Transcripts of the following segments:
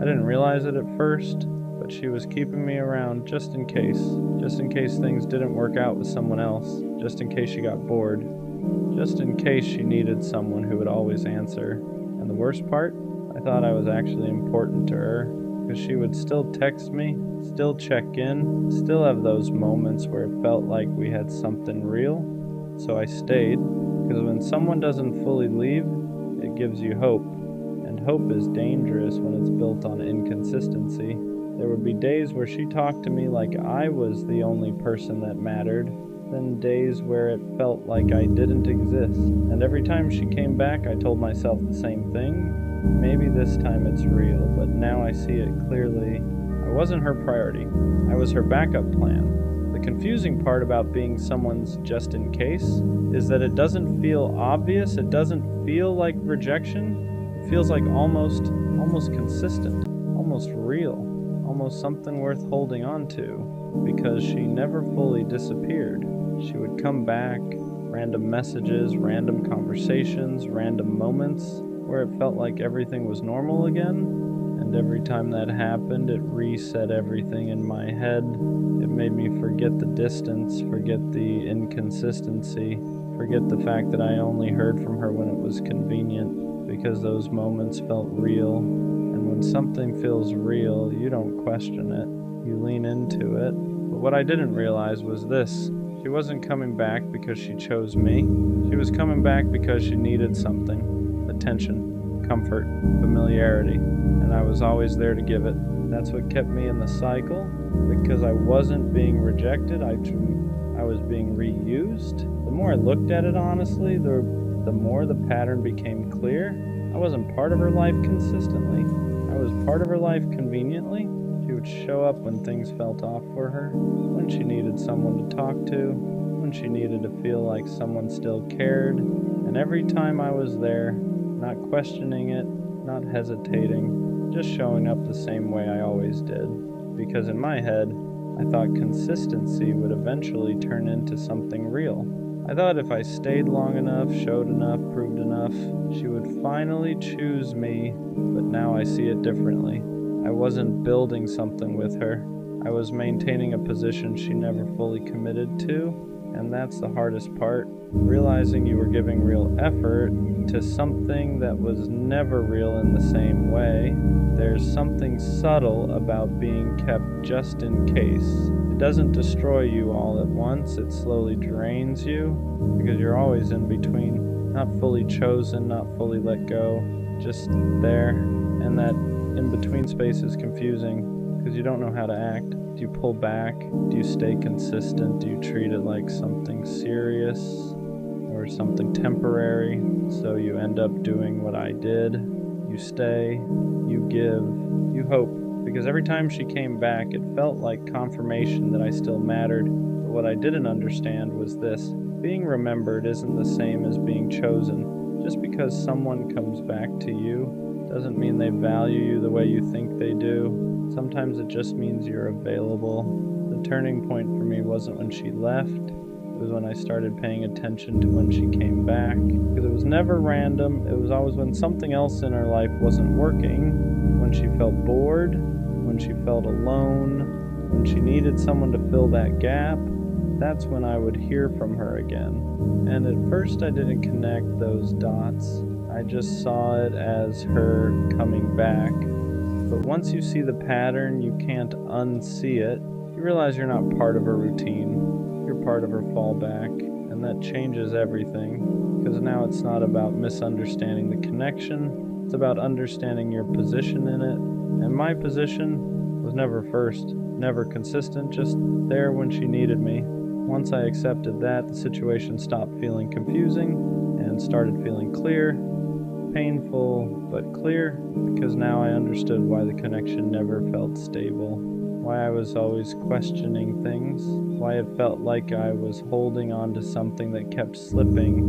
I didn't realize it at first, but she was keeping me around just in case things didn't work out with someone else, just in case she got bored, just in case she needed someone who would always answer. And the worst part, I thought I was actually important to her, because she would still text me, still check in, still have those moments where it felt like we had something real. So I stayed, because when someone doesn't fully leave, it gives you hope. And hope is dangerous when it's built on inconsistency. There would be days where she talked to me like I was the only person that mattered, then days where it felt like I didn't exist. And every time she came back, I told myself the same thing. Maybe this time it's real, but now I see it clearly. I wasn't her priority. I was her backup plan. The confusing part about being someone's just in case is that it doesn't feel obvious. It doesn't feel like rejection. It feels like almost consistent, almost real, almost something worth holding on to, because she never fully disappeared. She would come back, random messages, random conversations, random moments, where it felt like everything was normal again, and every time that happened, it reset everything in my head. It made me forget the distance, forget the inconsistency, forget the fact that I only heard from her when it was convenient, because those moments felt real. And when something feels real, you don't question it, you lean into it. But what I didn't realize was this: she wasn't coming back because she chose me. She was coming back because she needed something. Attention, comfort, familiarity, and I was always there to give it. That's what kept me in the cycle, because I wasn't being rejected, I was being reused. The more I looked at it honestly, the more the pattern became clear. I wasn't part of her life consistently. I was part of her life conveniently. She would show up when things felt off for her, when she needed someone to talk to, when she needed to feel like someone still cared. And every time I was there, not questioning it, not hesitating, just showing up the same way I always did. Because in my head, I thought consistency would eventually turn into something real. I thought if I stayed long enough, showed enough, proved enough, she would finally choose me, but now I see it differently. I wasn't building something with her. I was maintaining a position she never fully committed to. And that's the hardest part, realizing you were giving real effort to something that was never real in the same way. There's something subtle about being kept just in case. It doesn't destroy you all at once, it slowly drains you, because you're always in between, not fully chosen, not fully let go, just there. And that in-between space is confusing, because you don't know how to act. Do you pull back? Do you stay consistent? Do you treat it like something serious or something temporary? So you end up doing what I did. You stay, you give, you hope. Because every time she came back, it felt like confirmation that I still mattered. But what I didn't understand was this: being remembered isn't the same as being chosen. Just because someone comes back to you doesn't mean they value you the way you think they do. Sometimes it just means you're available. The turning point for me wasn't when she left. It was when I started paying attention to when she came back. Because it was never random. It was always when something else in her life wasn't working. When she felt bored. When she felt alone. When she needed someone to fill that gap. That's when I would hear from her again. And at first I didn't connect those dots. I just saw it as her coming back. But once you see the pattern, you can't unsee it. You realize you're not part of her routine. You're part of her fallback, and that changes everything. Because now it's not about misunderstanding the connection. It's about understanding your position in it. And my position was never first, never consistent, just there when she needed me. Once I accepted that, the situation stopped feeling confusing and started feeling clear. Painful, but clear, because now I understood why the connection never felt stable, why I was always questioning things, why it felt like I was holding on to something that kept slipping.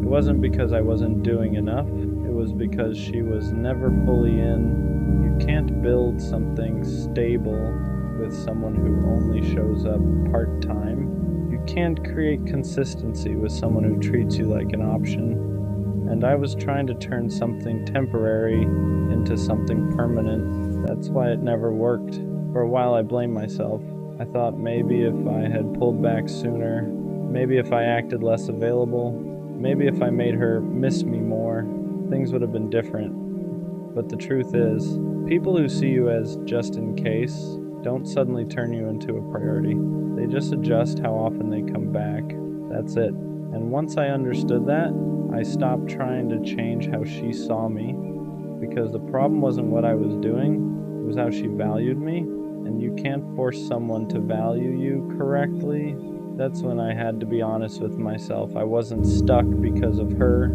It wasn't because I wasn't doing enough, it was because she was never fully in. You can't build something stable with someone who only shows up part-time. You can't create consistency with someone who treats you like an option. And I was trying to turn something temporary into something permanent, That's why it never worked. For a while I blamed myself. I thought maybe if I had pulled back sooner, maybe if I acted less available, maybe if I made her miss me more, things would have been different. But the truth is, people who see you as just in case don't suddenly turn you into a priority. They just adjust how often they come back. That's it. And once I understood that, I stopped trying to change how she saw me, because the problem wasn't what I was doing, it was how she valued me. And you can't force someone to value you correctly. That's when I had to be honest with myself. I wasn't stuck because of her.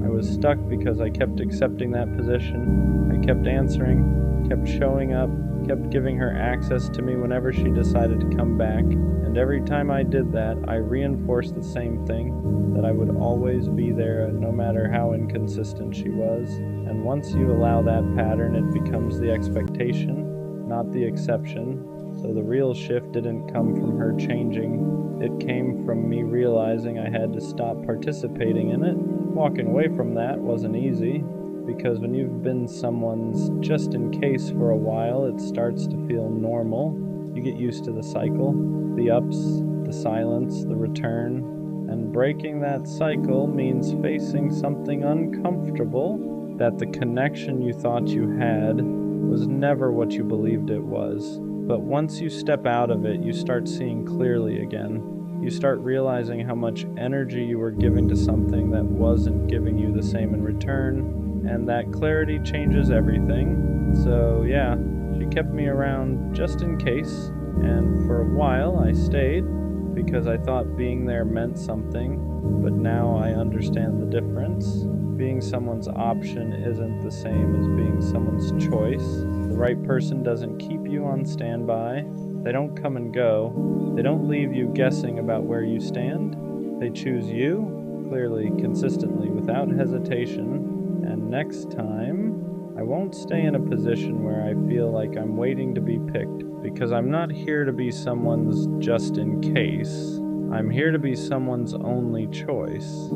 I was stuck because I kept accepting that position. I kept answering, kept showing up, kept giving her access to me whenever she decided to come back. And every time I did that, I reinforced the same thing, that I would always be there no matter how inconsistent she was. And once you allow that pattern, it becomes the expectation, not the exception. So the real shift didn't come from her changing. It came from me realizing I had to stop participating in it. Walking away from that wasn't easy, because when you've been someone's just in case for a while, it starts to feel normal. You get used to the cycle, the ups, the silence, the return. And breaking that cycle means facing something uncomfortable, that the connection you thought you had was never what you believed it was. But once you step out of it, you start seeing clearly again. You start realizing how much energy you were giving to something that wasn't giving you the same in return, and that clarity changes everything. So yeah, she kept me around just in case, and for a while I stayed because I thought being there meant something, but now I understand the difference. Being someone's option isn't the same as being someone's choice. The right person doesn't keep you on standby. They don't come and go. They don't leave you guessing about where you stand. They choose you, clearly, consistently, without hesitation. And next time, I won't stay in a position where I feel like I'm waiting to be picked, because I'm not here to be someone's just in case. I'm here to be someone's only choice.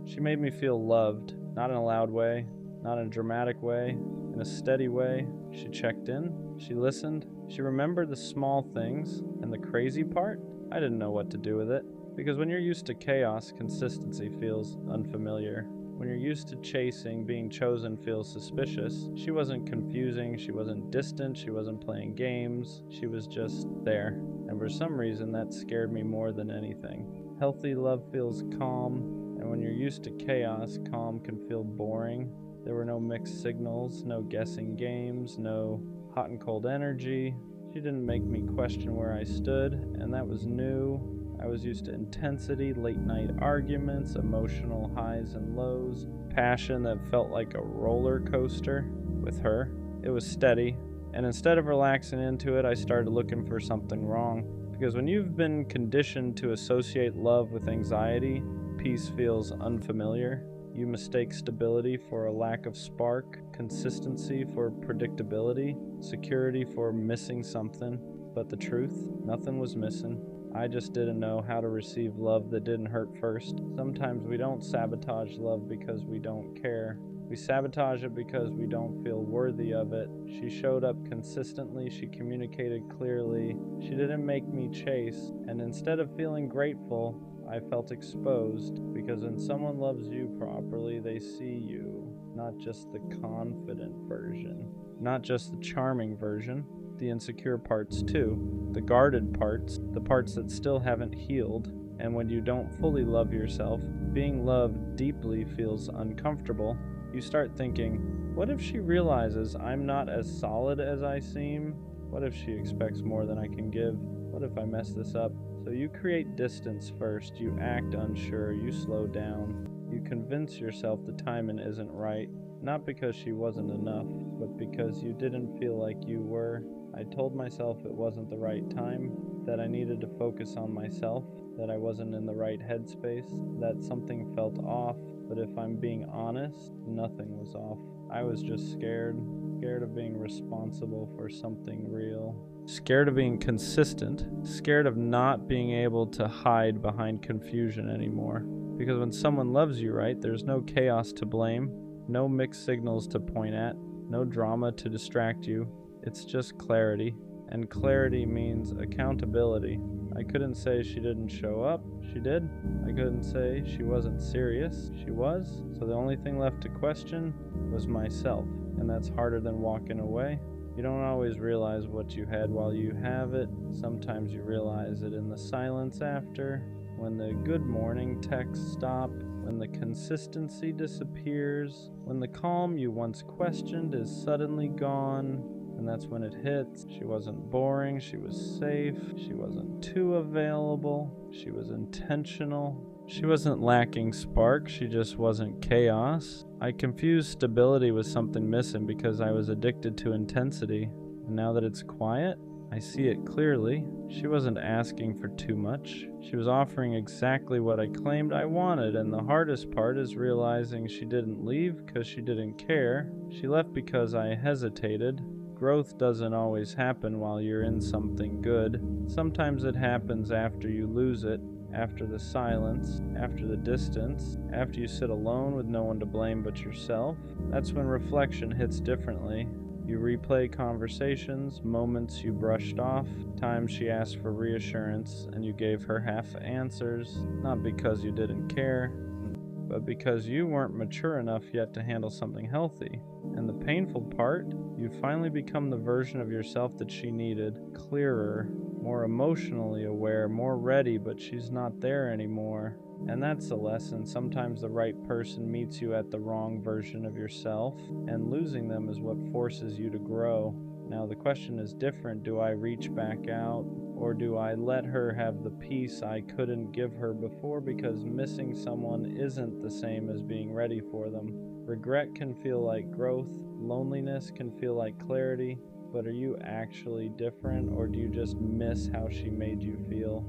She made me feel loved, not in a loud way, not in a dramatic way, in a steady way. She checked in, she listened, she remembered the small things, and the crazy part? I didn't know what to do with it. Because when you're used to chaos, consistency feels unfamiliar. When you're used to chasing, being chosen feels suspicious. She wasn't confusing, she wasn't distant, she wasn't playing games, she was just there. And for some reason, that scared me more than anything. Healthy love feels calm. And when you're used to chaos, calm can feel boring. There were no mixed signals, no guessing games, no hot and cold energy. She didn't make me question where I stood, and that was new. I was used to intensity, late night arguments, emotional highs and lows, passion that felt like a roller coaster. With her, it was steady, and instead of relaxing into it, I started looking for something wrong. Because when you've been conditioned to associate love with anxiety, peace feels unfamiliar. You mistake stability for a lack of spark, consistency for predictability, security for missing something. But the truth, nothing was missing. I just didn't know how to receive love that didn't hurt first. Sometimes we don't sabotage love because we don't care. We sabotage it because we don't feel worthy of it. She showed up consistently, she communicated clearly, she didn't make me chase, and instead of feeling grateful, I felt exposed, because when someone loves you properly, they see you, not just the confident version, not just the charming version, the insecure parts too, the guarded parts, the parts that still haven't healed. And when you don't fully love yourself, being loved deeply feels uncomfortable. You start thinking, what if she realizes I'm not as solid as I seem? What if she expects more than I can give? What if I mess this up? So you create distance first, you act unsure, you slow down, you convince yourself the timing isn't right, not because she wasn't enough, but because you didn't feel like you were. I told myself it wasn't the right time, that I needed to focus on myself, that I wasn't in the right headspace, that something felt off, but if I'm being honest, nothing was off. I was just scared. scared of being responsible for something real, scared of being consistent, scared of not being able to hide behind confusion anymore. Because when someone loves you right, there's no chaos to blame, no mixed signals to point at, no drama to distract you. It's just clarity. And clarity means accountability. I couldn't say she didn't show up. She did. I couldn't say she wasn't serious. She was. So the only thing left to question was myself. And that's harder than walking away. You don't always realize what you had while you have it. Sometimes you realize it in the silence after, when the good morning texts stop, when the consistency disappears, when the calm you once questioned is suddenly gone. And that's when it hits. She wasn't boring, she was safe, she wasn't too available, she was intentional. She wasn't lacking spark, she just wasn't chaos. I confused stability with something missing because I was addicted to intensity. And now that it's quiet, I see it clearly. She wasn't asking for too much. She was offering exactly what I claimed I wanted, and the hardest part is realizing she didn't leave because she didn't care. She left because I hesitated. Growth doesn't always happen while you're in something good. Sometimes it happens after you lose it, after the silence, after the distance, after you sit alone with no one to blame but yourself. That's when reflection hits differently. You replay conversations, moments you brushed off, times she asked for reassurance and you gave her half answers, not because you didn't care, but because you weren't mature enough yet to handle something healthy. And the painful part, you finally become the version of yourself that she needed, clearer, more emotionally aware, more ready, but she's not there anymore. And that's the lesson. Sometimes the right person meets you at the wrong version of yourself, and losing them is what forces you to grow. Now the question is different. Do I reach back out, or do I let her have the peace I couldn't give her before because missing someone isn't the same as being ready for them? Regret can feel like growth, loneliness can feel like clarity, but are you actually different, or do you just miss how she made you feel?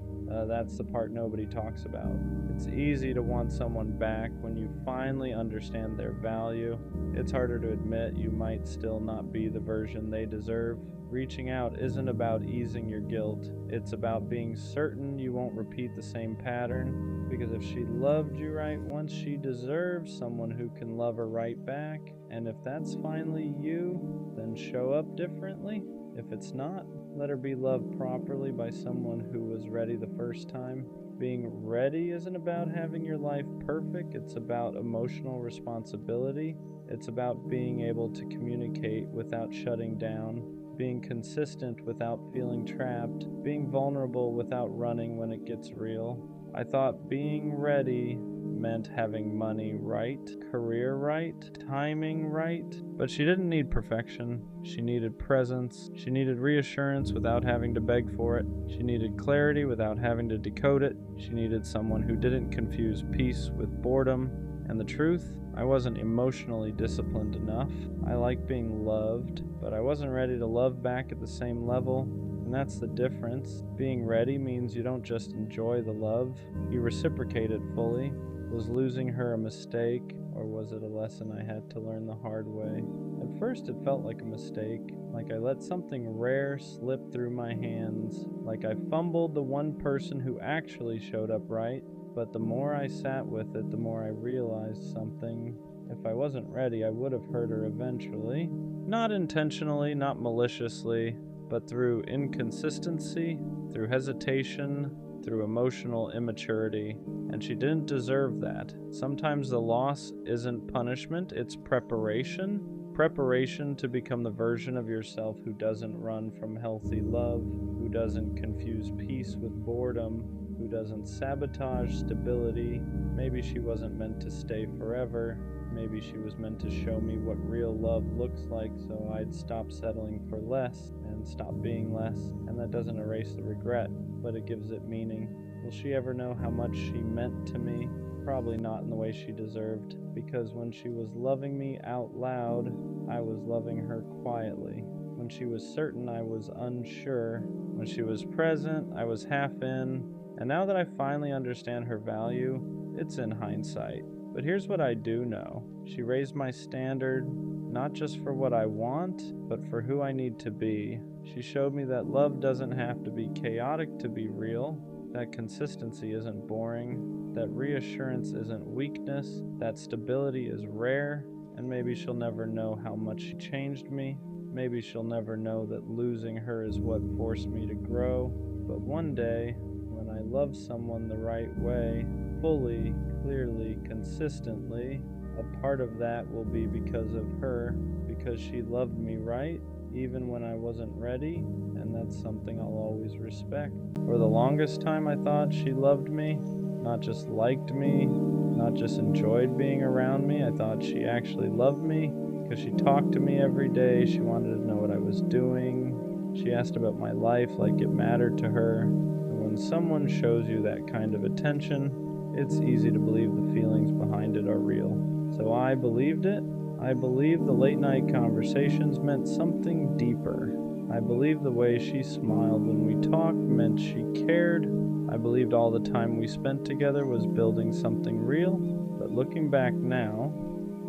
That's the part nobody talks about. It's easy to want someone back when you finally understand their value. It's harder to admit you might still not be the version they deserve. Reaching out isn't about easing your guilt. It's about being certain you won't repeat the same pattern. Because if she loved you right once, she deserves someone who can love her right back. And if that's finally you, then show up differently. If it's not, let her be loved properly by someone who was ready the first time. Being ready isn't about having your life perfect. It's about emotional responsibility. It's about being able to communicate without shutting down, being consistent without feeling trapped, being vulnerable without running when it gets real. I thought being ready meant having money right, career right, timing right, but she didn't need perfection. She needed presence. She needed reassurance without having to beg for it. She needed clarity without having to decode it. She needed someone who didn't confuse peace with boredom. And the truth, I wasn't emotionally disciplined enough. I liked being loved, but I wasn't ready to love back at the same level. And that's the difference. Being ready means you don't just enjoy the love, you reciprocate it fully. Was losing her a mistake, or was it a lesson I had to learn the hard way? At first it felt like a mistake, like I let something rare slip through my hands, like I fumbled the one person who actually showed up right. But the more I sat with it, the more I realized something. If I wasn't ready, I would have hurt her eventually. Not intentionally, not maliciously, but through inconsistency, through hesitation, through emotional immaturity. And she didn't deserve that. Sometimes the loss isn't punishment, it's preparation. Preparation to become the version of yourself who doesn't run from healthy love, who doesn't confuse peace with boredom, who doesn't sabotage stability. Maybe she wasn't meant to stay forever. Maybe she was meant to show me what real love looks like, so I'd stop settling for less and stop being less. And that doesn't erase the regret, but it gives it meaning. Will she ever know how much she meant to me? Probably not in the way she deserved, because when she was loving me out loud, I was loving her quietly. When she was certain, I was unsure. When she was present, I was half in. And now that I finally understand her value, it's in hindsight. But here's what I do know. She raised my standard, not just for what I want, but for who I need to be. She showed me that love doesn't have to be chaotic to be real, that consistency isn't boring, that reassurance isn't weakness, that stability is rare, and maybe she'll never know how much she changed me. Maybe she'll never know that losing her is what forced me to grow. But one day, when I love someone the right way, fully, clearly, consistently, a part of that will be because of her, because she loved me right, even when I wasn't ready, and that's something I'll always respect. For the longest time I thought she loved me, not just liked me, not just enjoyed being around me. I thought she actually loved me because she talked to me every day. She wanted to know what I was doing. She asked about my life like it mattered to her. And when someone shows you that kind of attention, it's easy to believe the feelings behind it are real. So I believed it. I believed the late night conversations meant something deeper. I believed the way she smiled when we talked meant she cared. I believed all the time we spent together was building something real. But looking back now,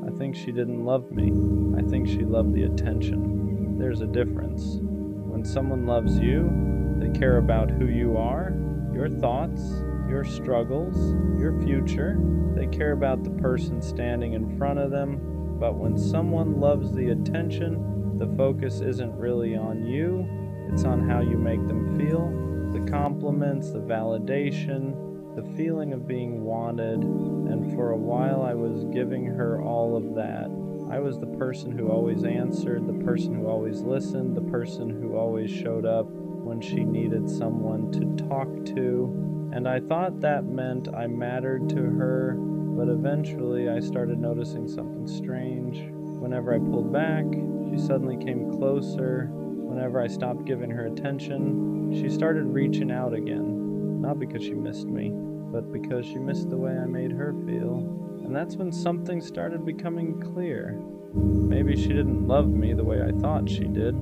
I think she didn't love me. I think she loved the attention. There's a difference. When someone loves you, they care about who you are, your thoughts, your struggles, your future. They care about the person standing in front of them. But when someone loves the attention, the focus isn't really on you, it's on how you make them feel, the compliments, the validation, the feeling of being wanted. And for a while I was giving her all of that. I was the person who always answered, the person who always listened, the person who always showed up when she needed someone to talk to. And I thought that meant I mattered to her, but eventually I started noticing something strange. Whenever I pulled back, she suddenly came closer. Whenever I stopped giving her attention, she started reaching out again. Not because she missed me, but because she missed the way I made her feel. And that's when something started becoming clear. Maybe she didn't love me the way I thought she did.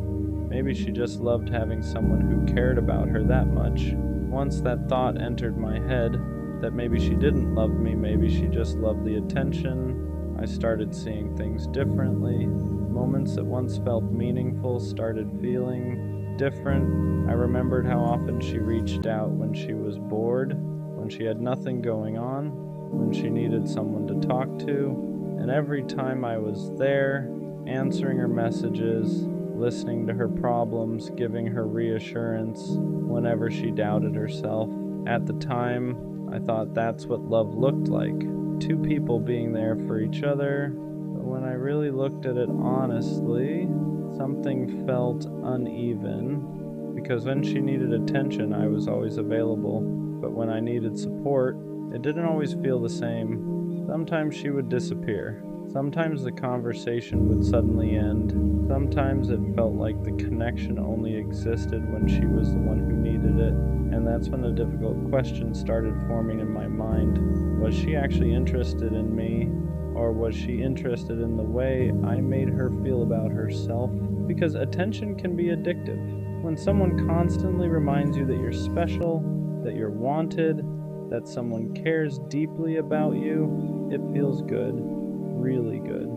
Maybe she just loved having someone who cared about her that much. Once that thought entered my head, that maybe she didn't love me, maybe she just loved the attention, I started seeing things differently. Moments that once felt meaningful started feeling different. I remembered how often she reached out when she was bored, when she had nothing going on, when she needed someone to talk to. And every time I was there, answering her messages, listening to her problems, giving her reassurance whenever she doubted herself. At the time, I thought that's what love looked like. Two people being there for each other. But when I really looked at it honestly, something felt uneven. Because when she needed attention, I was always available. But when I needed support, it didn't always feel the same. Sometimes she would disappear. Sometimes the conversation would suddenly end. Sometimes it felt like the connection only existed when she was the one who needed it. And that's when a difficult question started forming in my mind. Was she actually interested in me? Or was she interested in the way I made her feel about herself? Because attention can be addictive. When someone constantly reminds you that you're special, that you're wanted, that someone cares deeply about you, it feels good, really good.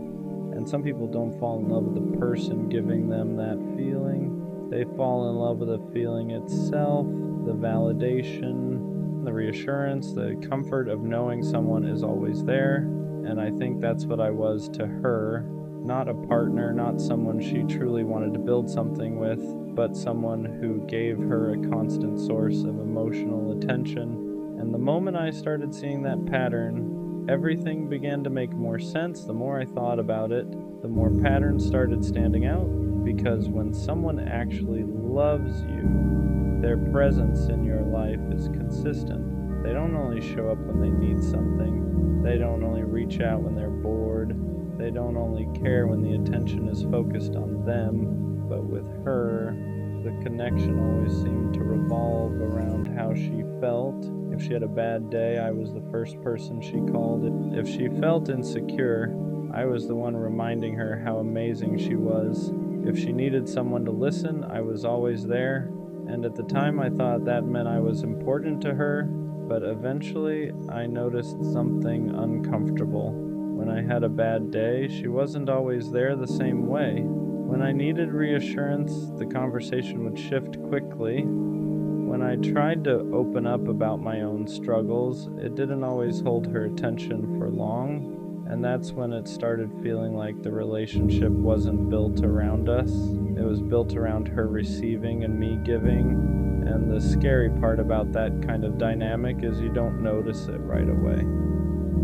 And some people don't fall in love with the person giving them that feeling. They fall in love with the feeling itself, the validation, the reassurance, the comfort of knowing someone is always there. And I think that's what I was to her. Not a partner, not someone she truly wanted to build something with, but someone who gave her a constant source of emotional attention. And the moment I started seeing that pattern, everything began to make more sense. The more I thought about it, the more patterns started standing out. Because when someone actually loves you, their presence in your life is consistent. They don't only show up when they need something. They don't only reach out when they're bored. They don't only care when the attention is focused on them. But with her, the connection always seemed to revolve around how she felt. If she had a bad day, I was the first person she called. If she felt insecure, I was the one reminding her how amazing she was. If she needed someone to listen, I was always there. And at the time I thought that meant I was important to her, But eventually, I noticed something uncomfortable. When I had a bad day, she wasn't always there the same way. When I needed reassurance, the conversation would shift quickly. When I tried to open up about my own struggles, it didn't always hold her attention for long, and that's when it started feeling like the relationship wasn't built around us. It was built around her receiving and me giving, and the scary part about that kind of dynamic is you don't notice it right away.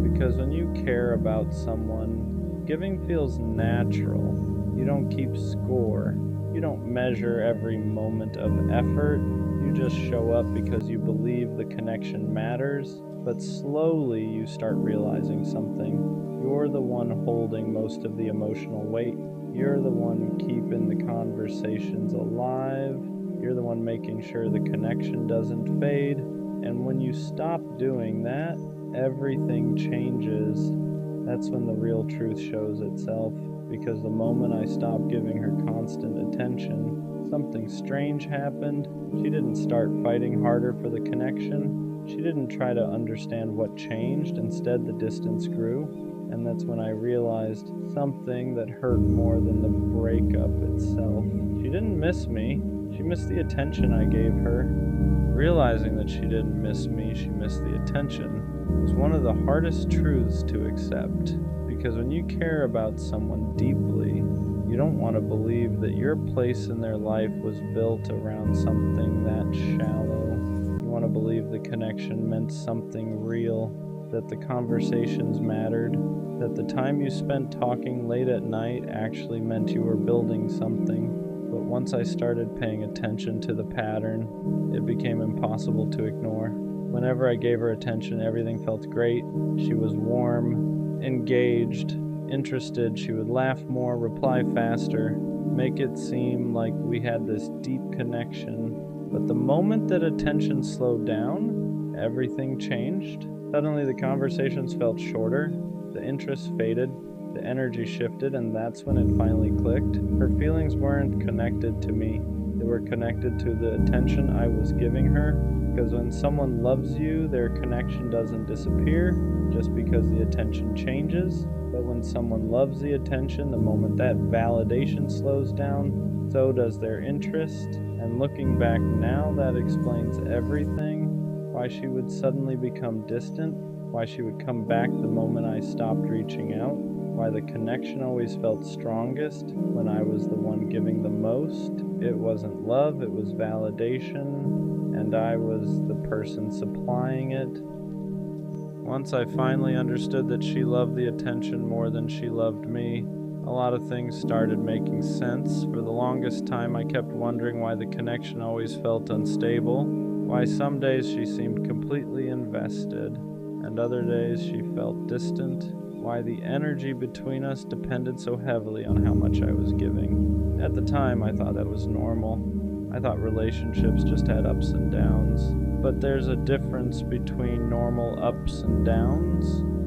Because when you care about someone, giving feels natural. You don't keep score. You don't measure every moment of effort. You just show up because you believe the connection matters, but slowly you start realizing something. You're the one holding most of the emotional weight. You're the one keeping the conversations alive. You're the one making sure the connection doesn't fade. And when you stop doing that, everything changes. That's when the real truth shows itself. Because the moment I stopped giving her constant attention, something strange happened. She didn't start fighting harder for the connection. She didn't try to understand what changed. Instead, the distance grew. And that's when I realized something that hurt more than the breakup itself. She didn't miss me. She missed the attention I gave her. Realizing that she didn't miss me, she missed the attention, was one of the hardest truths to accept. Because when you care about someone deeply, you don't want to believe that your place in their life was built around something that shallow. You want to believe the connection meant something real, that the conversations mattered, that the time you spent talking late at night actually meant you were building something. But once I started paying attention to the pattern, it became impossible to ignore. Whenever I gave her attention, everything felt great. She was warm, engaged, interested. She would laugh more, reply faster, make it seem like we had this deep connection. But the moment that attention slowed down, everything changed. Suddenly the conversations felt shorter, the interest faded, the energy shifted, and that's when it finally clicked. Her feelings weren't connected to me. They were connected to the attention I was giving her. Because when someone loves you, their connection doesn't disappear just because the attention changes. But when someone loves the attention, the moment that validation slows down, so does their interest. And looking back now, that explains everything. Why she would suddenly become distant, why she would come back the moment I stopped reaching out, why the connection always felt strongest when I was the one giving the most. It wasn't love, it was validation, and I was the person supplying it. Once I finally understood that she loved the attention more than she loved me, a lot of things started making sense. For the longest time, I kept wondering why the connection always felt unstable, why some days she seemed completely invested, and other days she felt distant, why the energy between us depended so heavily on how much I was giving. At the time, I thought that was normal. I thought relationships just had ups and downs. But there's a difference between normal ups and downs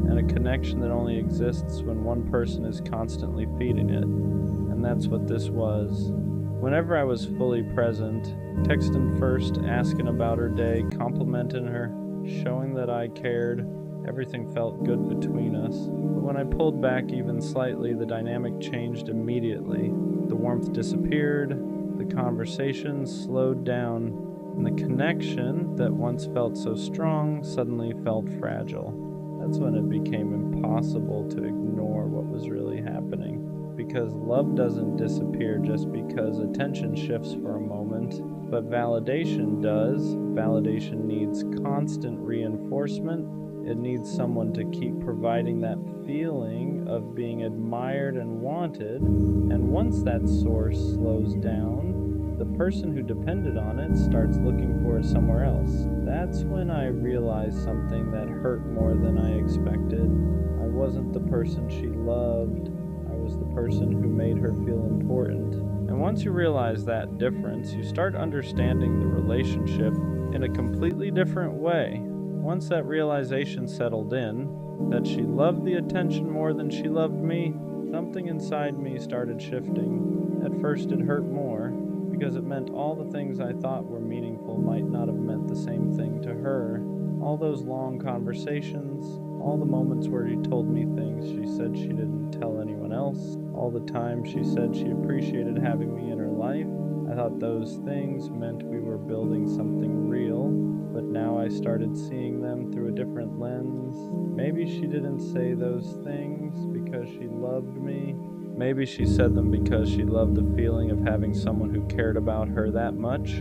and a connection that only exists when one person is constantly feeding it. And that's what this was. Whenever I was fully present, texting first, asking about her day, complimenting her, showing that I cared, everything felt good between us. But when I pulled back even slightly, the dynamic changed immediately. The warmth disappeared, the conversation slowed down, and the connection that once felt so strong suddenly felt fragile. That's when it became impossible to ignore what was really happening. Because love doesn't disappear just because attention shifts for a moment, but validation does. Validation needs constant reinforcement. It needs someone to keep providing that feeling of being admired and wanted. And once that source slows down, the person who depended on it starts looking for it somewhere else. That's when I realized something that hurt more than I expected. I wasn't the person she loved. I was the person who made her feel important. And once you realize that difference, you start understanding the relationship in a completely different way. Once that realization settled in, that she loved the attention more than she loved me, something inside me started shifting. At first it hurt more, because it meant all the things I thought were meaningful might not have meant the same thing to her. All those long conversations, all the moments where she told me things she said she didn't tell anyone else, all the time she said she appreciated having me in her life. I thought those things meant we were building something real, but now I started seeing them through a different lens. Maybe she didn't say those things because she loved me. Maybe she said them because she loved the feeling of having someone who cared about her that much.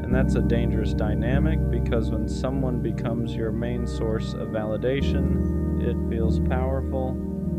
And that's a dangerous dynamic, because when someone becomes your main source of validation, it feels powerful.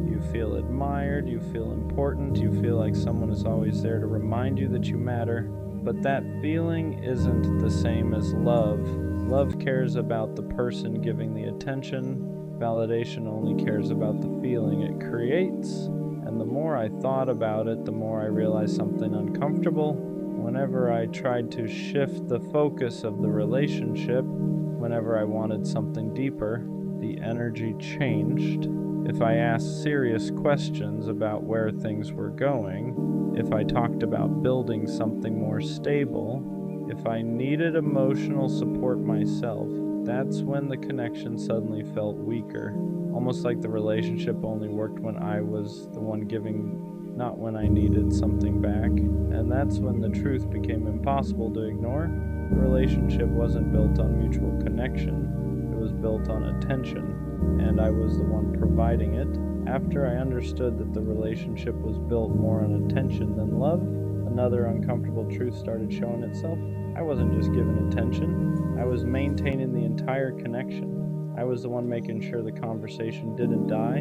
You feel admired, you feel important, you feel like someone is always there to remind you that you matter. But that feeling isn't the same as love. Love cares about the person giving the attention. Validation only cares about the feeling it creates. And the more I thought about it, the more I realized something uncomfortable. Whenever I tried to shift the focus of the relationship, whenever I wanted something deeper, the energy changed. If I asked serious questions about where things were going, if I talked about building something more stable, if I needed emotional support myself, that's when the connection suddenly felt weaker. Almost like the relationship only worked when I was the one giving, not when I needed something back. And that's when the truth became impossible to ignore. The relationship wasn't built on mutual connection, it was built on attention, and I was the one providing it. After I understood that the relationship was built more on attention than love, another uncomfortable truth started showing itself. I wasn't just giving attention, I was maintaining the entire connection. I was the one making sure the conversation didn't die.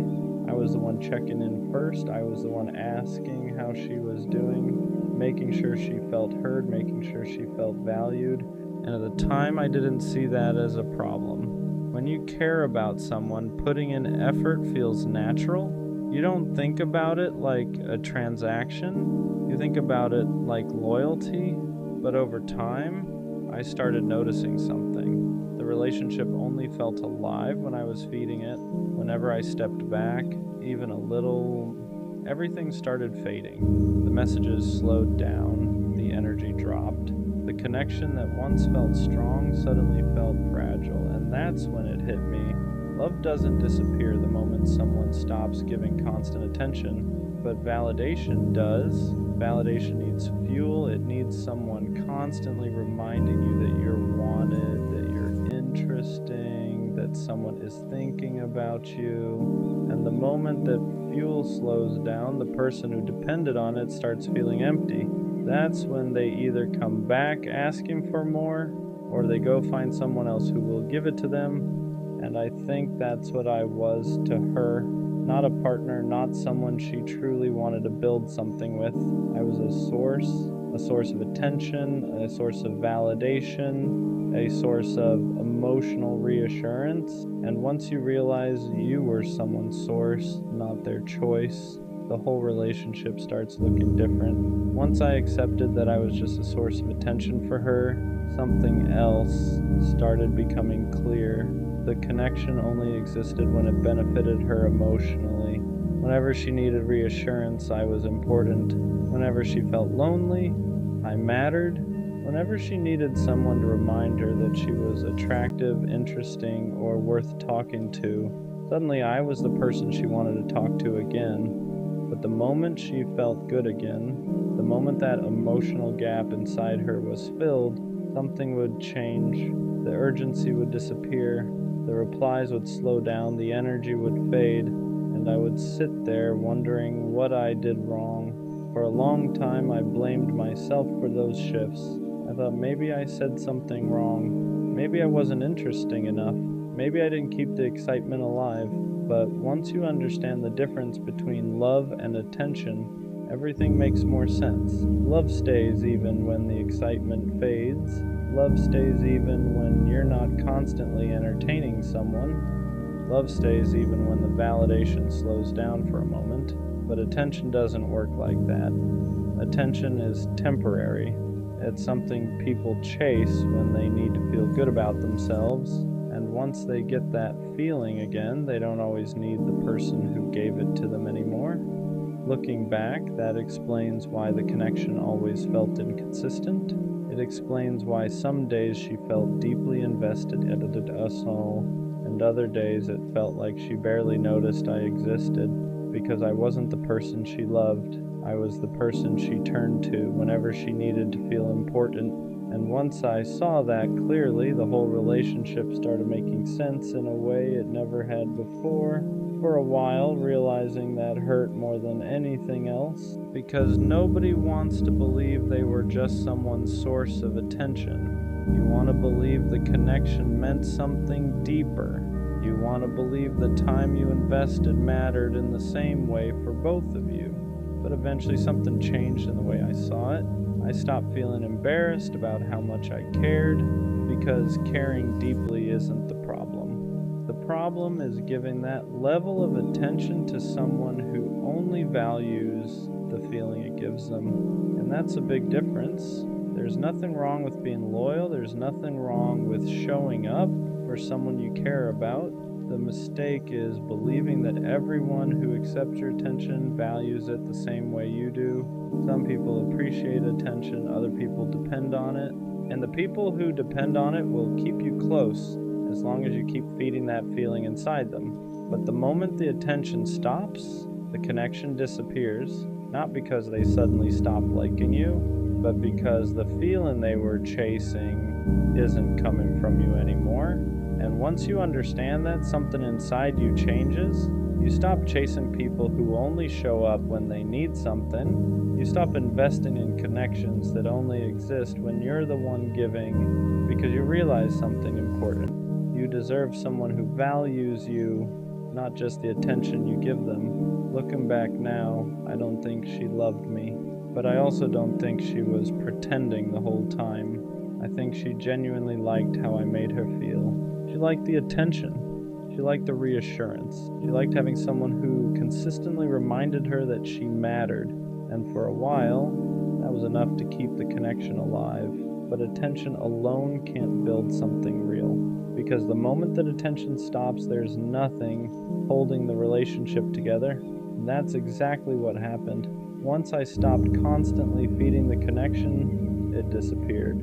I was the one checking in first. I was the one asking how she was doing, making sure she felt heard, making sure she felt valued. And at the time, I didn't see that as a problem. When you care about someone, putting in effort feels natural. You don't think about it like a transaction. You think about it like loyalty. But over time, I started noticing something. The relationship only felt alive when I was feeding it. Whenever I stepped back, even a little, everything started fading. The messages slowed down, the energy dropped. The connection that once felt strong suddenly felt fragile, and that's when it hit me. Love doesn't disappear the moment someone stops giving constant attention, but validation does. Validation needs fuel. It needs someone constantly reminding you that you're wanted, that you're interesting, that someone is thinking about you. And the moment that fuel slows down, the person who depended on it starts feeling empty. That's when they either come back asking for more, or they go find someone else who will give it to them. And I think that's what I was to her. Not a partner, not someone she truly wanted to build something with. I was a source of attention, a source of validation, a source of emotional reassurance. And once you realize you were someone's source, not their choice, the whole relationship starts looking different. Once I accepted that I was just a source of attention for her, something else started becoming clear. The connection only existed when it benefited her emotionally. Whenever she needed reassurance, I was important. Whenever she felt lonely, I mattered. Whenever she needed someone to remind her that she was attractive, interesting, or worth talking to, suddenly I was the person she wanted to talk to again. But the moment she felt good again, the moment that emotional gap inside her was filled, something would change. The urgency would disappear. The replies would slow down, the energy would fade, and I would sit there wondering what I did wrong. For a long time, I blamed myself for those shifts. I thought maybe I said something wrong. Maybe I wasn't interesting enough. Maybe I didn't keep the excitement alive. But once you understand the difference between love and attention, everything makes more sense. Love stays even when the excitement fades. Love stays even when you're not constantly entertaining someone. Love stays even when the validation slows down for a moment. But attention doesn't work like that. Attention is temporary. It's something people chase when they need to feel good about themselves. And once they get that feeling again, they don't always need the person who gave it to them anymore. Looking back, that explains why the connection always felt inconsistent. It explains why some days she felt deeply invested in us all, and other days it felt like she barely noticed I existed, because I wasn't the person she loved. I was the person she turned to whenever she needed to feel important. And once I saw that clearly, the whole relationship started making sense in a way it never had before. For a while, realizing that hurt more than anything else, because nobody wants to believe they were just someone's source of attention. You want to believe the connection meant something deeper. You want to believe the time you invested mattered in the same way for both of you. But eventually something changed in the way I saw it. I stopped feeling embarrassed about how much I cared, because caring deeply isn't the problem. The problem is giving that level of attention to someone who only values the feeling it gives them. And that's a big difference. There's nothing wrong with being loyal. There's nothing wrong with showing up for someone you care about. The mistake is believing that everyone who accepts your attention values it the same way you do. Some people appreciate attention, other people depend on it. And the people who depend on it will keep you close as long as you keep feeding that feeling inside them. But the moment the attention stops, the connection disappears, not because they suddenly stop liking you, but because the feeling they were chasing isn't coming from you anymore. And once you understand that, something inside you changes. You stop chasing people who only show up when they need something. You stop investing in connections that only exist when you're the one giving, because you realize something important. You deserve someone who values you, not just the attention you give them. Looking back now, I don't think she loved me, but I also don't think she was pretending the whole time. I think she genuinely liked how I made her feel. She liked the attention. She liked the reassurance. She liked having someone who consistently reminded her that she mattered. And for a while, that was enough to keep the connection alive. But attention alone can't build something real. Because the moment that attention stops, there's nothing holding the relationship together. And that's exactly what happened. Once I stopped constantly feeding the connection, it disappeared.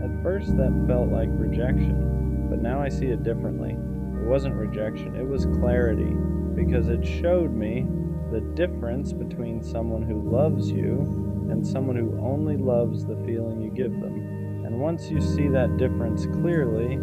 At first, that felt like rejection. But now I see it differently. It wasn't rejection, it was clarity, because it showed me the difference between someone who loves you and someone who only loves the feeling you give them. And once you see that difference clearly,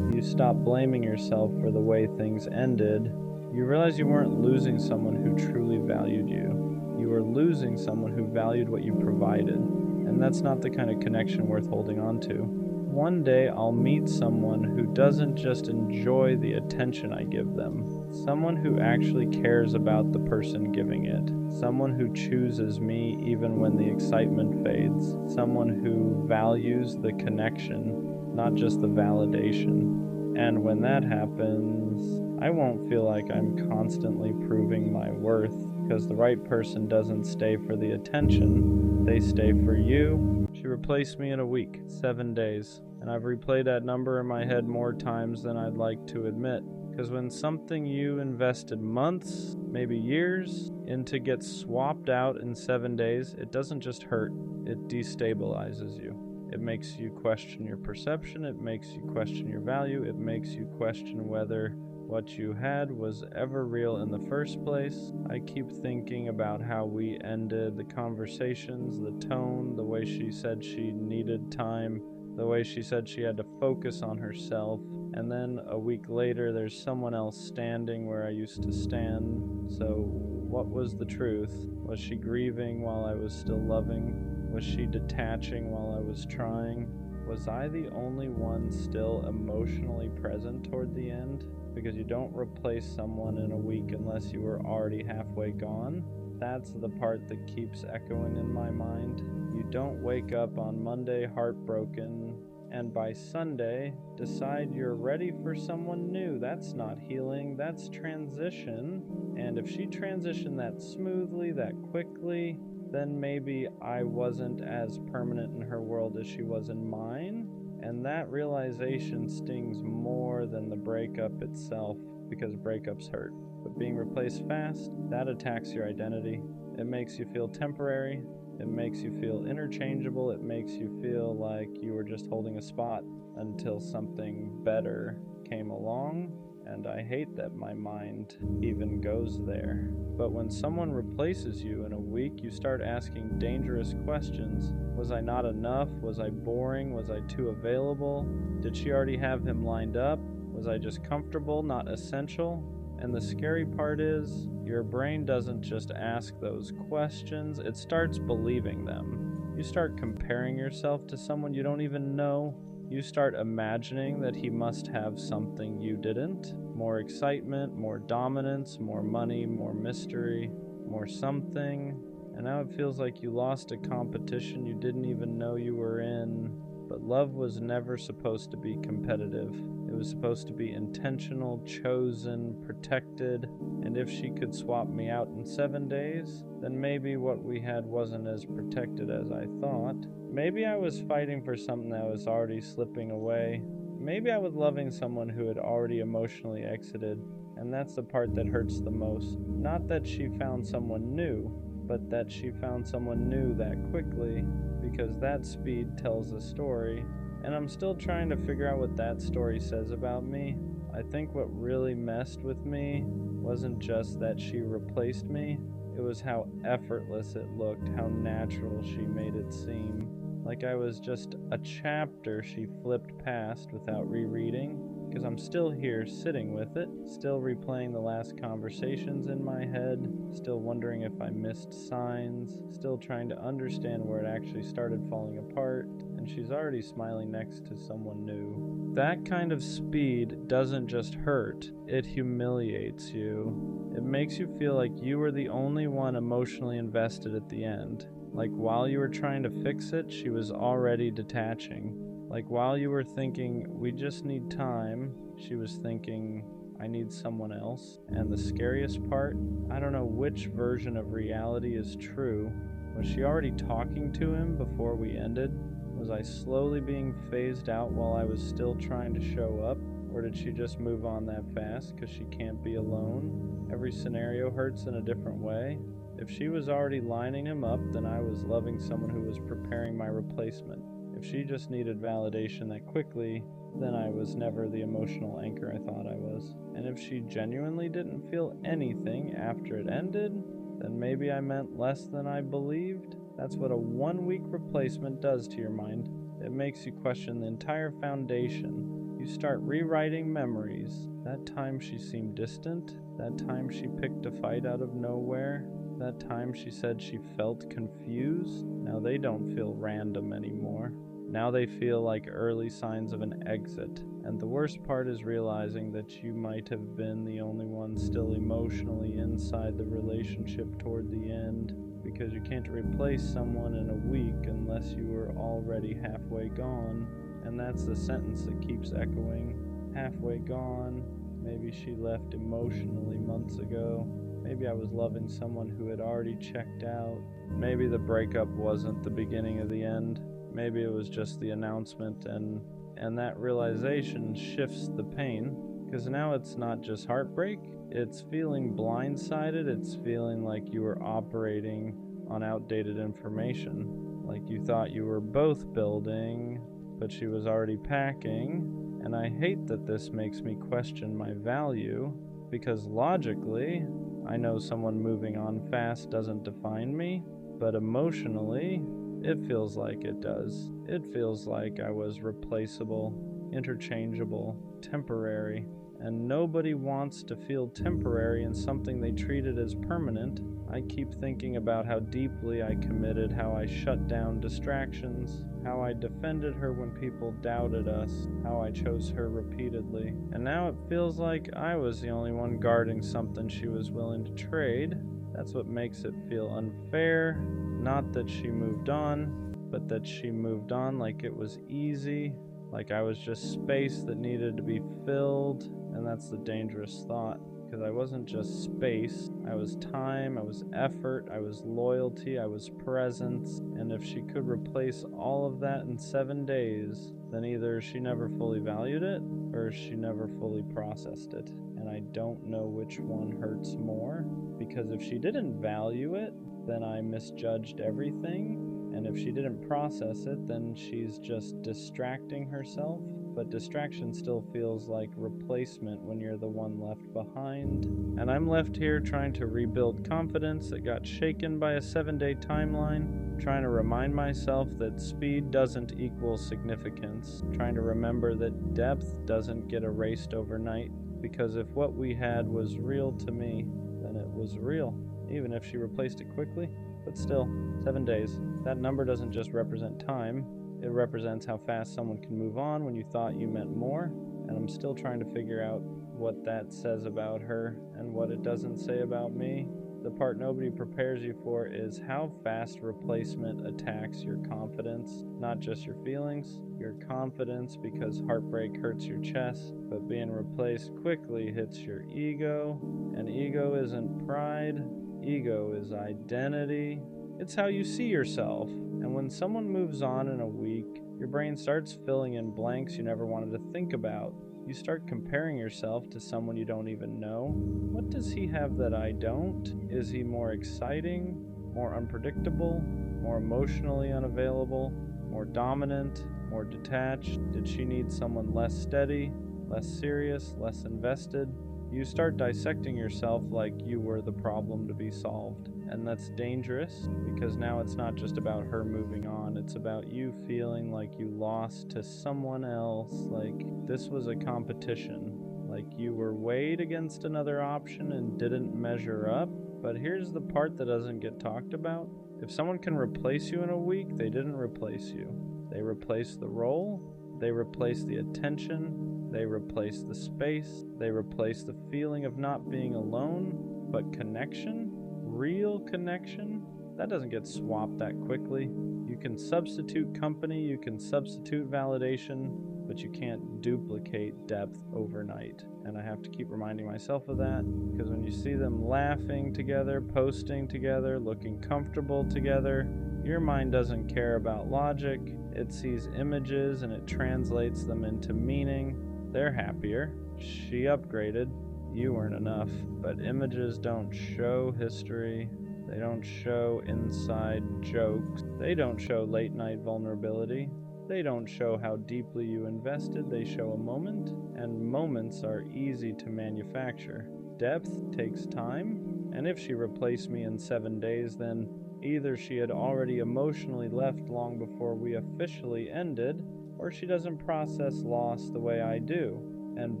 you stop blaming yourself for the way things ended. You realize you weren't losing someone who truly valued you. You were losing someone who valued what you provided. And that's not the kind of connection worth holding on to. One day I'll meet someone who doesn't just enjoy the attention I give them, someone who actually cares about the person giving it, someone who chooses me even when the excitement fades, someone who values the connection, not just the validation. And when that happens, I won't feel like I'm constantly proving my worth, because the right person doesn't stay for the attention, they stay for you. She replaced me in a week, 7 days, and I've replayed that number in my head more times than I'd like to admit, because when something you invested months, maybe years, into gets swapped out in 7 days, it doesn't just hurt, it destabilizes you. It makes you question your perception, it makes you question your value, it makes you question whether what you had was ever real in the first place. I keep thinking about how we ended the conversations, the tone, the way she said she needed time, the way she said she had to focus on herself, and then a week later there's someone else standing where I used to stand. So what was the truth? Was she grieving while I was still loving? Was she detaching while I was trying? Was I the only one still emotionally present toward the end? Because you don't replace someone in a week unless you were already halfway gone. That's the part that keeps echoing in my mind. You don't wake up on Monday heartbroken and by Sunday decide you're ready for someone new. That's not healing, that's transition. And if she transitioned that smoothly, that quickly, then maybe I wasn't as permanent in her world as she was in mine. And that realization stings more than the breakup itself, because breakups hurt. But being replaced fast, that attacks your identity. It makes you feel temporary. It makes you feel interchangeable. It makes you feel like you were just holding a spot until something better came along. And I hate that my mind even goes there. But when someone replaces you in a week, you start asking dangerous questions. Was I not enough? Was I boring? Was I too available? Did she already have him lined up? Was I just comfortable, not essential? And the scary part is, your brain doesn't just ask those questions, it starts believing them. You start comparing yourself to someone you don't even know. You start imagining that he must have something you didn't. More excitement, more dominance, more money, more mystery, more something. And now it feels like you lost a competition you didn't even know you were in. But love was never supposed to be competitive. It was supposed to be intentional, chosen, protected. And if she could swap me out in 7 days, then maybe what we had wasn't as protected as I thought. Maybe I was fighting for something that was already slipping away. Maybe I was loving someone who had already emotionally exited. And that's the part that hurts the most. Not that she found someone new, but that she found someone new that quickly, because that speed tells a story. And I'm still trying to figure out what that story says about me. I think what really messed with me wasn't just that she replaced me, it was how effortless it looked, how natural she made it seem. Like I was just a chapter she flipped past without rereading. Because I'm still here sitting with it, still replaying the last conversations in my head, still wondering if I missed signs, still trying to understand where it actually started falling apart, and she's already smiling next to someone new. That kind of speed doesn't just hurt, it humiliates you. It makes you feel like you were the only one emotionally invested at the end. Like while you were trying to fix it, she was already detaching. Like while you were thinking, we just need time, she was thinking, I need someone else. And the scariest part, I don't know which version of reality is true. Was she already talking to him before we ended? Was I slowly being phased out while I was still trying to show up? Or did she just move on that fast because she can't be alone? Every scenario hurts in a different way. If she was already lining him up, then I was loving someone who was preparing my replacement. If she just needed validation that quickly, then I was never the emotional anchor I thought I was. And if she genuinely didn't feel anything after it ended, then maybe I meant less than I believed. That's what a 1-week replacement does to your mind. It makes you question the entire foundation. You start rewriting memories. That time she seemed distant, that time she picked a fight out of nowhere, that time she said she felt confused. Now they don't feel random anymore. Now they feel like early signs of an exit. And the worst part is realizing that you might have been the only one still emotionally inside the relationship toward the end, because you can't replace someone in a week unless you were already halfway gone. And that's the sentence that keeps echoing. Halfway gone. Maybe she left emotionally months ago. Maybe I was loving someone who had already checked out. Maybe the breakup wasn't the beginning of the end. Maybe it was just the announcement, and that realization shifts the pain. Because now it's not just heartbreak, it's feeling blindsided, it's feeling like you were operating on outdated information. Like you thought you were both building, but she was already packing. And I hate that this makes me question my value, because logically, I know someone moving on fast doesn't define me, but emotionally, it feels like it does. It feels like I was replaceable, interchangeable, temporary, and nobody wants to feel temporary in something they treated as permanent. I keep thinking about how deeply I committed, how I shut down distractions, how I defended her when people doubted us, how I chose her repeatedly. And now it feels like I was the only one guarding something she was willing to trade. That's what makes it feel unfair. Not that she moved on, but that she moved on like it was easy, like I was just space that needed to be filled. And that's the dangerous thought, because I wasn't just space. I was time, I was effort, I was loyalty, I was presence. And if she could replace all of that in 7 days, then either she never fully valued it, or she never fully processed it. And I don't know which one hurts more, because if she didn't value it, then I misjudged everything. And if she didn't process it, then she's just distracting herself. But distraction still feels like replacement when you're the one left behind. And I'm left here trying to rebuild confidence that got shaken by a 7-day timeline, trying to remind myself that speed doesn't equal significance, trying to remember that depth doesn't get erased overnight, because if what we had was real to me, then it was real, even if she replaced it quickly. But still, 7 days. That number doesn't just represent time, it represents how fast someone can move on when you thought you meant more, and I'm still trying to figure out what that says about her and what it doesn't say about me. The part nobody prepares you for is how fast replacement attacks your confidence, not just your feelings, your confidence, because heartbreak hurts your chest, but being replaced quickly hits your ego, and ego isn't pride, ego is identity. It's how you see yourself, and when someone moves on in a week, your brain starts filling in blanks you never wanted to think about. You start comparing yourself to someone you don't even know. What does he have that I don't? Is he more exciting, more unpredictable, more emotionally unavailable, more dominant, more detached? Did she need someone less steady, less serious, less invested? You start dissecting yourself like you were the problem to be solved. And that's dangerous, because now it's not just about her moving on, it's about you feeling like you lost to someone else, like this was a competition, like you were weighed against another option and didn't measure up. But here's the part that doesn't get talked about. If someone can replace you in a week, they didn't replace you. They replaced the role, they replaced the attention, they replaced the space, they replaced the feeling of not being alone, but connection, real connection, that doesn't get swapped that quickly. You can substitute company, you can substitute validation, but you can't duplicate depth overnight. And I have to keep reminding myself of that, because when you see them laughing together, posting together, looking comfortable together, your mind doesn't care about logic. It sees images and it translates them into meaning. They're happier. She upgraded. You weren't enough. But images don't show history. They don't show inside jokes. They don't show late night vulnerability. They don't show how deeply you invested. They show a moment, and moments are easy to manufacture. Depth takes time, and if she replaced me in 7 days, then either she had already emotionally left long before we officially ended, or she doesn't process loss the way I do. And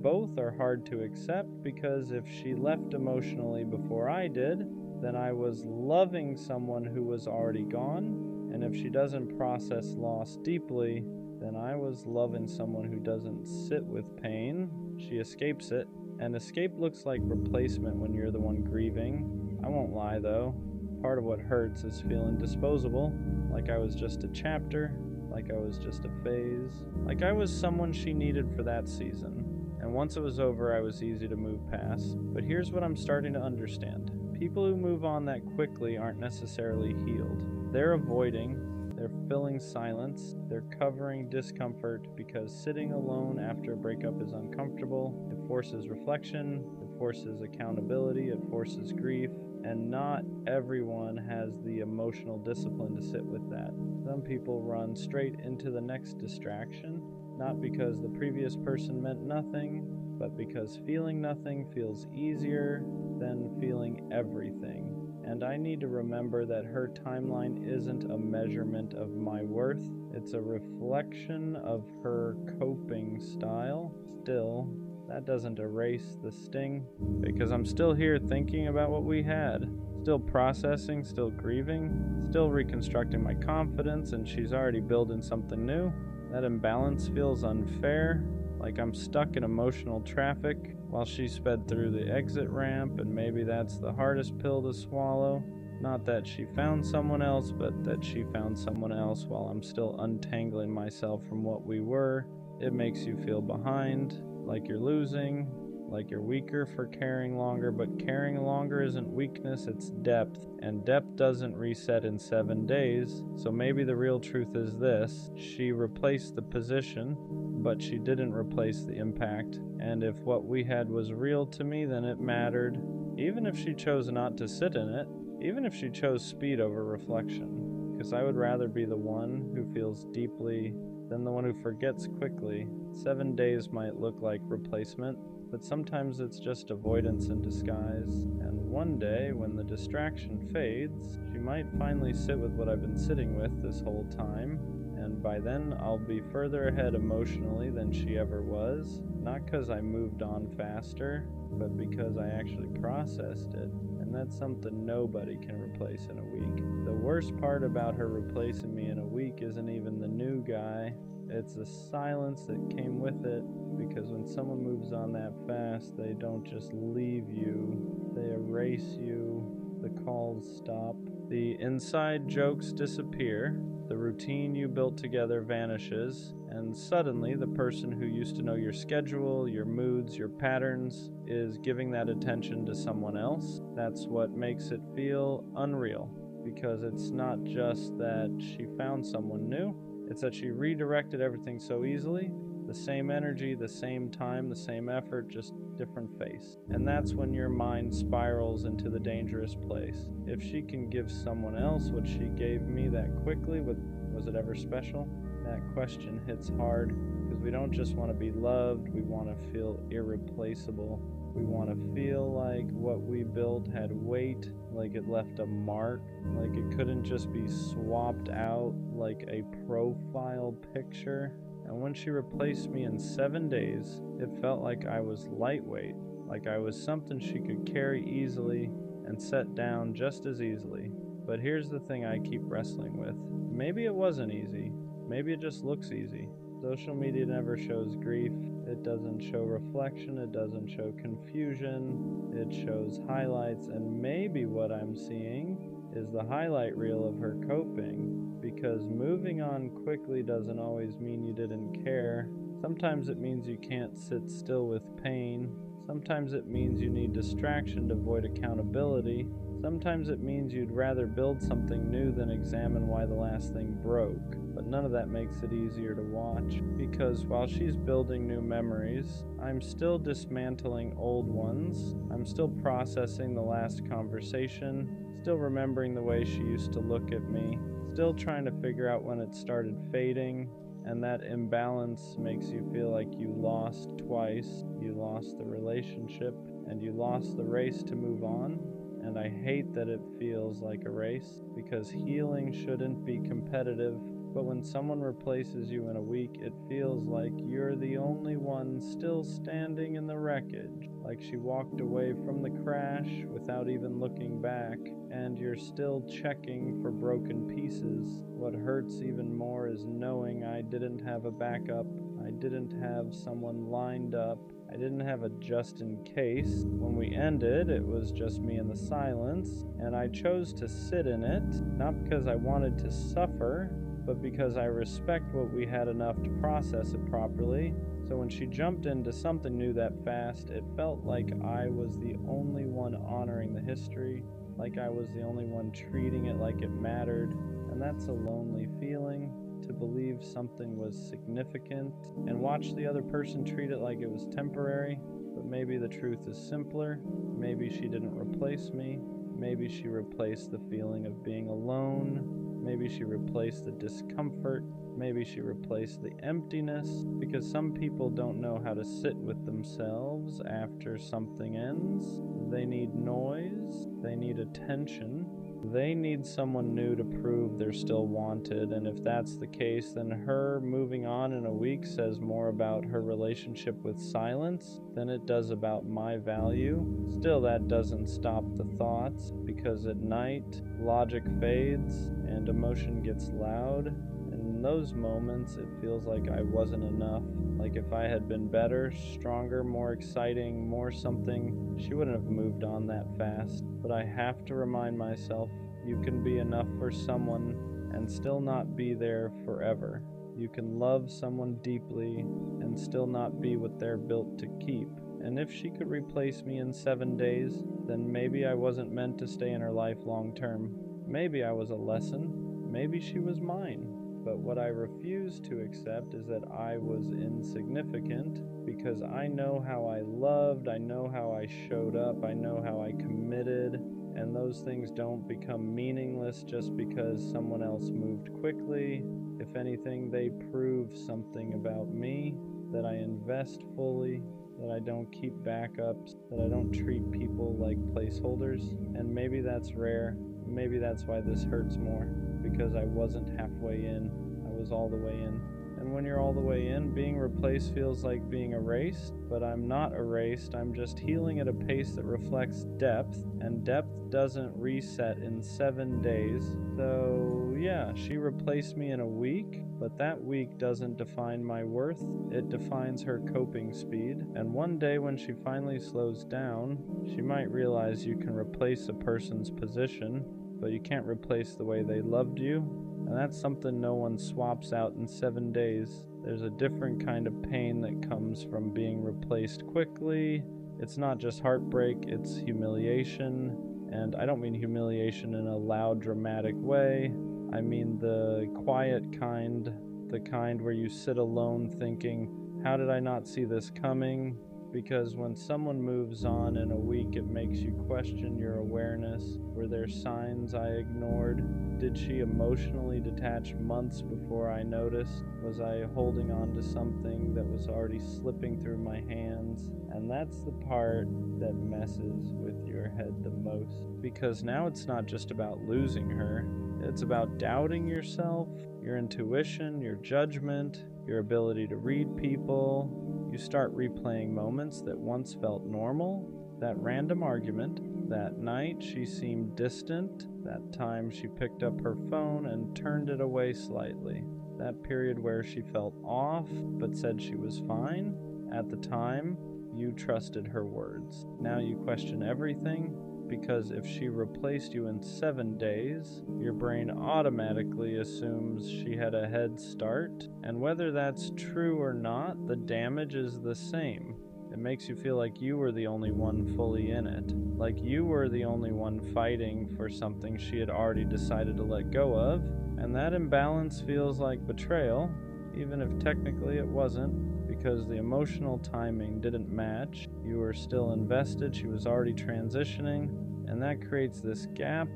both are hard to accept, because if she left emotionally before I did, then I was loving someone who was already gone. And if she doesn't process loss deeply, then I was loving someone who doesn't sit with pain. She escapes it. And escape looks like replacement when you're the one grieving. I won't lie though. Part of what hurts is feeling disposable. Like I was just a chapter. Like I was just a phase. Like I was someone she needed for that season. And once it was over, I was easy to move past. But here's what I'm starting to understand. People who move on that quickly aren't necessarily healed. They're avoiding, they're filling silence, they're covering discomfort, because sitting alone after a breakup is uncomfortable. It forces reflection, it forces accountability, it forces grief, and not everyone has the emotional discipline to sit with that. Some people run straight into the next distraction, not because the previous person meant nothing, but because feeling nothing feels easier than feeling everything. And I need to remember that her timeline isn't a measurement of my worth. It's a reflection of her coping style. Still, that doesn't erase the sting, because I'm still here thinking about what we had. Still processing, still grieving, still reconstructing my confidence, and she's already building something new. That imbalance feels unfair, like I'm stuck in emotional traffic while she sped through the exit ramp, and maybe that's the hardest pill to swallow. Not that she found someone else, but that she found someone else while I'm still untangling myself from what we were. It makes you feel behind, like you're losing, like you're weaker for caring longer, but caring longer isn't weakness, it's depth, and depth doesn't reset in 7 days. So maybe the real truth is this: she replaced the position, but she didn't replace the impact. And if what we had was real to me, then it mattered. Even if she chose not to sit in it, even if she chose speed over reflection, because I would rather be the one who feels deeply than the one who forgets quickly. 7 days might look like replacement, but sometimes it's just avoidance in disguise. And one day, when the distraction fades, she might finally sit with what I've been sitting with this whole time, and by then I'll be further ahead emotionally than she ever was, not because I moved on faster, but because I actually processed it. And that's something nobody can replace in a week. The worst part about her replacing me in a week isn't even the new guy, it's the silence that came with it, because when someone moves on that fast, they don't just leave you, they erase you, the calls stop, the inside jokes disappear, the routine you built together vanishes, and suddenly the person who used to know your schedule, your moods, your patterns is giving that attention to someone else. That's what makes it feel unreal, because it's not just that she found someone new, it's that she redirected everything so easily. The same energy, the same time, the same effort, just different face. And that's when your mind spirals into the dangerous place. If she can give someone else what she gave me that quickly, was it ever special? That question hits hard, because we don't just want to be loved, we want to feel irreplaceable. We want to feel like what we built had weight, like it left a mark, like it couldn't just be swapped out like a profile picture. And when she replaced me in 7 days, it felt like I was lightweight, like I was something she could carry easily and set down just as easily. But here's the thing I keep wrestling with. Maybe it wasn't easy. Maybe it just looks easy. Social media never shows grief. It doesn't show reflection. It doesn't show confusion. It shows highlights. And maybe what I'm seeing is the highlight reel of her coping, because moving on quickly doesn't always mean you didn't care. Sometimes it means you can't sit still with pain. Sometimes it means you need distraction to avoid accountability. Sometimes it means you'd rather build something new than examine why the last thing broke. But none of that makes it easier to watch, because while she's building new memories, I'm still dismantling old ones. I'm still processing the last conversation, still remembering the way she used to look at me, still trying to figure out when it started fading. And that imbalance makes you feel like you lost twice. You lost the relationship, and you lost the race to move on. And I hate that it feels like a race, because healing shouldn't be competitive. But when someone replaces you in a week, it feels like you're the only one still standing in the wreckage, like she walked away from the crash without even looking back, and you're still checking for broken pieces. What hurts even more is knowing I didn't have a backup. I didn't have someone lined up. I didn't have a just in case. When we ended, it was just me in the silence, and I chose to sit in it, not because I wanted to suffer, but because I respect what we had enough to process it properly. So when she jumped into something new that fast, it felt like I was the only one honoring the history, like I was the only one treating it like it mattered. And that's a lonely feeling, to believe something was significant and watch the other person treat it like it was temporary. But maybe the truth is simpler. Maybe she didn't replace me. Maybe she replaced the feeling of being alone. Maybe she replaced the discomfort. Maybe she replaced the emptiness, because some people don't know how to sit with themselves after something ends. They need noise. They need attention. They need someone new to prove they're still wanted, and if that's the case, then her moving on in a week says more about her relationship with silence than it does about my value. Still, that doesn't stop the thoughts, because at night, logic fades and emotion gets loud, and in those moments, it feels like I wasn't enough. Like if I had been better, stronger, more exciting, more something, she wouldn't have moved on that fast. But I have to remind myself, you can be enough for someone and still not be there forever. You can love someone deeply and still not be what they're built to keep. And if she could replace me in 7 days, then maybe I wasn't meant to stay in her life long term. Maybe I was a lesson. Maybe she was mine. But what I refuse to accept is that I was insignificant, because I know how I loved, I know how I showed up, I know how I committed, and those things don't become meaningless just because someone else moved quickly. If anything, they prove something about me, that I invest fully, that I don't keep backups, that I don't treat people like placeholders. And maybe that's rare. Maybe that's why this hurts more, because I wasn't halfway in. I was all the way in. And when you're all the way in, being replaced feels like being erased, but I'm not erased. I'm just healing at a pace that reflects depth, and depth doesn't reset in 7 days. So yeah, she replaced me in a week, but that week doesn't define my worth. It defines her coping speed. And one day when she finally slows down, she might realize you can replace a person's position, but you can't replace the way they loved you. And that's something no one swaps out in 7 days. There's a different kind of pain that comes from being replaced quickly. It's not just heartbreak, it's humiliation. And I don't mean humiliation in a loud, dramatic way. I mean the quiet kind, the kind where you sit alone thinking, how did I not see this coming? Because when someone moves on in a week, it makes you question your awareness. Were there signs I ignored? Did she emotionally detach months before I noticed? Was I holding on to something that was already slipping through my hands? And that's the part that messes with your head the most. Because now it's not just about losing her. It's about doubting yourself, your intuition, your judgment, your ability to read people. You start replaying moments that once felt normal. That random argument, that night she seemed distant, that time she picked up her phone and turned it away slightly, that period where she felt off but said she was fine. At the time, you trusted her words. Now you question everything, because if she replaced you in 7 days, your brain automatically assumes she had a head start. And whether that's true or not, the damage is the same. It makes you feel like you were the only one fully in it, like you were the only one fighting for something she had already decided to let go of. And that imbalance feels like betrayal, even if technically it wasn't, because the emotional timing didn't match. You were still invested, she was already transitioning, and that creates this gap,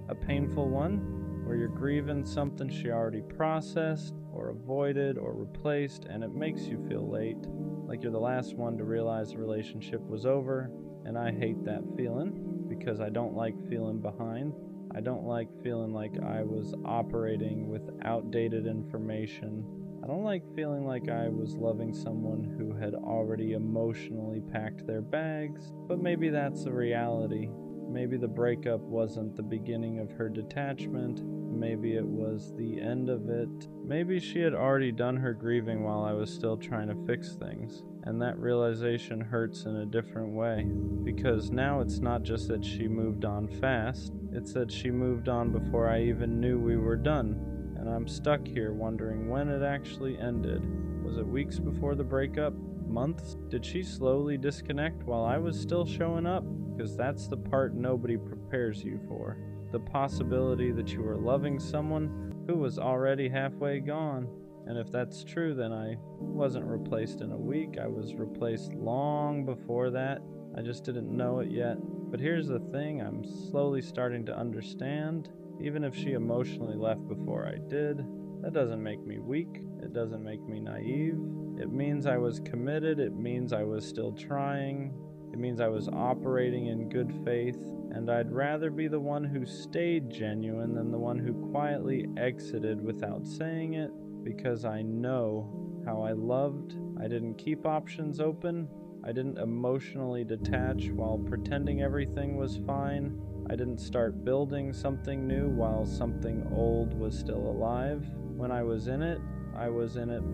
a painful one, where you're grieving something she already processed, or avoided, or replaced, and it makes you feel late, like you're the last one to realize the relationship was over. And I hate that feeling, because I don't like feeling behind. I don't like feeling like I was operating with outdated information. I don't like feeling like I was loving someone who had already emotionally packed their bags, but maybe that's the reality. Maybe the breakup wasn't the beginning of her detachment. Maybe it was the end of it. Maybe she had already done her grieving while I was still trying to fix things. And that realization hurts in a different way. Because now it's not just that she moved on fast, it's that she moved on before I even knew we were done. And I'm stuck here wondering when it actually ended. Was it weeks before the breakup? Months? Did she slowly disconnect while I was still showing up? Because that's the part nobody prepares you for. The possibility that you were loving someone who was already halfway gone. And if that's true, then I wasn't replaced in a week. I was replaced long before that. I just didn't know it yet. But here's the thing, I'm slowly starting to understand. Even if she emotionally left before I did, that doesn't make me weak. It doesn't make me naive. It means I was committed. It means I was still trying. It means I was operating in good faith. And I'd rather be the one who stayed genuine than the one who quietly exited without saying it, because I know how I loved. I didn't keep options open. I didn't emotionally detach while pretending everything was fine. I didn't start building something new while something old was still alive. When I was in it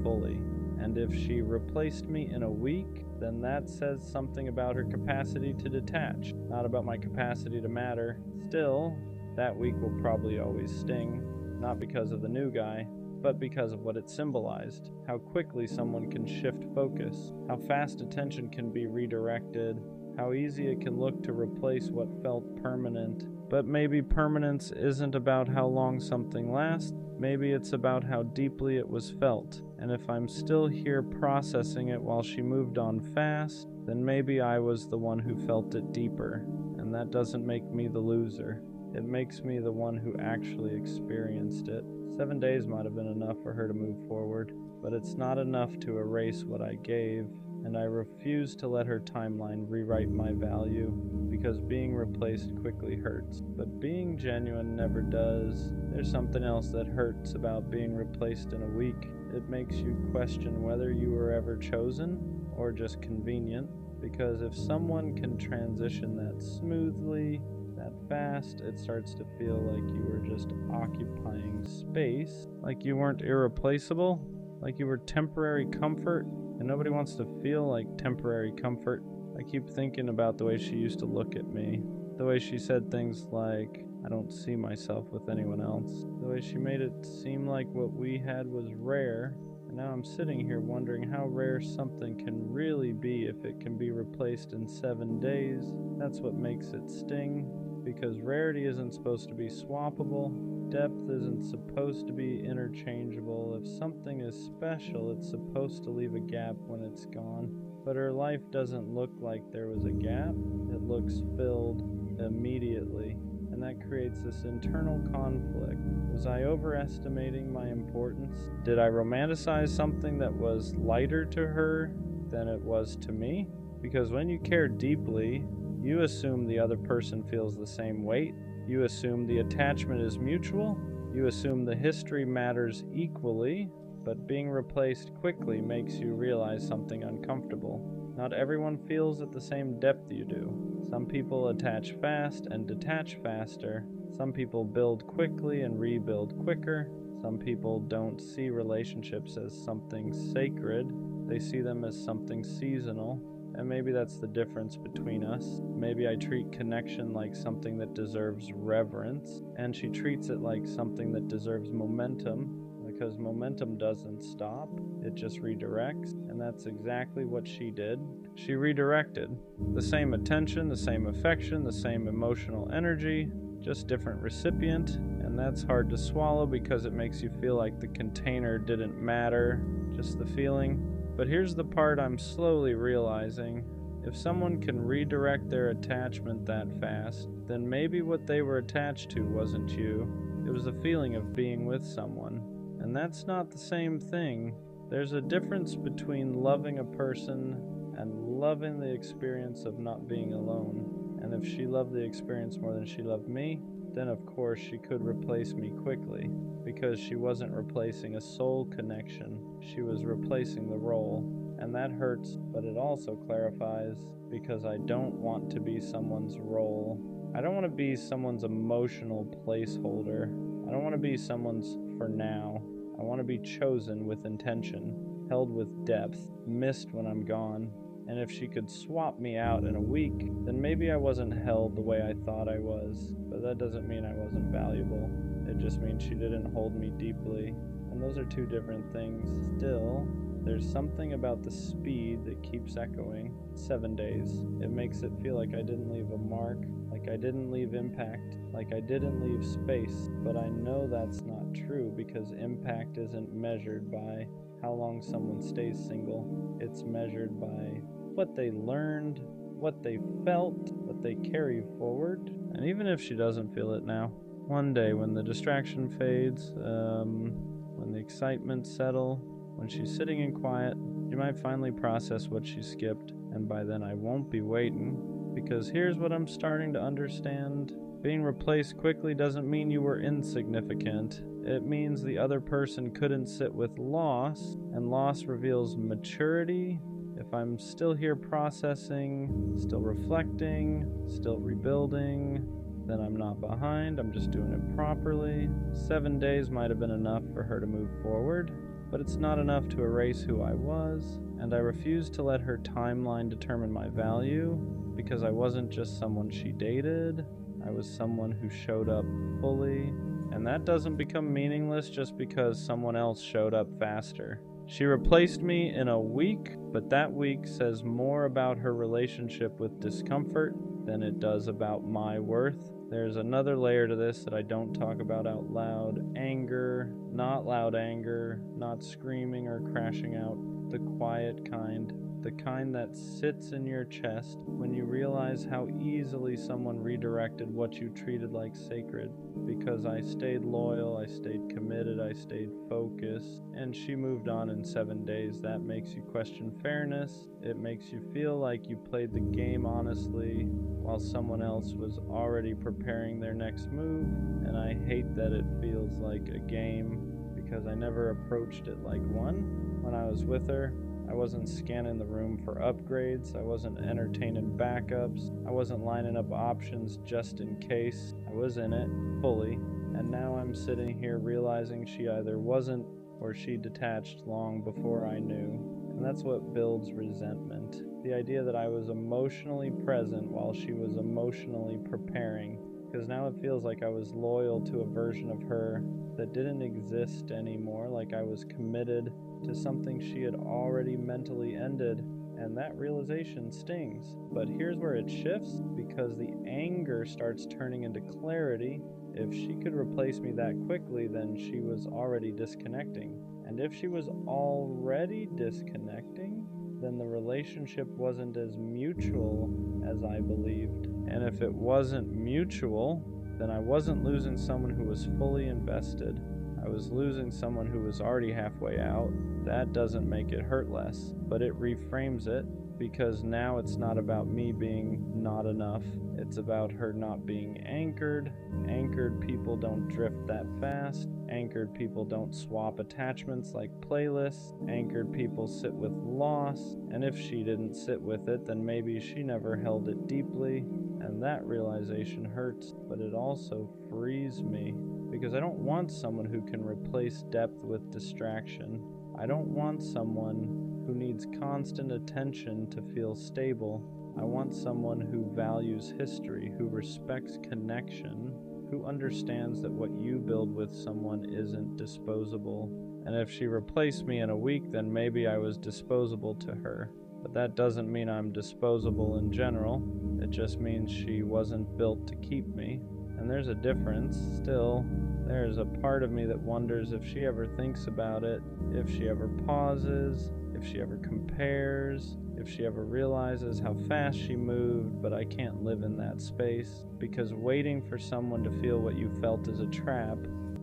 fully. And if she replaced me in a week, then that says something about her capacity to detach, not about my capacity to matter. Still, that week will probably always sting, not because of the new guy, but because of what it symbolized. How quickly someone can shift focus, how fast attention can be redirected, how easy it can look to replace what felt permanent. But maybe permanence isn't about how long something lasts, maybe it's about how deeply it was felt. And if I'm still here processing it while she moved on fast, then maybe I was the one who felt it deeper. And and that doesn't make me the loser. It makes me the one who actually experienced it. 7 days might have been enough for her to move forward, but it's not enough to erase what I gave, and I refuse to let her timeline rewrite my value, because being replaced quickly hurts. But being genuine never does. There's something else that hurts about being replaced in a week. It makes you question whether you were ever chosen or just convenient, because if someone can transition that smoothly, that fast, it starts to feel like you were just occupying space, like you weren't irreplaceable, like you were temporary comfort, and nobody wants to feel like temporary comfort. I keep thinking about the way she used to look at me, the way she said things like, I don't see myself with anyone else, the way she made it seem like what we had was rare, and now I'm sitting here wondering how rare something can really be if it can be replaced in 7 days. That's what makes it sting, because rarity isn't supposed to be swappable, depth isn't supposed to be interchangeable. If something is special, it's supposed to leave a gap when it's gone. But her life doesn't look like there was a gap, it looks filled immediately. And that creates this internal conflict. Was I overestimating my importance? Did I romanticize something that was lighter to her than it was to me? Because when you care deeply, you assume the other person feels the same weight. You assume the attachment is mutual. You assume the history matters equally. But being replaced quickly makes you realize something uncomfortable. Not everyone feels at the same depth you do. Some people attach fast and detach faster. Some people build quickly and rebuild quicker. Some people don't see relationships as something sacred. They see them as something seasonal. And maybe that's the difference between us. Maybe I treat connection like something that deserves reverence, and she treats it like something that deserves momentum. Because momentum doesn't stop, it just redirects, and that's exactly what she did. She redirected. The same attention, the same affection, the same emotional energy, just different recipient, and that's hard to swallow because it makes you feel like the container didn't matter, just the feeling. But here's the part I'm slowly realizing. If someone can redirect their attachment that fast, then maybe what they were attached to wasn't you. It was the feeling of being with someone. And that's not the same thing. There's a difference between loving a person and loving the experience of not being alone. And if she loved the experience more than she loved me, then of course she could replace me quickly, because she wasn't replacing a soul connection, she was replacing the role. And that hurts, but it also clarifies, because I don't want to be someone's role. I don't want to be someone's emotional placeholder. I don't want to be someone's for now. I want to be chosen with intention, held with depth, missed when I'm gone. And if she could swap me out in a week, then maybe I wasn't held the way I thought I was. But that doesn't mean I wasn't valuable. It just means she didn't hold me deeply. And those are two different things. Still, there's something about the speed that keeps echoing. 7 days. It makes it feel like I didn't leave a mark, like I didn't leave impact, like I didn't leave space. But I know that's not true, because impact isn't measured by how long someone stays single. It's measured by what they learned, what they felt, what they carry forward. And even if she doesn't feel it now, one day when the distraction fades, when the excitement settles, when she's sitting in quiet, you might finally process what she skipped, and by then I won't be waiting. Because here's what I'm starting to understand. Being replaced quickly doesn't mean you were insignificant. It means the other person couldn't sit with loss, and loss reveals maturity. If I'm still here processing, still reflecting, still rebuilding, then I'm not behind, I'm just doing it properly. 7 days might have been enough for her to move forward, but it's not enough to erase who I was, and I refuse to let her timeline determine my value, because I wasn't just someone she dated, I was someone who showed up fully, and that doesn't become meaningless just because someone else showed up faster. She replaced me in a week, but that week says more about her relationship with discomfort than it does about my worth. There's another layer to this that I don't talk about out loud. Anger, not loud anger, not screaming or crashing out, the quiet kind. the kind that sits in your chest when you realize how easily someone redirected what you treated like sacred. Because I stayed loyal, I stayed committed, I stayed focused, and she moved on in 7 days. That makes you question fairness. It makes you feel like you played the game honestly while someone else was already preparing their next move. And I hate that it feels like a game because I never approached it like one. When I was with her, I wasn't scanning the room for upgrades, I wasn't entertaining backups, I wasn't lining up options just in case. I was in it, fully, and now I'm sitting here realizing she either wasn't or she detached long before I knew. And that's what builds resentment. The idea that I was emotionally present while she was emotionally preparing. Because now it feels like I was loyal to a version of her that didn't exist anymore, like I was committed to something she had already mentally ended, and that realization stings. But here's where it shifts, because the anger starts turning into clarity. If she could replace me that quickly, then she was already disconnecting. And if she was already disconnecting, then the relationship wasn't as mutual as I believed. And if it wasn't mutual, then I wasn't losing someone who was fully invested. I was losing someone who was already halfway out. That doesn't make it hurt less, but it reframes it, because now it's not about me being not enough. It's about her not being anchored. Anchored people don't drift that fast. Anchored people don't swap attachments like playlists. Anchored people sit with loss, and if she didn't sit with it, then maybe she never held it deeply, and that realization hurts, but it also frees me, because I don't want someone who can replace depth with distraction. I don't want someone who needs constant attention to feel stable. I want someone who values history, who respects connection, who understands that what you build with someone isn't disposable. And if she replaced me in a week, then maybe I was disposable to her. But that doesn't mean I'm disposable in general. It just means she wasn't built to keep me. And there's a difference. Still, there's a part of me that wonders if she ever thinks about it, if she ever pauses, if she ever compares, if she ever realizes how fast she moved, but I can't live in that space, because waiting for someone to feel what you felt is a trap,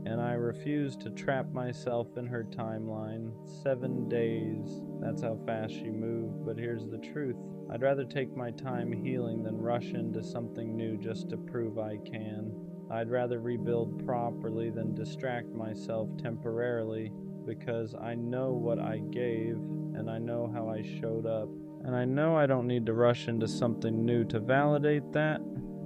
and I refuse to trap myself in her timeline. 7 days, that's how fast she moved, but here's the truth. I'd rather take my time healing than rush into something new just to prove I can. I'd rather rebuild properly than distract myself temporarily, because I know what I gave, and I know how I showed up. And I know I don't need to rush into something new to validate that.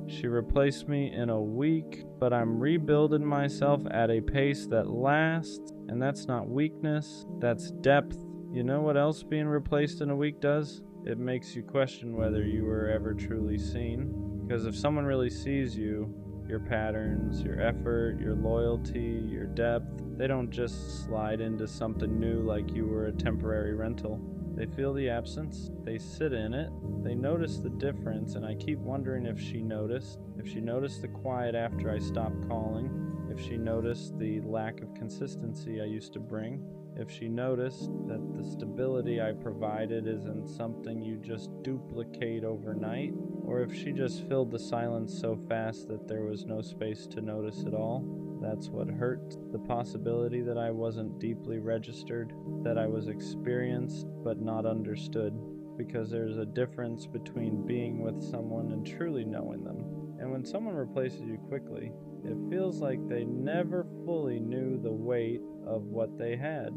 She replaced me in a week, but I'm rebuilding myself at a pace that lasts, and that's not weakness, that's depth. You know what else being replaced in a week does? It makes you question whether you were ever truly seen. Because if someone really sees you, your patterns, your effort, your loyalty, your depth, they don't just slide into something new like you were a temporary rental. They feel the absence, they sit in it, they notice the difference, and I keep wondering if she noticed the quiet after I stopped calling, if she noticed the lack of consistency I used to bring, if she noticed that the stability I provided isn't something you just duplicate overnight, or if she just filled the silence so fast that there was no space to notice it all. That's what hurt, the possibility that I wasn't deeply registered, that I was experienced but not understood, because there's a difference between being with someone and truly knowing them. And when someone replaces you quickly, it feels like they never fully knew the weight of what they had.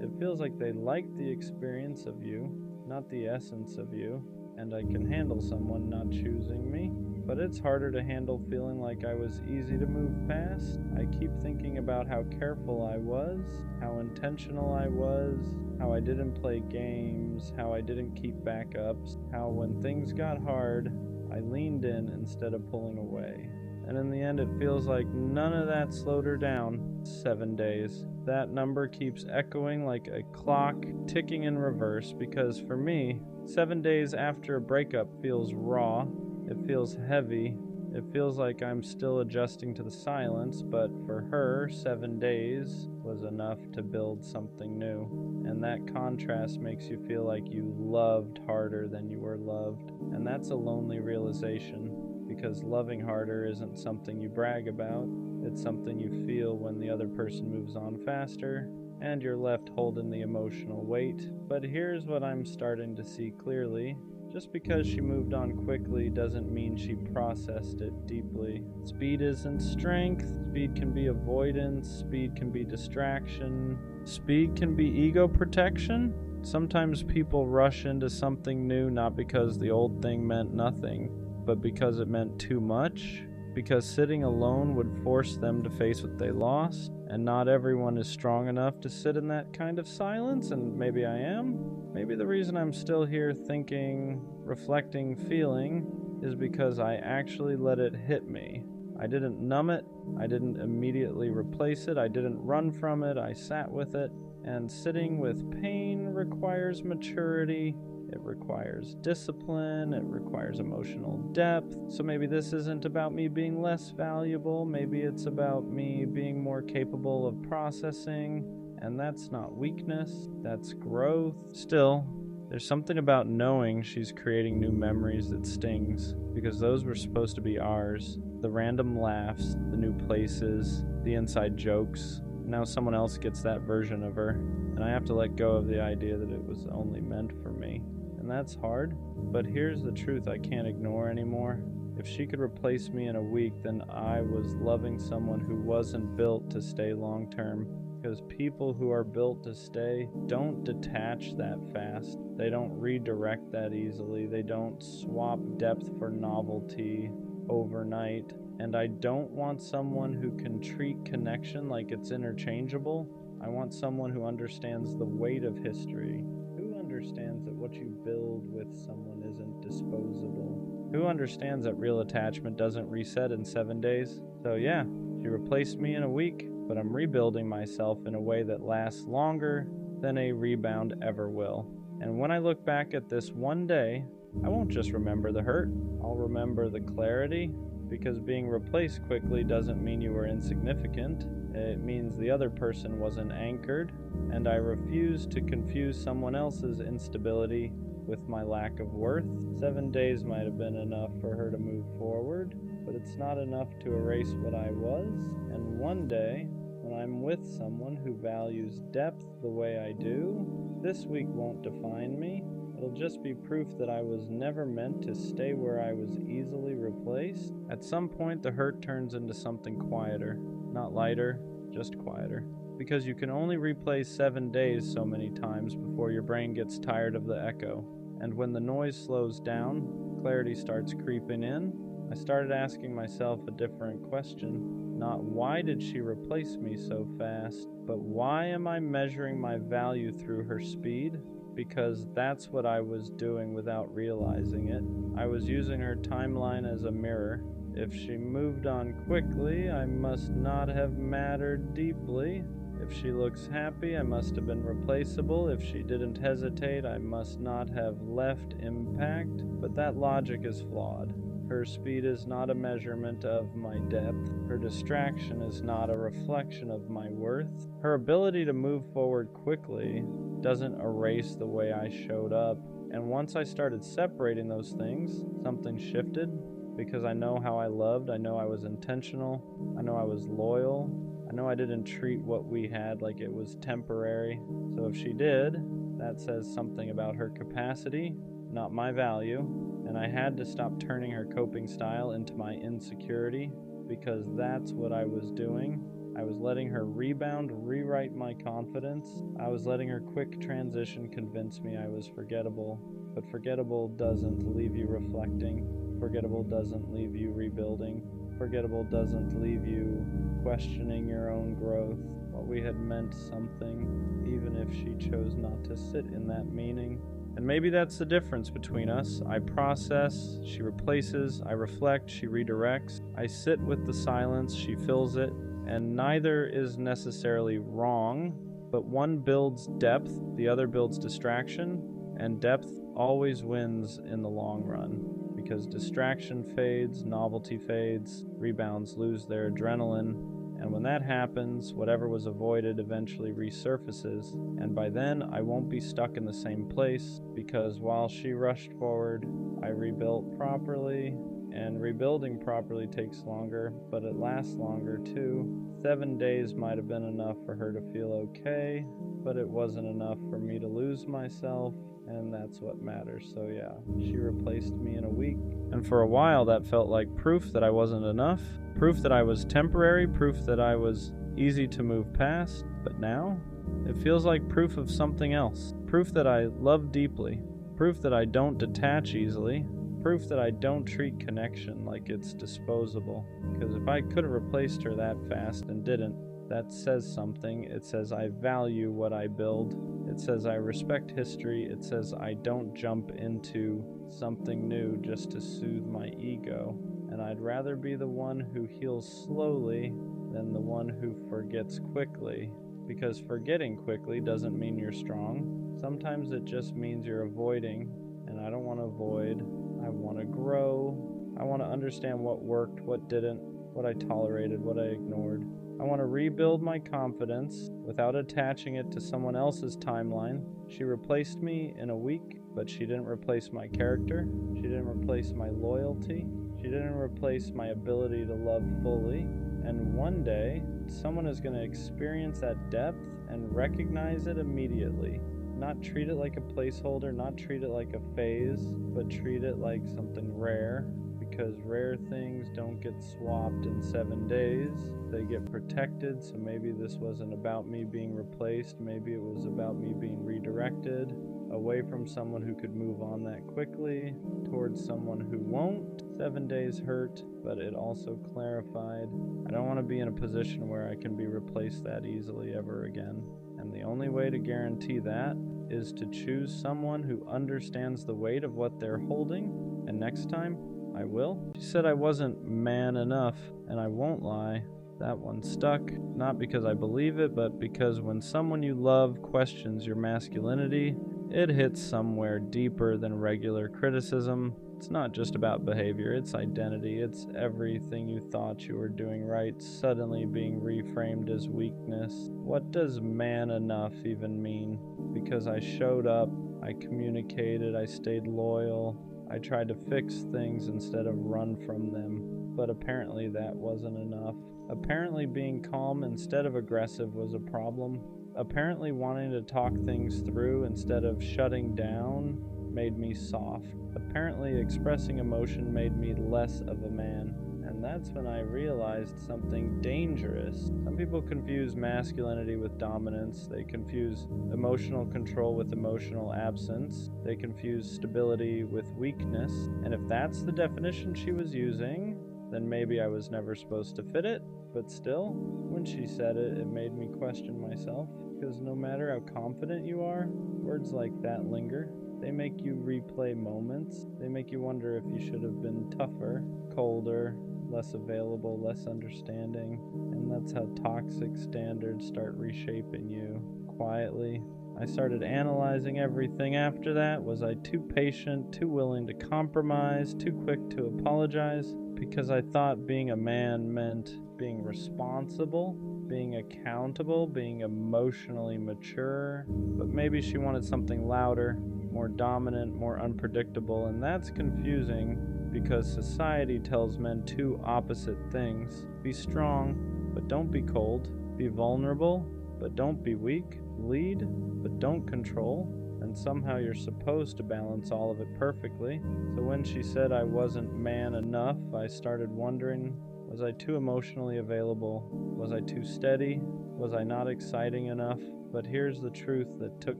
It feels like they liked the experience of you, not the essence of you, and I can handle someone not choosing me. But it's harder to handle feeling like I was easy to move past. I keep thinking about how careful I was, how intentional I was, how I didn't play games, how I didn't keep backups, how when things got hard, I leaned in instead of pulling away. And in the end, it feels like none of that slowed her down. 7 days. That number keeps echoing like a clock ticking in reverse, because for me, 7 days after a breakup feels raw. It feels heavy, It feels like I'm still adjusting to the silence, but for her, 7 days was enough to build something new. And that contrast makes you feel like you loved harder than you were loved. And that's a lonely realization, because loving harder isn't something you brag about. It's something you feel when the other person moves on faster, and you're left holding the emotional weight. But here's what I'm starting to see clearly. Just because she moved on quickly doesn't mean she processed it deeply. Speed isn't strength. Speed can be avoidance. Speed can be distraction. Speed can be ego protection. Sometimes people rush into something new not because the old thing meant nothing, but because it meant too much. Because sitting alone would force them to face what they lost, and not everyone is strong enough to sit in that kind of silence, and maybe I am. Maybe the reason I'm still here thinking, reflecting, feeling is because I actually let it hit me. I didn't numb it, I didn't immediately replace it, I didn't run from it, I sat with it. And sitting with pain requires maturity. It requires discipline, it requires emotional depth. So maybe this isn't about me being less valuable, maybe it's about me being more capable of processing. And that's not weakness, that's growth. Still, there's something about knowing she's creating new memories that stings, because those were supposed to be ours. The random laughs, the new places, the inside jokes. Now someone else gets that version of her, and I have to let go of the idea that it was only meant for me. And that's hard, but here's the truth I can't ignore anymore. If she could replace me in a week, then I was loving someone who wasn't built to stay long term. Because people who are built to stay don't detach that fast. They don't redirect that easily. They don't swap depth for novelty overnight. And I don't want someone who can treat connection like it's interchangeable. I want someone who understands the weight of history. Who understands that what you build with someone isn't disposable? Who understands that real attachment doesn't reset in 7 days? So yeah, she replaced me in a week, but I'm rebuilding myself in a way that lasts longer than a rebound ever will. And when I look back at this one day, I won't just remember the hurt, I'll remember the clarity, because being replaced quickly doesn't mean you were insignificant. It means the other person wasn't anchored, and I refuse to confuse someone else's instability with my lack of worth. 7 days might have been enough for her to move forward, but it's not enough to erase what I was. And one day, when I'm with someone who values depth the way I do, this week won't define me. It'll just be proof that I was never meant to stay where I was easily replaced. At some point, the hurt turns into something quieter. Not lighter, just quieter. Because you can only replay 7 days so many times before your brain gets tired of the echo. And when the noise slows down, clarity starts creeping in. I started asking myself a different question. Not why did she replace me so fast, but why am I measuring my value through her speed? Because that's what I was doing without realizing it. I was using her timeline as a mirror. If she moved on quickly, I must not have mattered deeply. If she looks happy, I must have been replaceable. If she didn't hesitate, I must not have left impact. But that logic is flawed. Her speed is not a measurement of my depth. Her distraction is not a reflection of my worth. Her ability to move forward quickly doesn't erase the way I showed up. And once I started separating those things, something shifted. Because I know how I loved, I know I was intentional, I know I was loyal, I know I didn't treat what we had like it was temporary. So if she did, that says something about her capacity, not my value. And I had to stop turning her coping style into my insecurity, because that's what I was doing. I was letting her rebound rewrite my confidence. I was letting her quick transition convince me I was forgettable. But forgettable doesn't leave you reflecting. Forgettable doesn't leave you rebuilding. Forgettable doesn't leave you questioning your own growth. What we had meant something, even if she chose not to sit in that meaning. And maybe that's the difference between us. I process, she replaces. I reflect, she redirects. I sit with the silence, she fills it. And neither is necessarily wrong, but one builds depth, the other builds distraction, and depth always wins in the long run. because distraction fades, novelty fades, rebounds lose their adrenaline, and when that happens, whatever was avoided eventually resurfaces, and by then I won't be stuck in the same place, because while she rushed forward, I rebuilt properly, and rebuilding properly takes longer, but it lasts longer too. 7 days might have been enough for her to feel okay, but it wasn't enough for me to lose myself, and that's what matters. So yeah, she replaced me in a week, and for a while that felt like proof that I wasn't enough, proof that I was temporary, proof that I was easy to move past. But now it feels like proof of something else, proof that I love deeply, proof that I don't detach easily, proof that I don't treat connection like it's disposable. Because if I could have replaced her that fast and didn't, that says something. It says I value what I build. It says I respect history. It says I don't jump into something new just to soothe my ego. And I'd rather be the one who heals slowly than the one who forgets quickly. Because forgetting quickly doesn't mean you're strong. Sometimes it just means you're avoiding, and I don't want to avoid. I want to grow. I want to understand what worked, what didn't, what I tolerated, what I ignored. I want to rebuild my confidence without attaching it to someone else's timeline. She replaced me in a week, but she didn't replace my character. She didn't replace my loyalty. She didn't replace my ability to love fully. And one day, someone is going to experience that depth and recognize it immediately. Not treat it like a placeholder, not treat it like a phase, but treat it like something rare. Because rare things don't get swapped in 7 days. They get protected, so maybe this wasn't about me being replaced. Maybe it was about me being redirected away from someone who could move on that quickly towards someone who won't. 7 days hurt, but it also clarified. I don't want to be in a position where I can be replaced that easily ever again. And the only way to guarantee that is to choose someone who understands the weight of what they're holding. And next time, I will. She said I wasn't man enough, and I won't lie. That one stuck, not because I believe it, but because when someone you love questions your masculinity, it hits somewhere deeper than regular criticism. It's not just about behavior, it's identity. It's everything you thought you were doing right suddenly being reframed as weakness. What does man enough even mean? Because I showed up, I communicated, I stayed loyal, I tried to fix things instead of run from them. But apparently that wasn't enough. Apparently being calm instead of aggressive was a problem. Apparently wanting to talk things through instead of shutting down made me soft. Apparently expressing emotion made me less of a man. And that's when I realized something dangerous. Some people confuse masculinity with dominance. They confuse emotional control with emotional absence. They confuse stability with weakness. And if that's the definition she was using, then maybe I was never supposed to fit it. But still, when she said it, it made me question myself. Because no matter how confident you are, words like that linger. They make you replay moments. They make you wonder if you should have been tougher, colder, less available, less understanding. And that's how toxic standards start reshaping you quietly. I started analyzing everything after that. Was I too patient, too willing to compromise, too quick to apologize? Because I thought being a man meant being responsible, being accountable, being emotionally mature. But maybe she wanted something louder, more dominant, more unpredictable, and that's confusing because society tells men two opposite things. Be strong, but don't be cold. Be vulnerable, but don't be weak. Lead, but don't control. And somehow you're supposed to balance all of it perfectly. So when she said I wasn't man enough, I started wondering, was I too emotionally available? Was I too steady? Was I not exciting enough? But here's the truth that took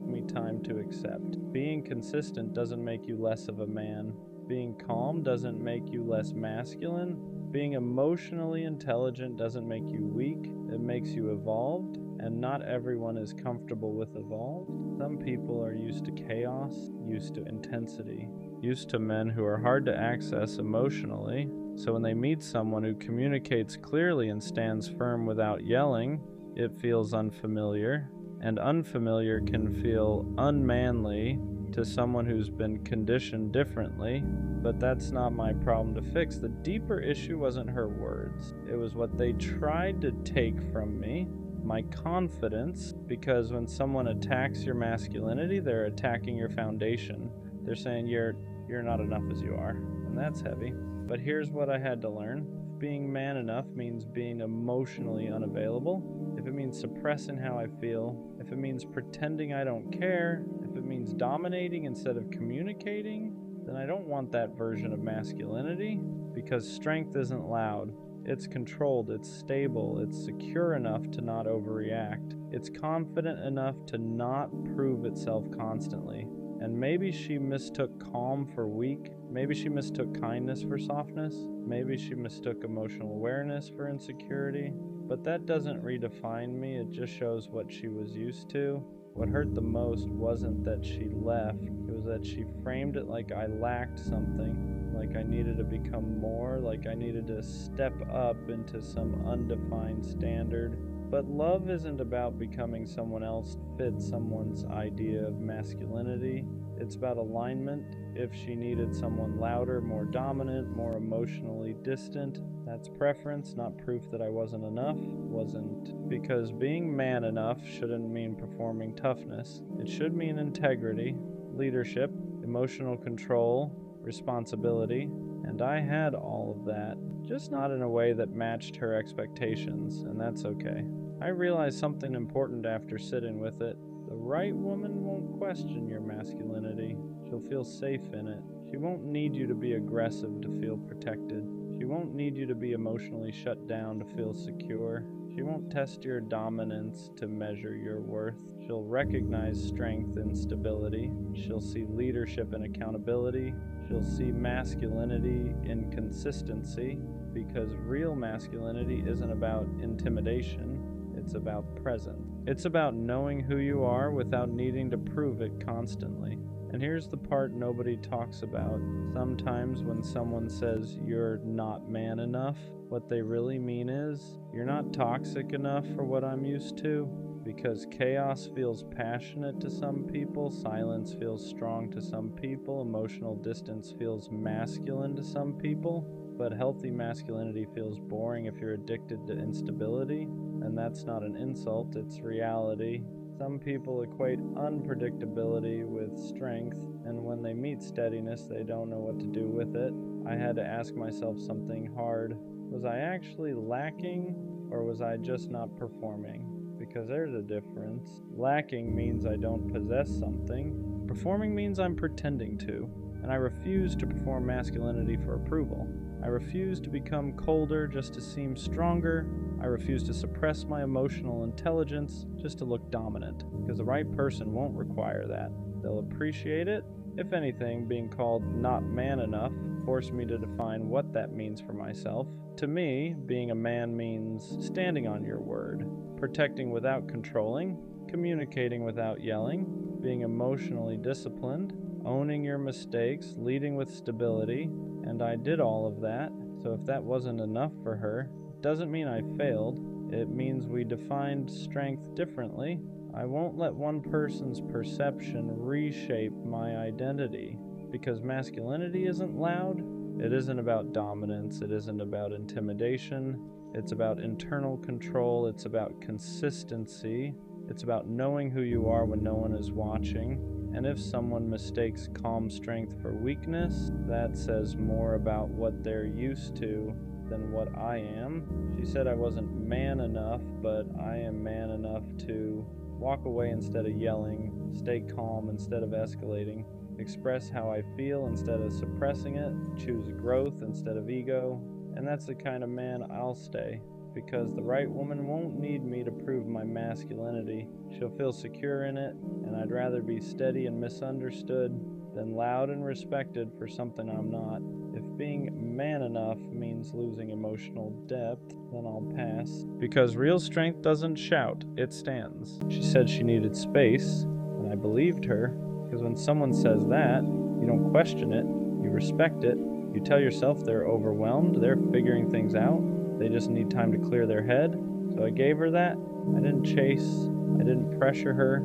me time to accept. Being consistent doesn't make you less of a man. Being calm doesn't make you less masculine. Being emotionally intelligent doesn't make you weak. It makes you evolved. And not everyone is comfortable with evolved. Some people are used to chaos, used to intensity, used to men who are hard to access emotionally. So when they meet someone who communicates clearly and stands firm without yelling, it feels unfamiliar. And unfamiliar can feel unmanly to someone who's been conditioned differently, but that's not my problem to fix. The deeper issue wasn't her words. It was what they tried to take from me, my confidence, because when someone attacks your masculinity, they're attacking your foundation. They're saying you're not enough as you are, and that's heavy. But here's what I had to learn. If being man enough means being emotionally unavailable, if it means suppressing how I feel, if it means pretending I don't care, if it means dominating instead of communicating, then I don't want that version of masculinity, because strength isn't loud. It's controlled, it's stable, it's secure enough to not overreact. It's confident enough to not prove itself constantly. And maybe she mistook calm for weak. Maybe she mistook kindness for softness. Maybe she mistook emotional awareness for insecurity. But that doesn't redefine me, it just shows what she was used to. What hurt the most wasn't that she left, it was that she framed it like I lacked something, like I needed to become more, like I needed to step up into some undefined standard. But love isn't about becoming someone else to fit someone's idea of masculinity. It's about alignment. If she needed someone louder, more dominant, more emotionally distant, that's preference, not proof that I wasn't enough. Wasn't. Because being man enough shouldn't mean performing toughness. It should mean integrity, leadership, emotional control, responsibility, and I had all of that, just not in a way that matched her expectations, and that's okay. I realized something important after sitting with it. The right woman won't question your masculinity. She'll feel safe in it. She won't need you to be aggressive to feel protected. She won't need you to be emotionally shut down to feel secure. She won't test your dominance to measure your worth. She'll recognize strength in stability. She'll see leadership and accountability. She'll see masculinity in consistency, because real masculinity isn't about intimidation. It's about presence. It's about knowing who you are without needing to prove it constantly. And here's the part nobody talks about. Sometimes when someone says you're not man enough, what they really mean is you're not toxic enough for what I'm used to. Because chaos feels passionate to some people, silence feels strong to some people, emotional distance feels masculine to some people, but healthy masculinity feels boring if you're addicted to instability, and that's not an insult, it's reality. Some people equate unpredictability with strength, and when they meet steadiness, they don't know what to do with it. I had to ask myself something hard. Was I actually lacking, or was I just not performing? Because there's a difference. Lacking means I don't possess something. Performing means I'm pretending to, and I refuse to perform masculinity for approval. I refuse to become colder just to seem stronger. I refuse to suppress my emotional intelligence just to look dominant, because the right person won't require that. They'll appreciate it. If anything, being called not man enough forced me to define what that means for myself. To me, being a man means standing on your word, protecting without controlling, communicating without yelling, being emotionally disciplined, owning your mistakes, leading with stability, and I did all of that. So if that wasn't enough for her, it doesn't mean I failed. It means we defined strength differently. I won't let one person's perception reshape my identity, because masculinity isn't loud. It isn't about dominance. It isn't about intimidation. It's about internal control. It's about consistency. It's about knowing who you are when no one is watching. And if someone mistakes calm strength for weakness, that says more about what they're used to than what I am. She said I wasn't man enough, but I am man enough to walk away instead of yelling, stay calm instead of escalating, express how I feel instead of suppressing it, choose growth instead of ego. And that's the kind of man I'll stay, because the right woman won't need me to prove my masculinity. She'll feel secure in it, and I'd rather be steady and misunderstood than loud and respected for something I'm not. If being man enough means losing emotional depth, then I'll pass. Because real strength doesn't shout, it stands. She said she needed space, and I believed her, because when someone says that, you don't question it, you respect it, you tell yourself they're overwhelmed, they're figuring things out, they just need time to clear their head. So I gave her that. I didn't chase, I didn't pressure her,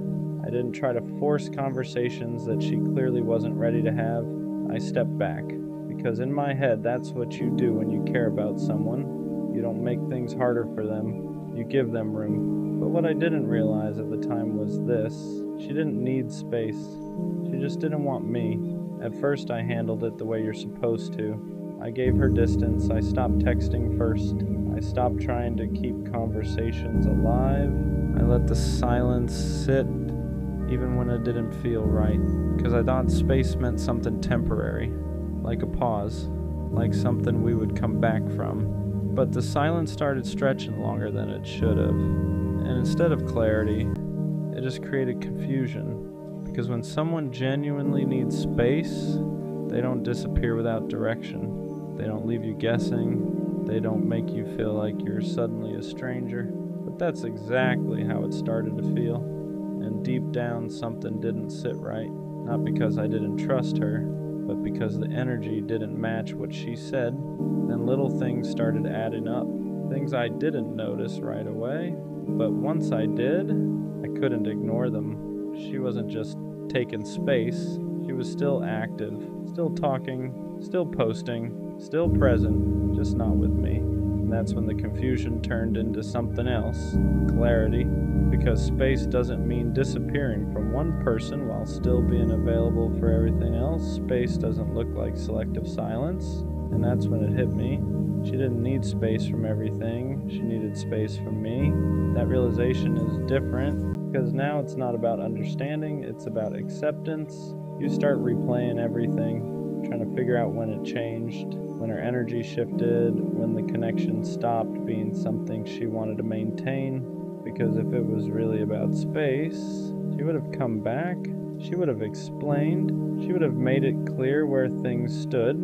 I didn't try to force conversations that she clearly wasn't ready to have. I stepped back, because in my head, that's what you do when you care about someone. You don't make things harder for them, you give them room. But what I didn't realize at the time was this: she didn't need space. She just didn't want me. At first, I handled it the way you're supposed to. I gave her distance. I stopped texting first. I stopped trying to keep conversations alive. I let the silence sit, even when it didn't feel right, because I thought space meant something temporary, like a pause, like something we would come back from. But the silence started stretching longer than it should have, and instead of clarity, it just created confusion. Because when someone genuinely needs space, they don't disappear without direction. They don't leave you guessing. They don't make you feel like you're suddenly a stranger. But that's exactly how it started to feel. And deep down, something didn't sit right. Not because I didn't trust her, but because the energy didn't match what she said. Then little things started adding up. Things I didn't notice right away. But once I did, I couldn't ignore them. She wasn't just taking space. She was still active, still talking, still posting, still present, just not with me. And that's when the confusion turned into something else: clarity. Because space doesn't mean disappearing from one person while still being available for everything else. Space doesn't look like selective silence. And that's when it hit me. She didn't need space from everything. She needed space from me. That realization is different, because now it's not about understanding, it's about acceptance. You start replaying everything, trying to figure out when it changed, when her energy shifted, when the connection stopped being something she wanted to maintain. Because if it was really about space, she would have come back, she would have explained, she would have made it clear where things stood.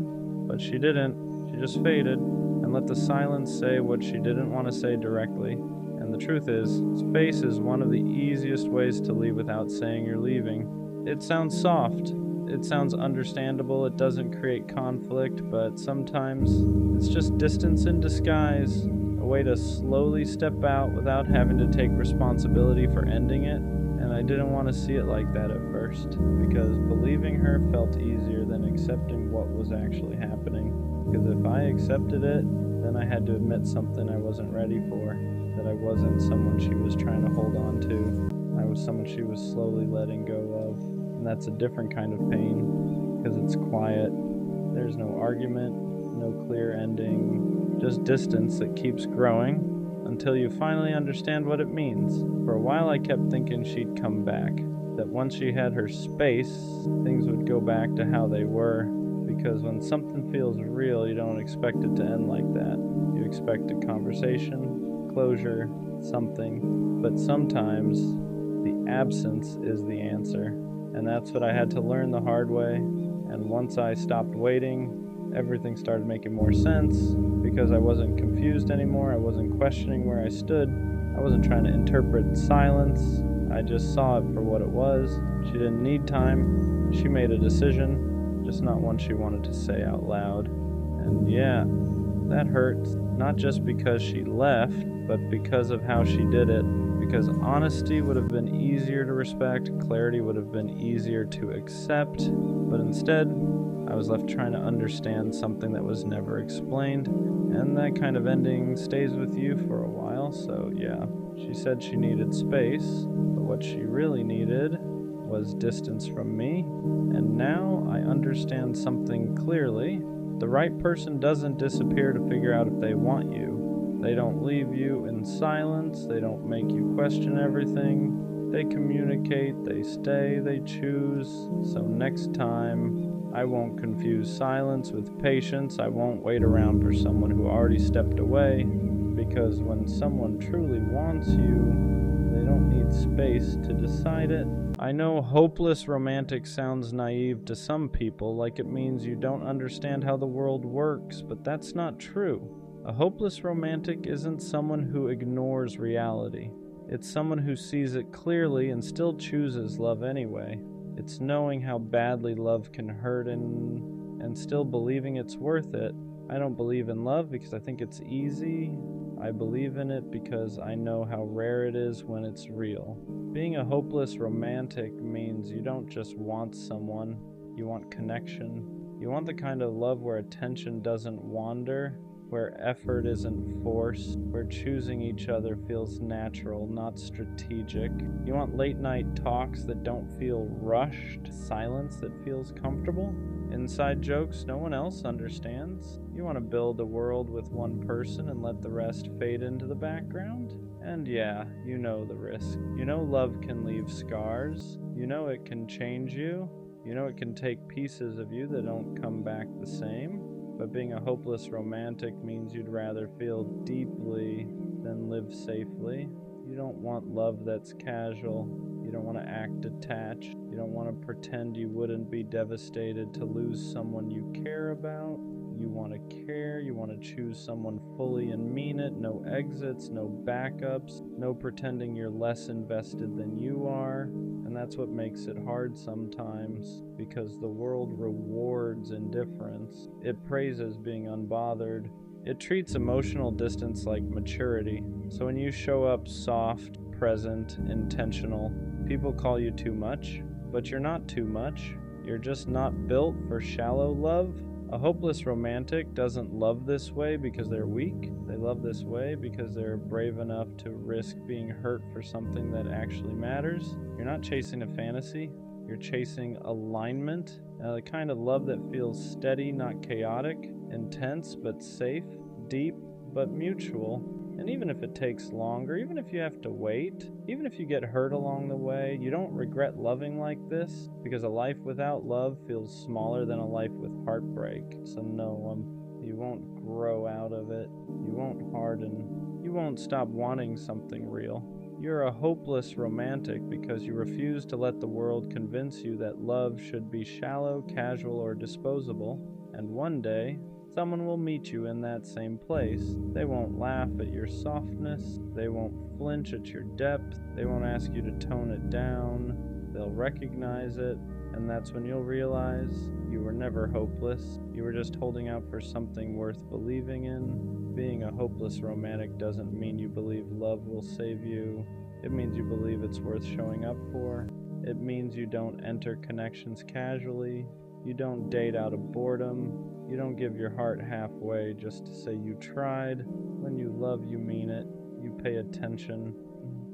But she didn't. She just faded and let the silence say what she didn't want to say directly. And the truth is, space is one of the easiest ways to leave without saying you're leaving. It sounds soft. It sounds understandable. It doesn't create conflict, but sometimes it's just distance in disguise, a way to slowly step out without having to take responsibility for ending it. And I didn't want to see it like that at first, because believing her felt easier than accepting what was actually happening. Because if I accepted it, then I had to admit something I wasn't ready for, that I wasn't someone she was trying to hold on to. I was someone she was slowly letting go of. And that's a different kind of pain, because it's quiet. There's no argument, no clear ending, just distance that keeps growing until you finally understand what it means. For a while I kept thinking she'd come back, that once she had her space, things would go back to how they were. Because when something feels real, you don't expect it to end like that. You expect a conversation, closure, something. But sometimes the absence is the answer. And that's what I had to learn the hard way. And once I stopped waiting, everything started making more sense, because I wasn't confused anymore. I wasn't questioning where I stood. I wasn't trying to interpret silence. I just saw it for what it was. She didn't need time. She made a decision, just not one she wanted to say out loud. And yeah, that hurts. Not just because she left, but because of how she did it. Because honesty would have been easier to respect, clarity would have been easier to accept, but instead, I was left trying to understand something that was never explained, and that kind of ending stays with you for a while. So yeah, she said she needed space, but what she really needed was distance from me, and now I understand something clearly. The right person doesn't disappear to figure out if they want you. They don't leave you in silence, they don't make you question everything. They communicate, they stay, they choose. So next time, I won't confuse silence with patience. I won't wait around for someone who already stepped away, because when someone truly wants you, they don't need space to decide it. I know hopeless romantic sounds naive to some people, like it means you don't understand how the world works, but that's not true. A hopeless romantic isn't someone who ignores reality. It's someone who sees it clearly and still chooses love anyway. It's knowing how badly love can hurt and still believing it's worth it. I don't believe in love because I think it's easy. I believe in it because I know how rare it is when it's real. Being a hopeless romantic means you don't just want someone, you want connection. You want the kind of love where attention doesn't wander, where effort isn't forced, where choosing each other feels natural, not strategic. You want late night talks that don't feel rushed, silence that feels comfortable, inside jokes no one else understands. You want to build a world with one person and let the rest fade into the background. And yeah, you know the risk. You know love can leave scars. You know it can change you. You know it can take pieces of you that don't come back the same. But being a hopeless romantic means you'd rather feel deeply than live safely. You don't want love that's casual. You don't want to act detached. You don't want to pretend you wouldn't be devastated to lose someone you care about. You want to care. You want to choose someone fully and mean it. No exits, no backups, no pretending you're less invested than you are. And that's what makes it hard sometimes, because the world rewards indifference. It praises being unbothered. It treats emotional distance like maturity. So when you show up soft, present, intentional, people call you too much, but you're not too much. You're just not built for shallow love. A hopeless romantic doesn't love this way because they're weak. They love this way because they're brave enough to risk being hurt for something that actually matters. You're not chasing a fantasy. You're chasing alignment, the kind of love that feels steady, not chaotic, intense but safe, deep but mutual. And even if it takes longer, even if you have to wait, even if you get hurt along the way, you don't regret loving like this, because a life without love feels smaller than a life with heartbreak. So no, you won't grow out of it. You won't harden. You won't stop wanting something real. You're a hopeless romantic because you refuse to let the world convince you that love should be shallow, casual, or disposable. And one day, someone will meet you in that same place. They won't laugh at your softness. They won't flinch at your depth. They won't ask you to tone it down. They'll recognize it, and that's when you'll realize you were never hopeless. You were just holding out for something worth believing in. Being a hopeless romantic doesn't mean you believe love will save you. It means you believe it's worth showing up for. It means you don't enter connections casually. You don't date out of boredom. You don't give your heart halfway just to say you tried. When you love, you mean it. You pay attention.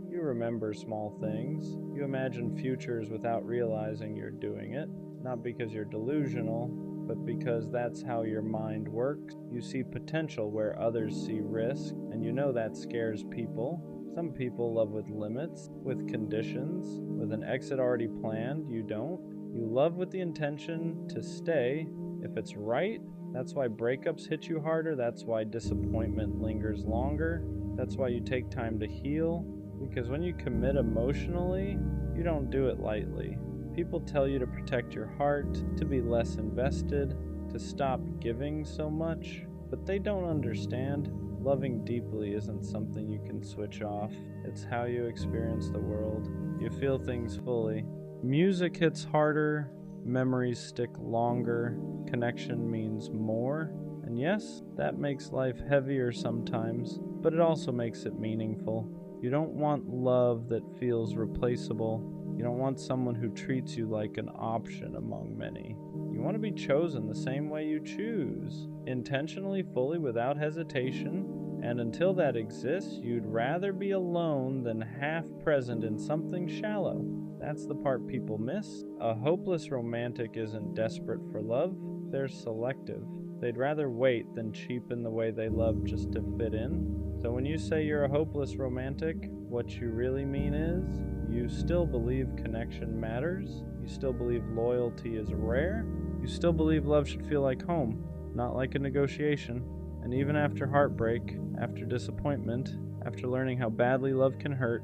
You remember small things. You imagine futures without realizing you're doing it. Not because you're delusional, but because that's how your mind works. You see potential where others see risk, and you know that scares people. Some people love with limits, with conditions, with an exit already planned. You don't. You love with the intention to stay if it's right. That's why breakups hit you harder. That's why disappointment lingers longer. That's why you take time to heal. Because when you commit emotionally, you don't do it lightly. People tell you to protect your heart, to be less invested, to stop giving so much. But they don't understand. Loving deeply isn't something you can switch off. It's how you experience the world. You feel things fully. Music hits harder, memories stick longer, connection means more, and yes, that makes life heavier sometimes, but it also makes it meaningful. You don't want love that feels replaceable. You don't want someone who treats you like an option among many. You want to be chosen the same way you choose, intentionally, fully, without hesitation. And until that exists, you'd rather be alone than half present in something shallow. That's the part people miss. A hopeless romantic isn't desperate for love, they're selective. They'd rather wait than cheapen the way they love just to fit in. So when you say you're a hopeless romantic, what you really mean is, you still believe connection matters, you still believe loyalty is rare, you still believe love should feel like home, not like a negotiation. And even after heartbreak, after disappointment, after learning how badly love can hurt,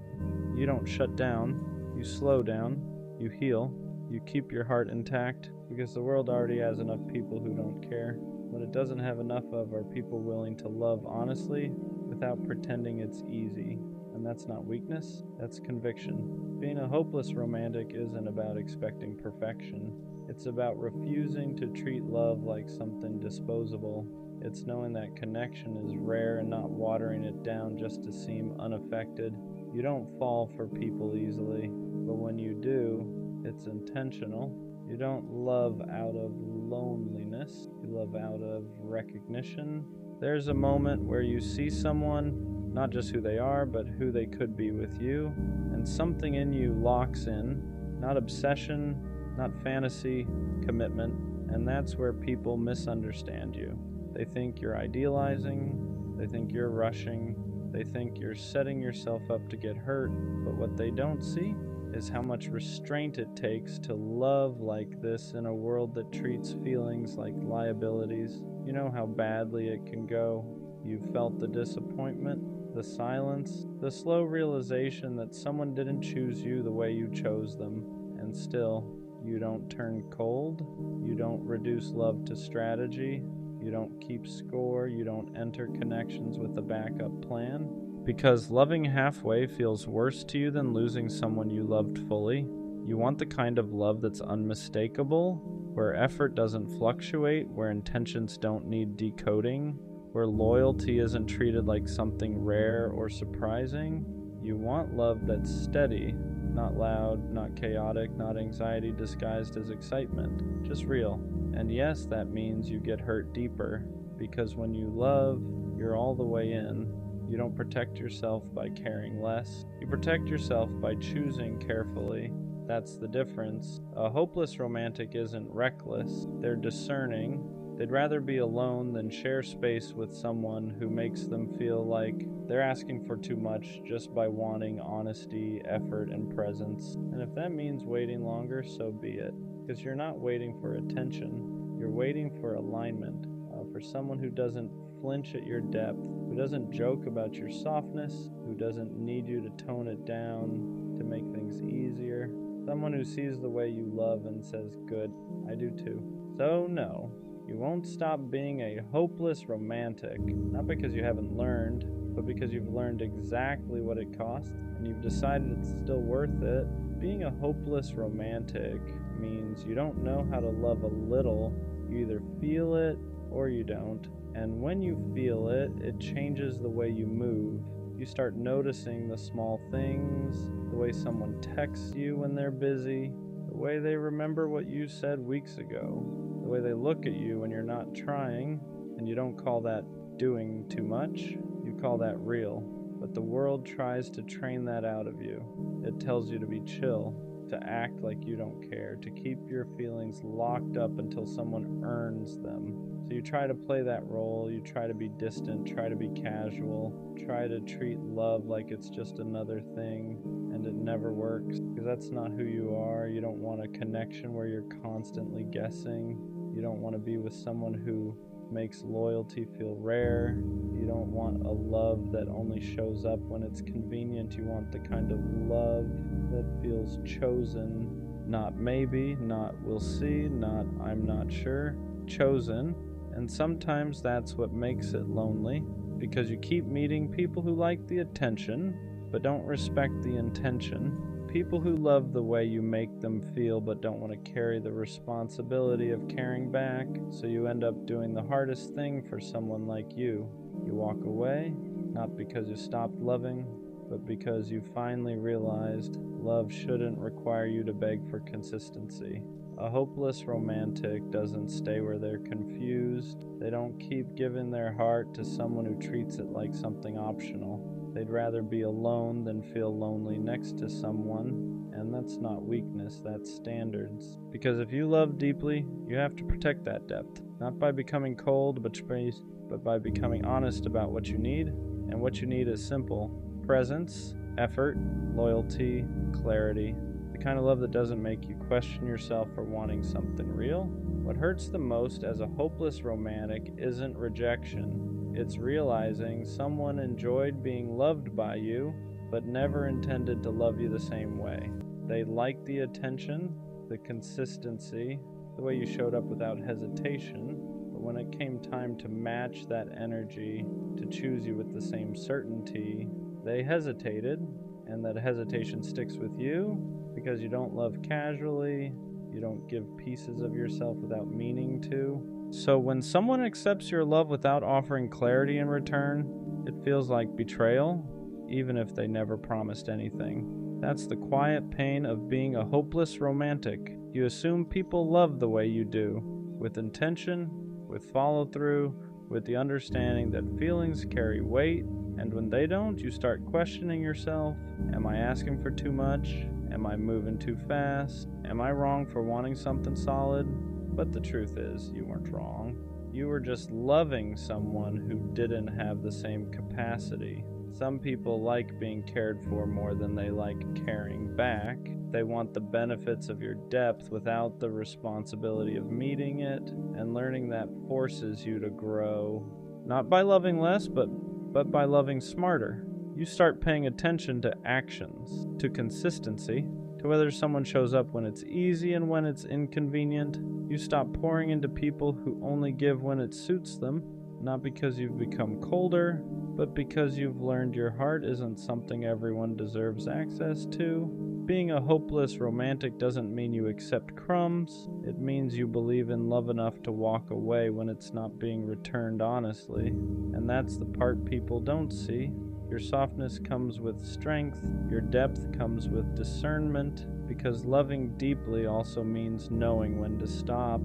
you don't shut down, you slow down, you heal, you keep your heart intact, because the world already has enough people who don't care. What it doesn't have enough of are people willing to love honestly without pretending it's easy. And that's not weakness, that's conviction. Being a hopeless romantic isn't about expecting perfection. It's about refusing to treat love like something disposable. It's knowing that connection is rare and not watering it down just to seem unaffected. You don't fall for people easily, but when you do, it's intentional. You don't love out of loneliness, you love out of recognition. There's a moment where you see someone, not just who they are, but who they could be with you, and something in you locks in, not obsession, not fantasy, commitment, and that's where people misunderstand you. They think you're idealizing, they think you're rushing, they think you're setting yourself up to get hurt, but what they don't see is how much restraint it takes to love like this in a world that treats feelings like liabilities. You know how badly it can go. You've felt the disappointment, the silence, the slow realization that someone didn't choose you the way you chose them, and still, you don't turn cold, you don't reduce love to strategy, you don't keep score, you don't enter connections with a backup plan. Because loving halfway feels worse to you than losing someone you loved fully. You want the kind of love that's unmistakable, where effort doesn't fluctuate, where intentions don't need decoding, where loyalty isn't treated like something rare or surprising. You want love that's steady, not loud, not chaotic, not anxiety disguised as excitement, just real. And yes, that means you get hurt deeper, because when you love, you're all the way in. You don't protect yourself by caring less. You protect yourself by choosing carefully. That's the difference. A hopeless romantic isn't reckless. They're discerning. They'd rather be alone than share space with someone who makes them feel like they're asking for too much just by wanting honesty, effort, and presence. And if that means waiting longer, so be it. Because you're not waiting for attention. You're waiting for alignment. For someone who doesn't flinch at your depth, who doesn't joke about your softness, who doesn't need you to tone it down to make things easier. Someone who sees the way you love and says, good, I do too. So no, you won't stop being a hopeless romantic, not because you haven't learned, but because you've learned exactly what it costs and you've decided it's still worth it. Being a hopeless romantic means you don't know how to love a little. You either feel it or you don't. And when you feel it, it changes the way you move. You start noticing the small things, the way someone texts you when they're busy, the way they remember what you said weeks ago, the way they look at you when you're not trying, and you don't call that doing too much, you call that real. But the world tries to train that out of you. It tells you to be chill, to act like you don't care, to keep your feelings locked up until someone earns them. So you try to play that role, you try to be distant, try to be casual, try to treat love like it's just another thing, and it never works, because that's not who you are. You don't want a connection where you're constantly guessing. You don't want to be with someone who makes loyalty feel rare. You don't want a love that only shows up when it's convenient. You want the kind of love that feels chosen, not maybe, not we'll see, not I'm not sure, chosen. And sometimes that's what makes it lonely, because you keep meeting people who like the attention, but don't respect the intention. People who love the way you make them feel, but don't want to carry the responsibility of caring back, so you end up doing the hardest thing for someone like you. You walk away, not because you stopped loving, but because you finally realized love shouldn't require you to beg for consistency. A hopeless romantic doesn't stay where they're confused. They don't keep giving their heart to someone who treats it like something optional. They'd rather be alone than feel lonely next to someone, and that's not weakness, that's standards. Because if you love deeply, you have to protect that depth, not by becoming cold, but by becoming honest about what you need, and what you need is simple: presence, effort, loyalty, clarity. The kind of love that doesn't make you question yourself for wanting something real. What hurts the most as a hopeless romantic isn't rejection. It's realizing someone enjoyed being loved by you, but never intended to love you the same way. They liked the attention, the consistency, the way you showed up without hesitation, but when it came time to match that energy, to choose you with the same certainty, they hesitated, and that hesitation sticks with you because you don't love casually, you don't give pieces of yourself without meaning to, So when someone accepts your love without offering clarity in return, it feels like betrayal, even if they never promised anything. That's the quiet pain of being a hopeless romantic. You assume people love the way you do, with intention, with follow-through, with the understanding that feelings carry weight, and when they don't, you start questioning yourself. Am I asking for too much? Am I moving too fast? Am I wrong for wanting something solid? But the truth is, you weren't wrong. You were just loving someone who didn't have the same capacity. Some people like being cared for more than they like caring back. They want the benefits of your depth without the responsibility of meeting it, and learning that forces you to grow. Not by loving less, but by loving smarter. You start paying attention to actions, to consistency, to whether someone shows up when it's easy and when it's inconvenient. You stop pouring into people who only give when it suits them, not because you've become colder, but because you've learned your heart isn't something everyone deserves access to. Being a hopeless romantic doesn't mean you accept crumbs. It means you believe in love enough to walk away when it's not being returned honestly. And that's the part people don't see. Your softness comes with strength. Your depth comes with discernment, because loving deeply also means knowing when to stop.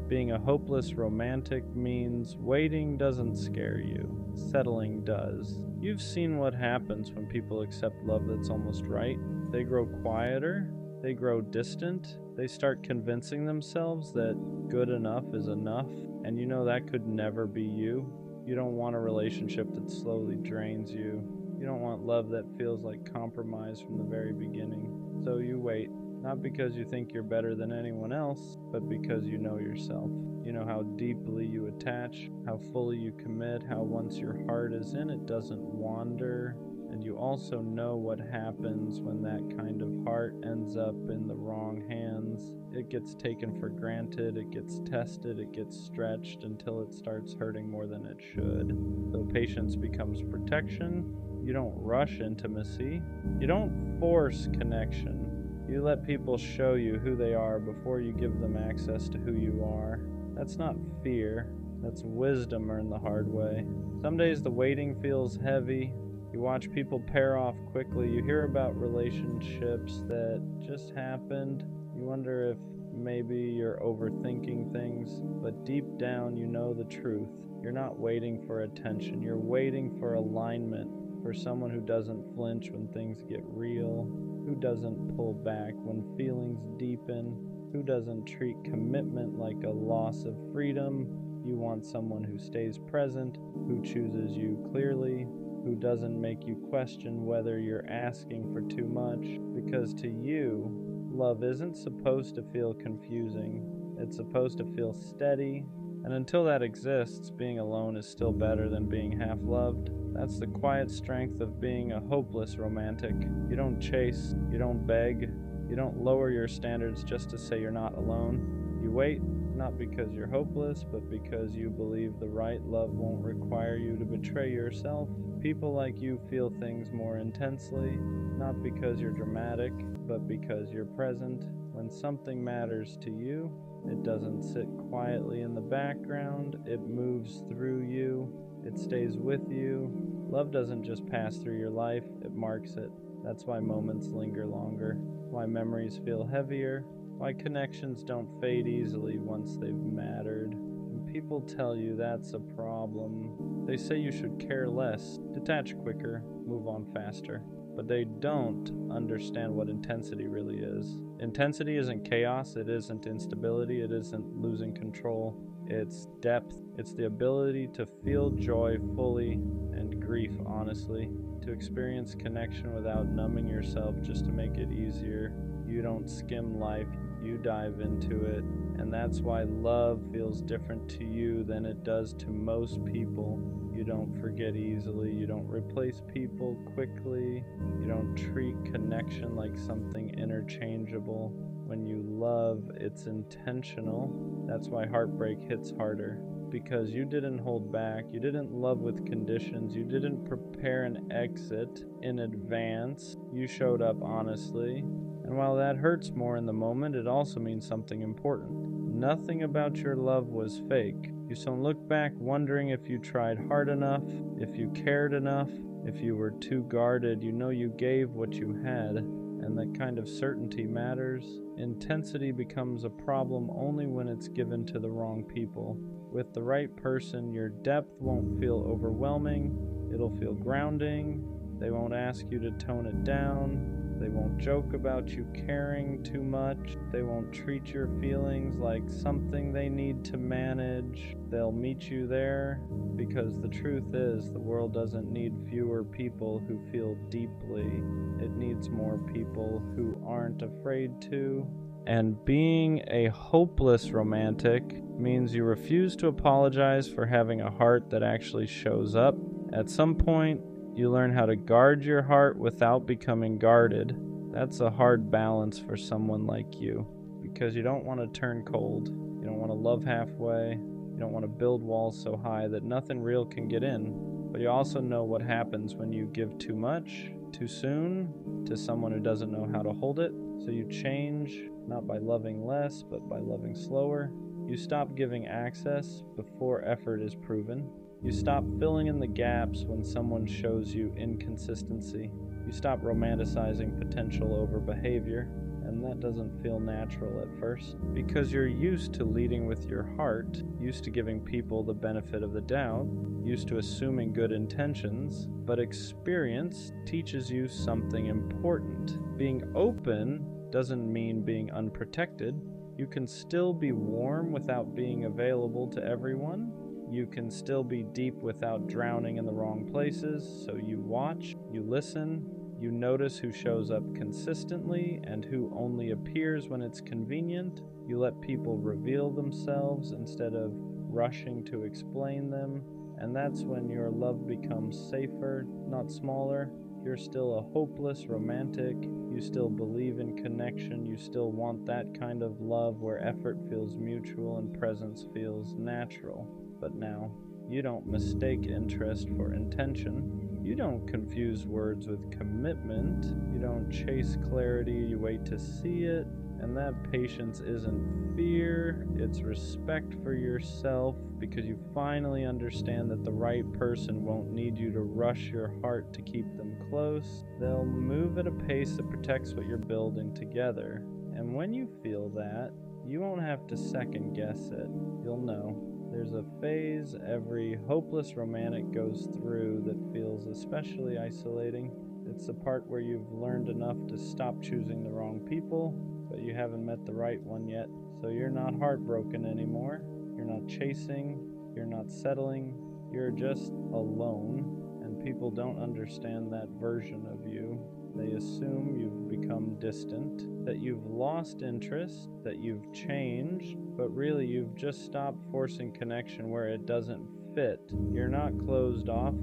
Being a hopeless romantic means waiting doesn't scare you. Settling does. You've seen what happens when people accept love that's almost right. They grow quieter. They grow distant. They start convincing themselves that good enough is enough. And you know that could never be you. You don't want a relationship that slowly drains you. You don't want love that feels like compromise from the very beginning. So you wait. Not because you think you're better than anyone else, but because you know yourself. You know how deeply you attach, how fully you commit, how once your heart is in, it doesn't wander. And you also know what happens when that kind of heart ends up in the wrong hands. It gets taken for granted, it gets tested, it gets stretched until it starts hurting more than it should. So patience becomes protection. You don't rush intimacy. You don't force connection. You let people show you who they are before you give them access to who you are. That's not fear. That's wisdom earned the hard way. Some days the waiting feels heavy. You watch people pair off quickly. You hear about relationships that just happened. You wonder if maybe you're overthinking things. But deep down, you know the truth. You're not waiting for attention. You're waiting for alignment. For someone who doesn't flinch when things get real, who doesn't pull back when feelings deepen, who doesn't treat commitment like a loss of freedom. You want someone who stays present, who chooses you clearly, who doesn't make you question whether you're asking for too much, because to you, love isn't supposed to feel confusing. It's supposed to feel steady, and until that exists, being alone is still better than being half-loved. That's the quiet strength of being a hopeless romantic. You don't chase, you don't beg, you don't lower your standards just to say you're not alone. You wait, not because you're hopeless, but because you believe the right love won't require you to betray yourself. People like you feel things more intensely, not because you're dramatic, but because you're present. When something matters to you, it doesn't sit quietly in the background, it moves through you. It stays with you. Love doesn't just pass through your life, it marks it. That's why moments linger longer, why memories feel heavier, why connections don't fade easily once they've mattered. And people tell you that's a problem. They say you should care less, detach quicker, move on faster. But they don't understand what intensity really is. Intensity isn't chaos, it isn't instability, it isn't losing control. It's depth. It's the ability to feel joy fully and grief honestly, to experience connection without numbing yourself just to make it easier. You don't skim life, you dive into it. And that's why love feels different to you than it does to most people. You don't forget easily, you don't replace people quickly, you don't treat connection like something interchangeable. When you love, it's intentional. That's why heartbreak hits harder. Because you didn't hold back, you didn't love with conditions, you didn't prepare an exit in advance, you showed up honestly. And while that hurts more in the moment, it also means something important. Nothing about your love was fake. You don't look back wondering if you tried hard enough, if you cared enough, if you were too guarded. You know you gave what you had, and that kind of certainty matters. Intensity becomes a problem only when it's given to the wrong people. With the right person, your depth won't feel overwhelming, it'll feel grounding. They won't ask you to tone it down. They won't joke about you caring too much. They won't treat your feelings like something they need to manage. They'll meet you there, because the truth is, the world doesn't need fewer people who feel deeply. It needs more people who aren't afraid to. And being a hopeless romantic means you refuse to apologize for having a heart that actually shows up. At some point, you learn how to guard your heart without becoming guarded. That's a hard balance for someone like you, because you don't want to turn cold. You don't want to love halfway. You don't want to build walls so high that nothing real can get in. But you also know what happens when you give too much, too soon, to someone who doesn't know how to hold it. So you change, not by loving less, but by loving slower. You stop giving access before effort is proven. You stop filling in the gaps when someone shows you inconsistency. You stop romanticizing potential over behavior, and that doesn't feel natural at first, because you're used to leading with your heart, used to giving people the benefit of the doubt, used to assuming good intentions. But experience teaches you something important. Being open doesn't mean being unprotected. You can still be warm without being available to everyone. You can still be deep without drowning in the wrong places. So you watch, you listen, you notice who shows up consistently and who only appears when it's convenient. You let people reveal themselves instead of rushing to explain them. And that's when your love becomes safer, not smaller. You're still a hopeless romantic. You still believe in connection. You still want that kind of love where effort feels mutual and presence feels natural. But now, you don't mistake interest for intention. You don't confuse words with commitment. You don't chase clarity. You wait to see it. And that patience isn't fear, it's respect for yourself, because you finally understand that the right person won't need you to rush your heart to keep them close. They'll move at a pace that protects what you're building together. And when you feel that, you won't have to second guess it. You'll know. There's a phase every hopeless romantic goes through that feels especially isolating. It's the part where you've learned enough to stop choosing the wrong people, but you haven't met the right one yet. So you're not heartbroken anymore. You're not chasing. You're not settling. You're just alone, and people don't understand that version of you. They assume you've become distant, that you've lost interest, that you've changed, but really you've just stopped forcing connection where it doesn't fit. You're not closed off.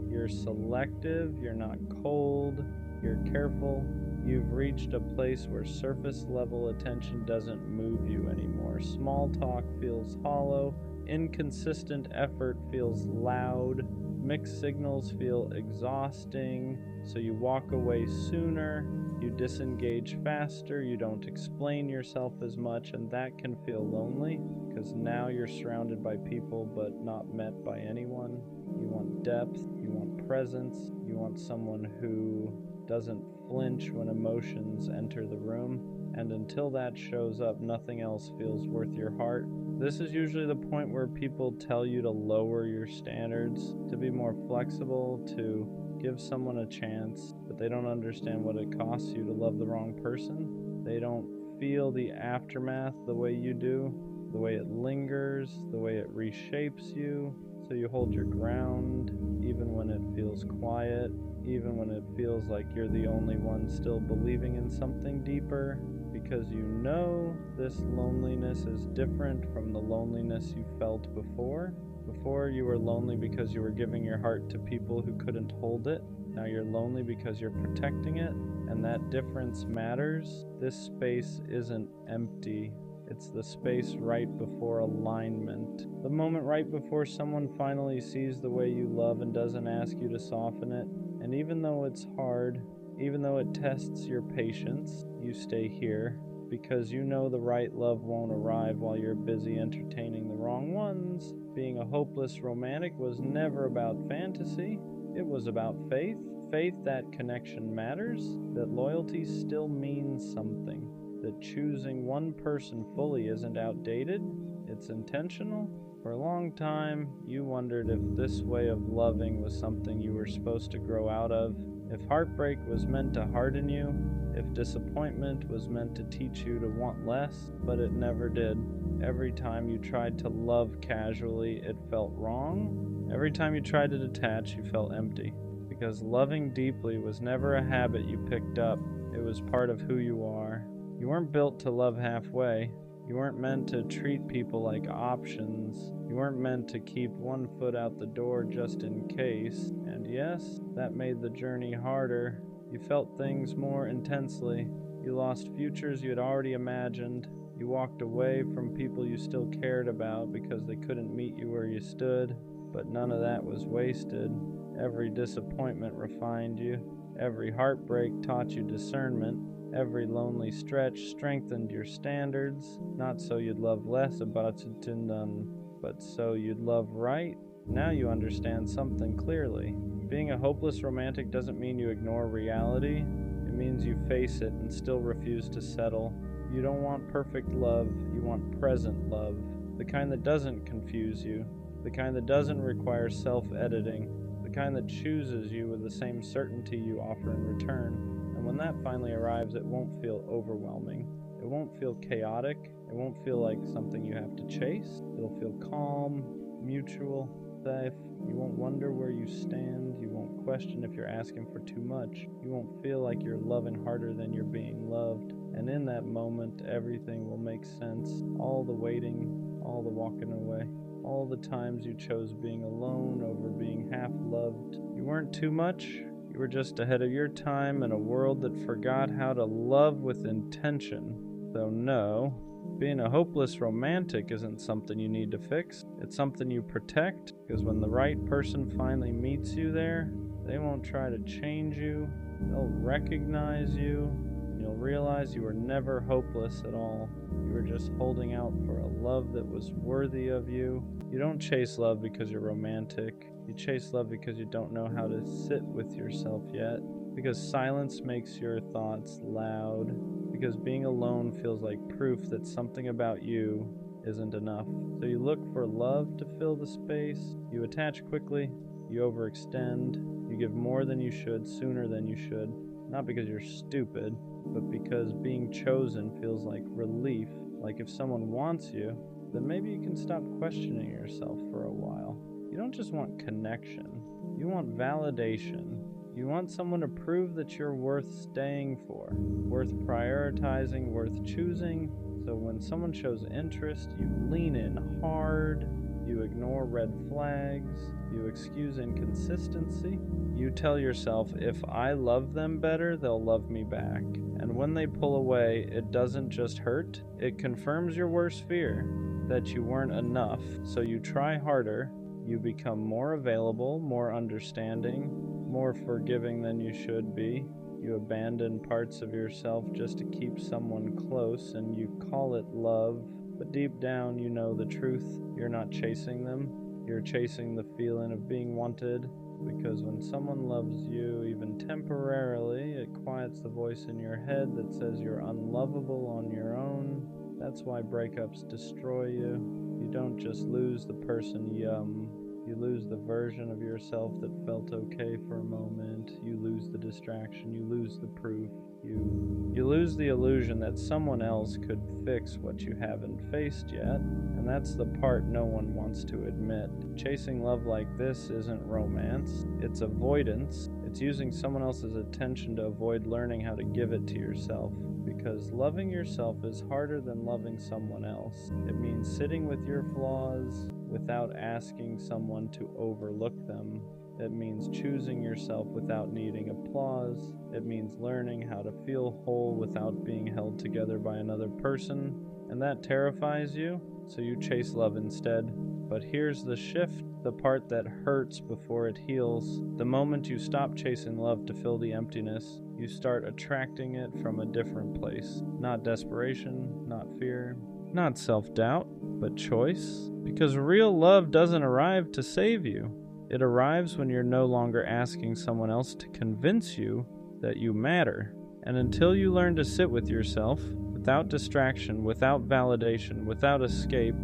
You're selective. You're not cold. You're careful. You've reached a place where surface level attention doesn't move you anymore. Small talk feels hollow. Inconsistent effort feels loud. Mixed signals feel exhausting. So you walk away sooner. You disengage faster. You don't explain yourself as much, and that can feel lonely, because now you're surrounded by people but not met by anyone. You want depth. You want presence. You want someone who doesn't flinch when emotions enter the room, and until that shows up, nothing else feels worth your heart. This is usually the point where people tell you to lower your standards, to be more flexible, to give someone a chance, but they don't understand what it costs you to love the wrong person. They don't feel the aftermath the way you do, the way it lingers, the way it reshapes you. So you hold your ground, even when it feels quiet, even when it feels like you're the only one still believing in something deeper, because you know this loneliness is different from the loneliness you felt before. Before, you were lonely because you were giving your heart to people who couldn't hold it. Now you're lonely because you're protecting it, and that difference matters. This space isn't empty. It's the space right before alignment. The moment right before someone finally sees the way you love and doesn't ask you to soften it. And even though it's hard, even though it tests your patience, you stay here, because you know the right love won't arrive while you're busy entertaining the wrong ones, Being a hopeless romantic was never about fantasy. It was about faith. Faith that connection matters, that loyalty still means something, that choosing one person fully isn't outdated, it's intentional. For a long time, you wondered if this way of loving was something you were supposed to grow out of, if heartbreak was meant to harden you, if disappointment was meant to teach you to want less, but it never did. Every time you tried to love casually, it felt wrong. Every time you tried to detach, you felt empty. Because loving deeply was never a habit you picked up. It was part of who you are. You weren't built to love halfway. You weren't meant to treat people like options. You weren't meant to keep one foot out the door just in case. And yes, that made the journey harder. You felt things more intensely. You lost futures you had already imagined. You walked away from people you still cared about because they couldn't meet you where you stood. But none of that was wasted. Every disappointment refined you. Every heartbreak taught you discernment. Every lonely stretch strengthened your standards, not so you'd love less but so you'd love right. Now you understand something clearly. Being a hopeless romantic doesn't mean you ignore reality. It means you face it and still refuse to settle. You don't want perfect love, you want present love. The kind that doesn't confuse you. The kind that doesn't require self-editing. The kind that chooses you with the same certainty you offer in return. And when that finally arrives, it won't feel overwhelming. It won't feel chaotic. It won't feel like something you have to chase. It'll feel calm, mutual, safe. You won't wonder where you stand. You won't question if you're asking for too much. You won't feel like you're loving harder than you're being loved. And in that moment, everything will make sense. All the waiting, all the walking away. All the times you chose being alone over being half-loved. You weren't too much. You were just ahead of your time in a world that forgot how to love with intention. So no, being a hopeless romantic isn't something you need to fix. It's something you protect, because when the right person finally meets you there, they won't try to change you. They'll recognize you. You'll realize you were never hopeless at all. You were just holding out for a love that was worthy of you. You don't chase love because you're romantic. You chase love because you don't know how to sit with yourself yet. Because silence makes your thoughts loud. Because being alone feels like proof that something about you isn't enough. So you look for love to fill the space. You attach quickly. You overextend. You give more than you should, sooner than you should. Not because you're stupid, but because being chosen feels like relief. Like if someone wants you, then maybe you can stop questioning yourself for a while. You don't just want connection. You want validation. You want someone to prove that you're worth staying for, worth prioritizing, worth choosing. So when someone shows interest, you lean in hard. You ignore red flags. You excuse inconsistency. You tell yourself, if I love them better, they'll love me back. And when they pull away, it doesn't just hurt. It confirms your worst fear, that you weren't enough. So you try harder. You become more available, more understanding, more forgiving than you should be. You abandon parts of yourself just to keep someone close, and you call it love. But deep down, you know the truth. You're not chasing them. You're chasing the feeling of being wanted. Because when someone loves you, even temporarily, it quiets the voice in your head that says you're unlovable on your own. That's why breakups destroy you. You don't just lose the person, you lose the version of yourself that felt okay for a moment. You lose the distraction. You lose the proof. You lose the illusion that someone else could fix what you haven't faced yet. And that's the part no one wants to admit. Chasing love like this isn't romance. It's avoidance. It's using someone else's attention to avoid learning how to give it to yourself. Because loving yourself is harder than loving someone else. It means sitting with your flaws without asking someone to overlook them. It means choosing yourself without needing applause. It means learning how to feel whole without being held together by another person. And that terrifies you, so you chase love instead. But here's the shift, the part that hurts before it heals. The moment you stop chasing love to fill the emptiness, you start attracting it from a different place. Not desperation, not fear, not self-doubt, but choice. Because real love doesn't arrive to save you. It arrives when you're no longer asking someone else to convince you that you matter. And until you learn to sit with yourself, without distraction, without validation, without escape,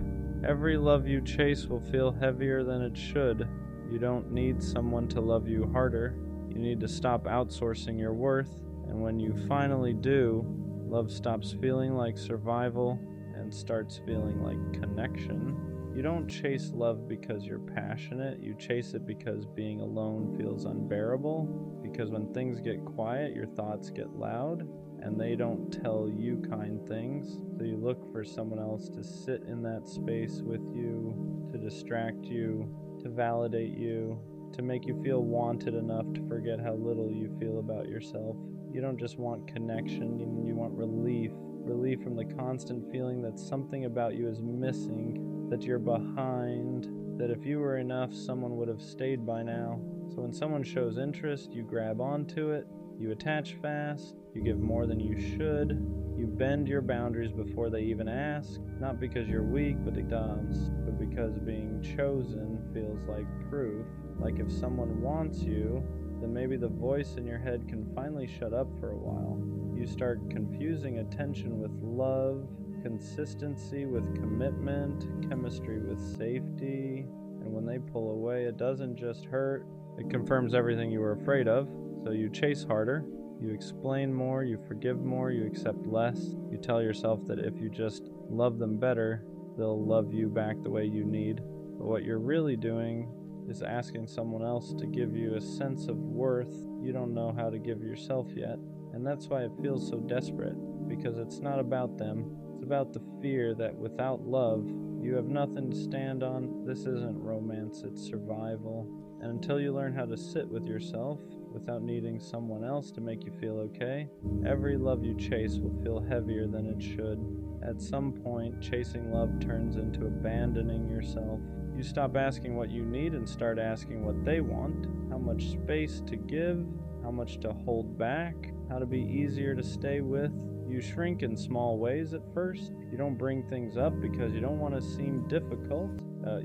every love you chase will feel heavier than it should. You don't need someone to love you harder. You need to stop outsourcing your worth. And when you finally do, love stops feeling like survival and starts feeling like connection. You don't chase love because you're passionate. You chase it because being alone feels unbearable. Because when things get quiet, your thoughts get loud, and they don't tell you kind things. So you look for someone else to sit in that space with you, to distract you, to validate you, to make you feel wanted enough to forget how little you feel about yourself. You don't just want connection, you want relief. Relief from the constant feeling that something about you is missing, that you're behind, that if you were enough, someone would have stayed by now. So when someone shows interest, you grab onto it, you attach fast, you give more than you should, you bend your boundaries before they even ask, not because you're weak, but because being chosen feels like proof. Like if someone wants you, then maybe the voice in your head can finally shut up for a while. You start confusing attention with love, consistency with commitment, chemistry with safety, and when they pull away, it doesn't just hurt, it confirms everything you were afraid of. So you chase harder, you explain more, you forgive more, you accept less. You tell yourself that if you just love them better, they'll love you back the way you need. But what you're really doing is asking someone else to give you a sense of worth you don't know how to give yourself yet. And that's why it feels so desperate, because it's not about them. It's about the fear that without love, you have nothing to stand on. This isn't romance, it's survival. And until you learn how to sit with yourself without needing someone else to make you feel okay, every love you chase will feel heavier than it should. At some point, chasing love turns into abandoning yourself. You stop asking what you need and start asking what they want, how much space to give, how much to hold back, how to be easier to stay with. You shrink in small ways at first. You don't bring things up because you don't want to seem difficult.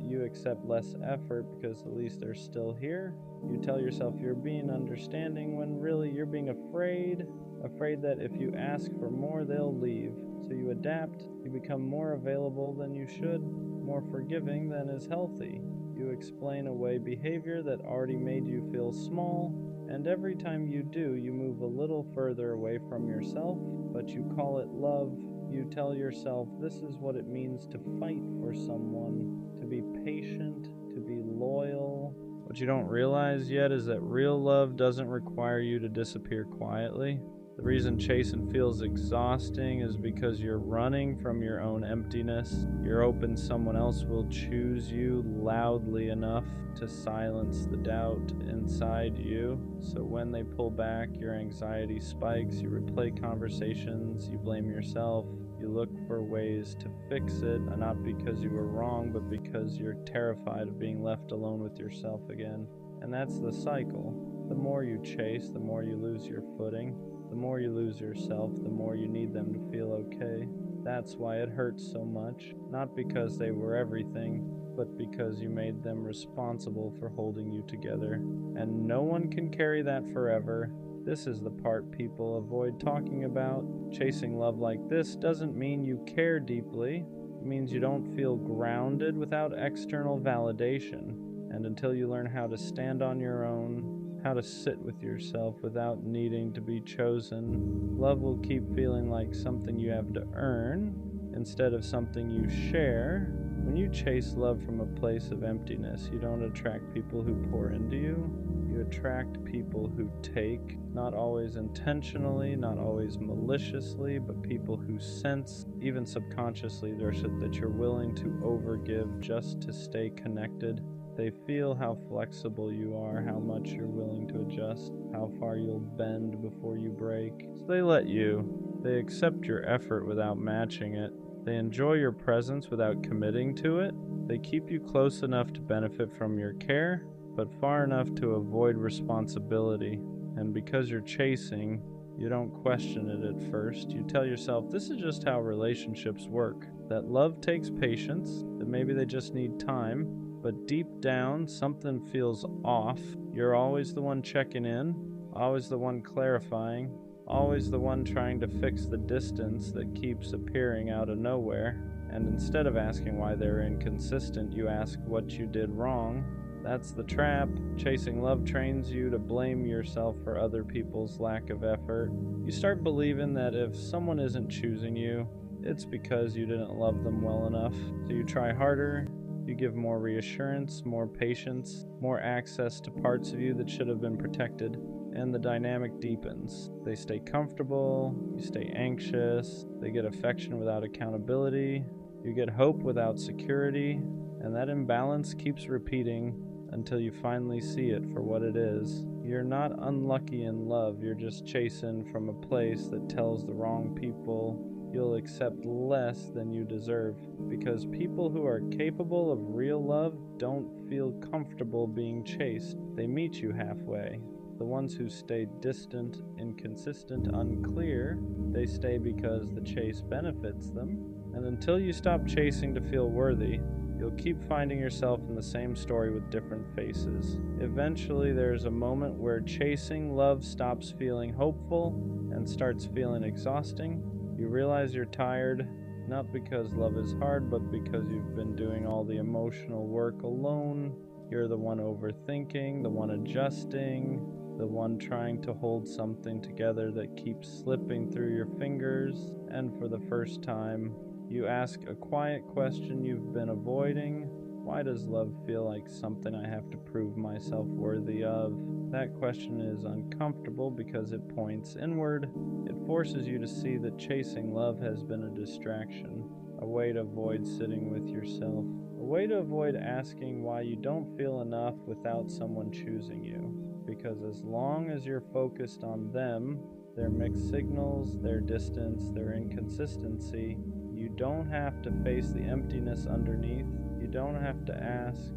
You accept less effort because at least they're still here. You tell yourself you're being understanding when really you're being afraid that if you ask for more, they'll leave. So you adapt, you become more available than you should, more forgiving than is healthy. You explain away behavior that already made you feel small, and every time you do, you move a little further away from yourself, but you call it love. You tell yourself this is what it means to fight for someone, to be patient, to be loyal. What you don't realize yet is that real love doesn't require you to disappear quietly. The reason chasing feels exhausting is because you're running from your own emptiness. You're hoping someone else will choose you loudly enough to silence the doubt inside you. So when they pull back, your anxiety spikes, you replay conversations, you blame yourself, you look for ways to fix it, not because you were wrong, but because you're terrified of being left alone with yourself again. And that's the cycle. The more you chase, the more you lose your footing. The more you lose yourself, the more you need them to feel okay. That's why it hurts so much. Not because they were everything, but because you made them responsible for holding you together. And no one can carry that forever. This is the part people avoid talking about. Chasing love like this doesn't mean you care deeply. It means you don't feel grounded without external validation. And until you learn how to stand on your own, how to sit with yourself without needing to be chosen, love will keep feeling like something you have to earn instead of something you share. When you chase love from a place of emptiness, you don't attract people who pour into you. You attract people who take, not always intentionally, not always maliciously, but people who sense, even subconsciously, that you're willing to overgive just to stay connected. They feel how flexible you are, how much you're willing to adjust, how far you'll bend before you break. So they let you. They accept your effort without matching it. They enjoy your presence without committing to it. They keep you close enough to benefit from your care, but far enough to avoid responsibility. And because you're chasing, You don't question it at first. You tell yourself this is just how relationships work, that love takes patience, that maybe they just need time, but deep down something feels off. You're always the one checking in, always the one clarifying, always the one trying to fix the distance that keeps appearing out of nowhere. And instead of asking why they're inconsistent, you ask what you did wrong. That's the trap. Chasing love trains you to blame yourself for other people's lack of effort. You start believing that if someone isn't choosing you, it's because you didn't love them well enough. So you try harder, you give more reassurance, more patience, more access to parts of you that should have been protected, and the dynamic deepens. They stay comfortable, you stay anxious, they get affection without accountability, you get hope without security, and that imbalance keeps repeating until you finally see it for what it is. You're not unlucky in love, you're just chasing from a place that tells the wrong people you'll accept less than you deserve, because people who are capable of real love don't feel comfortable being chased. They meet you halfway. The ones who stay distant, inconsistent, unclear, they stay because the chase benefits them. And until you stop chasing to feel worthy, you'll keep finding yourself in the same story with different faces. Eventually, there's a moment where chasing love stops feeling hopeful and starts feeling exhausting. You realize you're tired, not because love is hard, but because you've been doing all the emotional work alone. You're the one overthinking, the one adjusting, the one trying to hold something together that keeps slipping through your fingers. And for the first time, you ask a quiet question you've been avoiding. Why does love feel like something I have to prove myself worthy of? That question is uncomfortable because it points inward. It forces you to see that chasing love has been a distraction, a way to avoid sitting with yourself, a way to avoid asking why you don't feel enough without someone choosing you. Because as long as you're focused on them, their mixed signals, their distance, their inconsistency, you don't have to face the emptiness underneath. You don't have to ask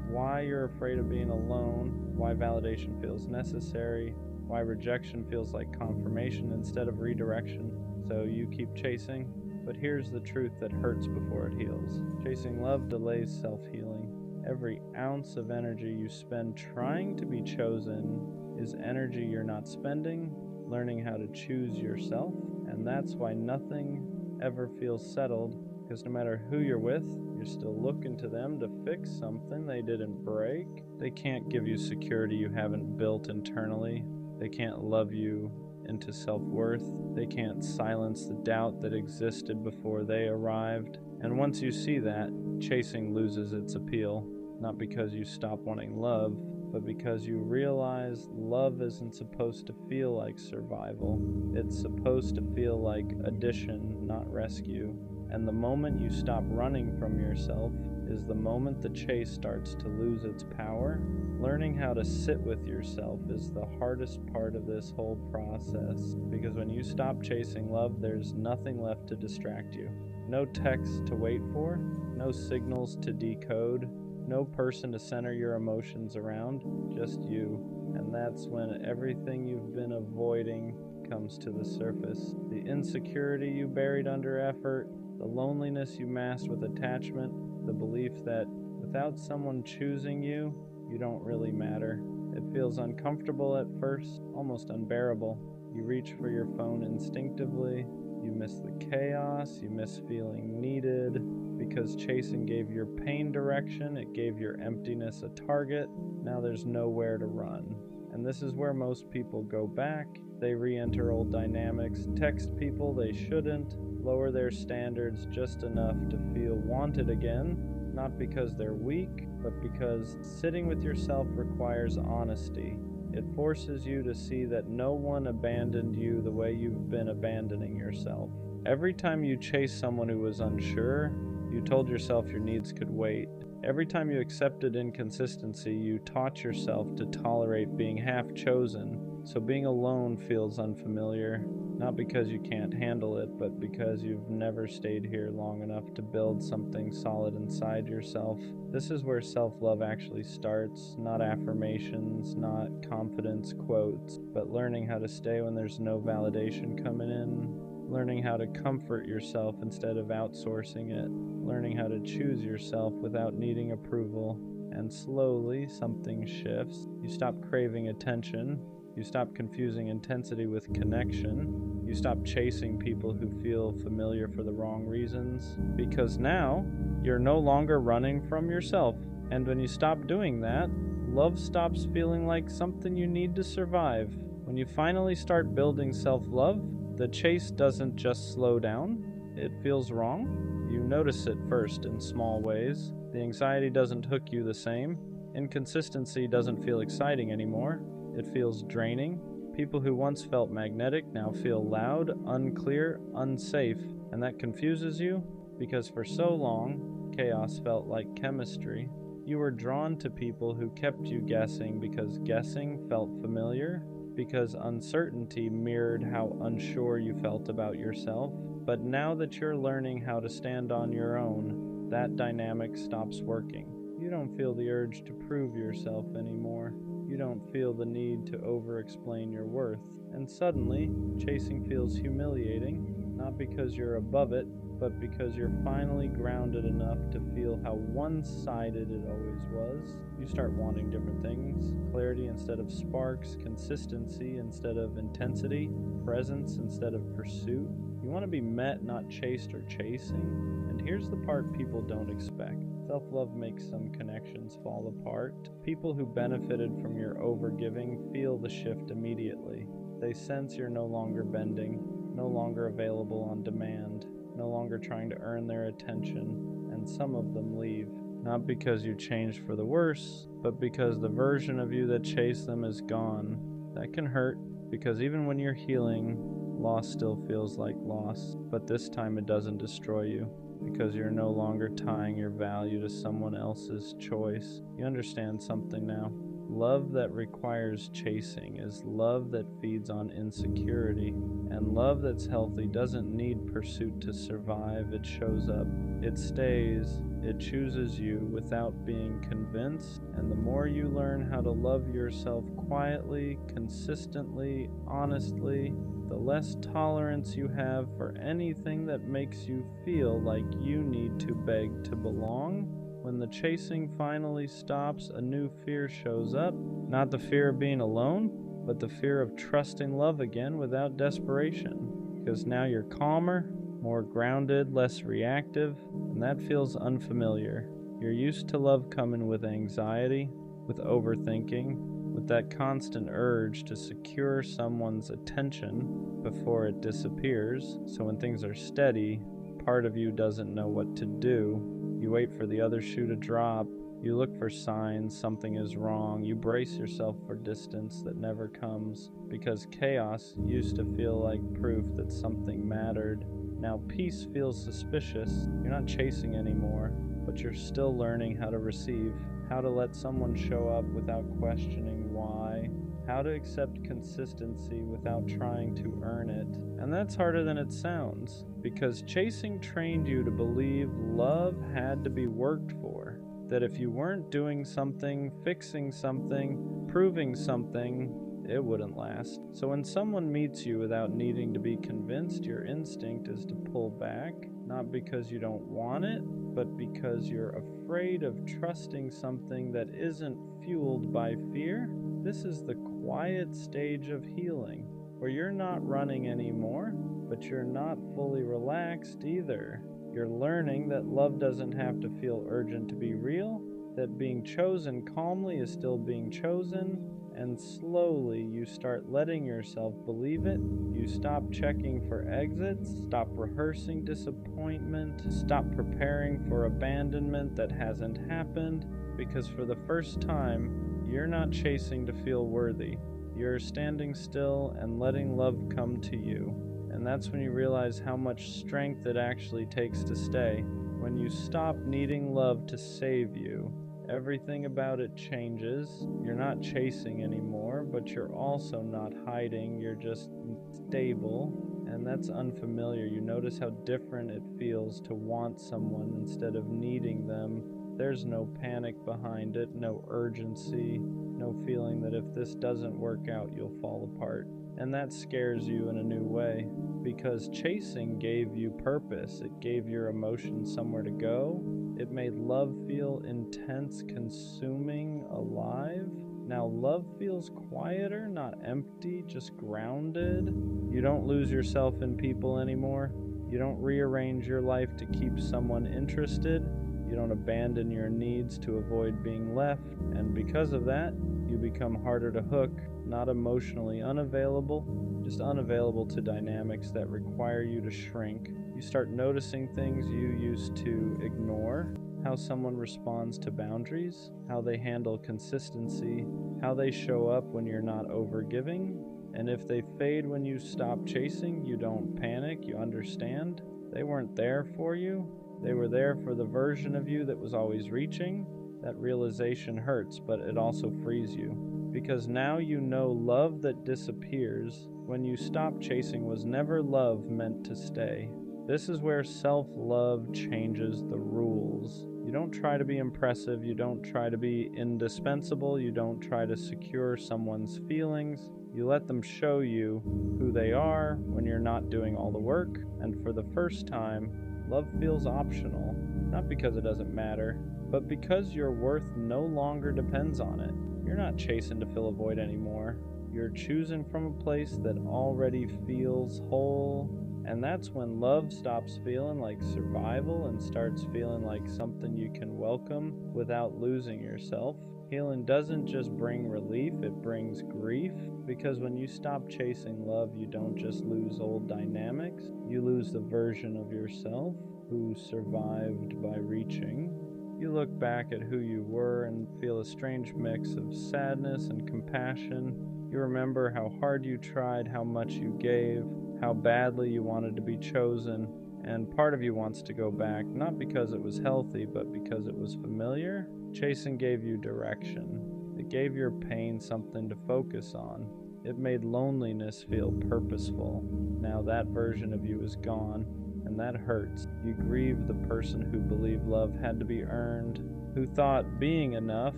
why you're afraid of being alone, why validation feels necessary, why rejection feels like confirmation instead of redirection. So you keep chasing, but here's the truth that hurts before it heals. Chasing love delays self-healing. Every ounce of energy you spend trying to be chosen is energy you're not spending, learning how to choose yourself, and that's why nothing ever feels settled, because no matter who you're with, you're still looking to them to fix something they didn't break. They can't give you security you haven't built internally. They can't love you into self-worth. They can't silence the doubt that existed before they arrived. And once you see that, chasing loses its appeal, not because you stop wanting love, but because you realize love isn't supposed to feel like survival. It's supposed to feel like addition, not rescue. And the moment you stop running from yourself is the moment the chase starts to lose its power. Learning how to sit with yourself is the hardest part of this whole process, because when you stop chasing love, there's nothing left to distract you. No text to wait for, no signals to decode, no person to center your emotions around, just you. And that's when everything you've been avoiding comes to the surface. The insecurity you buried under effort, the loneliness you masked with attachment, the belief that without someone choosing you, you don't really matter. It feels uncomfortable at first, almost unbearable. You reach for your phone instinctively. You miss the chaos, you miss feeling needed, because chasing gave your pain direction, it gave your emptiness a target. Now there's nowhere to run. And this is where most people go back. They re-enter old dynamics, text people they shouldn't, lower their standards just enough to feel wanted again, not because they're weak, but because sitting with yourself requires honesty. It forces you to see that no one abandoned you the way you've been abandoning yourself. Every time you chased someone who was unsure, you told yourself your needs could wait. Every time you accepted inconsistency, you taught yourself to tolerate being half chosen. So being alone feels unfamiliar, not because you can't handle it, but because you've never stayed here long enough to build something solid inside yourself. This is where self-love actually starts, not affirmations, not confidence quotes, but learning how to stay when there's no validation coming in, learning how to comfort yourself instead of outsourcing it, learning how to choose yourself without needing approval. And slowly something shifts. You stop craving attention. You stop confusing intensity with connection. You stop chasing people who feel familiar for the wrong reasons. Because now, you're no longer running from yourself. And when you stop doing that, love stops feeling like something you need to survive. When you finally start building self-love, the chase doesn't just slow down. It feels wrong. You notice it first in small ways. The anxiety doesn't hook you the same. Inconsistency doesn't feel exciting anymore. It feels draining. People who once felt magnetic now feel loud, unclear, unsafe, and that confuses you because for so long, chaos felt like chemistry. You were drawn to people who kept you guessing because guessing felt familiar, because uncertainty mirrored how unsure you felt about yourself. But now that you're learning how to stand on your own, that dynamic stops working. You don't feel the urge to prove yourself anymore. You don't feel the need to over-explain your worth. And suddenly, chasing feels humiliating, not because you're above it, but because you're finally grounded enough to feel how one-sided it always was. You start wanting different things: clarity instead of sparks, consistency instead of intensity, presence instead of pursuit. You want to be met, not chased or chasing. And here's the part people don't expect. Self-love makes some connections fall apart. People who benefited from your overgiving feel the shift immediately. They sense you're no longer bending, no longer available on demand, no longer trying to earn their attention, and some of them leave. Not because you changed for the worse, but because the version of you that chased them is gone. That can hurt, because even when you're healing, loss still feels like loss, but this time it doesn't destroy you, because you're no longer tying your value to someone else's choice. You understand something now. Love that requires chasing is love that feeds on insecurity, and love that's healthy doesn't need pursuit to survive. It shows up, it stays, it chooses you without being convinced, and the more you learn how to love yourself quietly, consistently, honestly, the less tolerance you have for anything that makes you feel like you need to beg to belong. When the chasing finally stops, a new fear shows up. Not the fear of being alone, but the fear of trusting love again without desperation. Because now you're calmer, more grounded, less reactive, and that feels unfamiliar. You're used to love coming with anxiety, with overthinking, with that constant urge to secure someone's attention before it disappears. So when things are steady, part of you doesn't know what to do. You wait for the other shoe to drop. You look for signs something is wrong. You brace yourself for distance that never comes, because chaos used to feel like proof that something mattered. Now peace feels suspicious. You're not chasing anymore, but you're still learning how to receive, how to let someone show up without questioning why, how to accept consistency without trying to earn it. And that's harder than it sounds, because chasing trained you to believe love had to be worked for, that if you weren't doing something, fixing something, proving something, it wouldn't last. So when someone meets you without needing to be convinced, your instinct is to pull back, not because you don't want it, but because you're afraid of trusting something that isn't fueled by fear. This is the quiet stage of healing, where you're not running anymore, but you're not fully relaxed either. You're learning that love doesn't have to feel urgent to be real, that being chosen calmly is still being chosen, and slowly you start letting yourself believe it. You stop checking for exits, stop rehearsing disappointment, stop preparing for abandonment that hasn't happened, because for the first time, you're not chasing to feel worthy. You're standing still and letting love come to you. And that's when you realize how much strength it actually takes to stay. When you stop needing love to save you, Everything about it changes. You're not chasing anymore, but you're also not hiding. You're just stable, and that's unfamiliar. You notice how different it feels to want someone instead of needing them. There's no panic behind it, no urgency, no feeling that if this doesn't work out, you'll fall apart. And that scares you in a new way, because chasing gave you purpose. It gave your emotions somewhere to go. It made love feel intense, consuming, alive. Now love feels quieter, not empty, just grounded. You don't lose yourself in people anymore. You don't rearrange your life to keep someone interested. You don't abandon your needs to avoid being left. And because of that, you become harder to hook, not emotionally unavailable, just unavailable to dynamics that require you to shrink. You start noticing things you used to ignore, how someone responds to boundaries, how they handle consistency, how they show up when you're not overgiving. And if they fade when you stop chasing, you don't panic, you understand. They weren't there for you. They were there for the version of you that was always reaching. That realization hurts, but it also frees you. Because now you know love that disappears when you stop chasing was never love meant to stay. This is where self-love changes the rules. You don't try to be impressive, you don't try to be indispensable, you don't try to secure someone's feelings. You let them show you who they are when you're not doing all the work, and for the first time, love feels optional. Not because it doesn't matter, but because your worth no longer depends on it. You're not chasing to fill a void anymore. You're choosing from a place that already feels whole. And that's when love stops feeling like survival and starts feeling like something you can welcome without losing yourself. Healing doesn't just bring relief, it brings grief. Because when you stop chasing love, you don't just lose old dynamics, you lose the version of yourself who survived by reaching. You look back at who you were and feel a strange mix of sadness and compassion. You remember how hard you tried, how much you gave, how badly you wanted to be chosen, and part of you wants to go back, not because it was healthy, but because it was familiar. Chasing gave you direction. It gave your pain something to focus on. It made loneliness feel purposeful. Now that version of you is gone. And that hurts. You grieve the person who believed love had to be earned, who thought being enough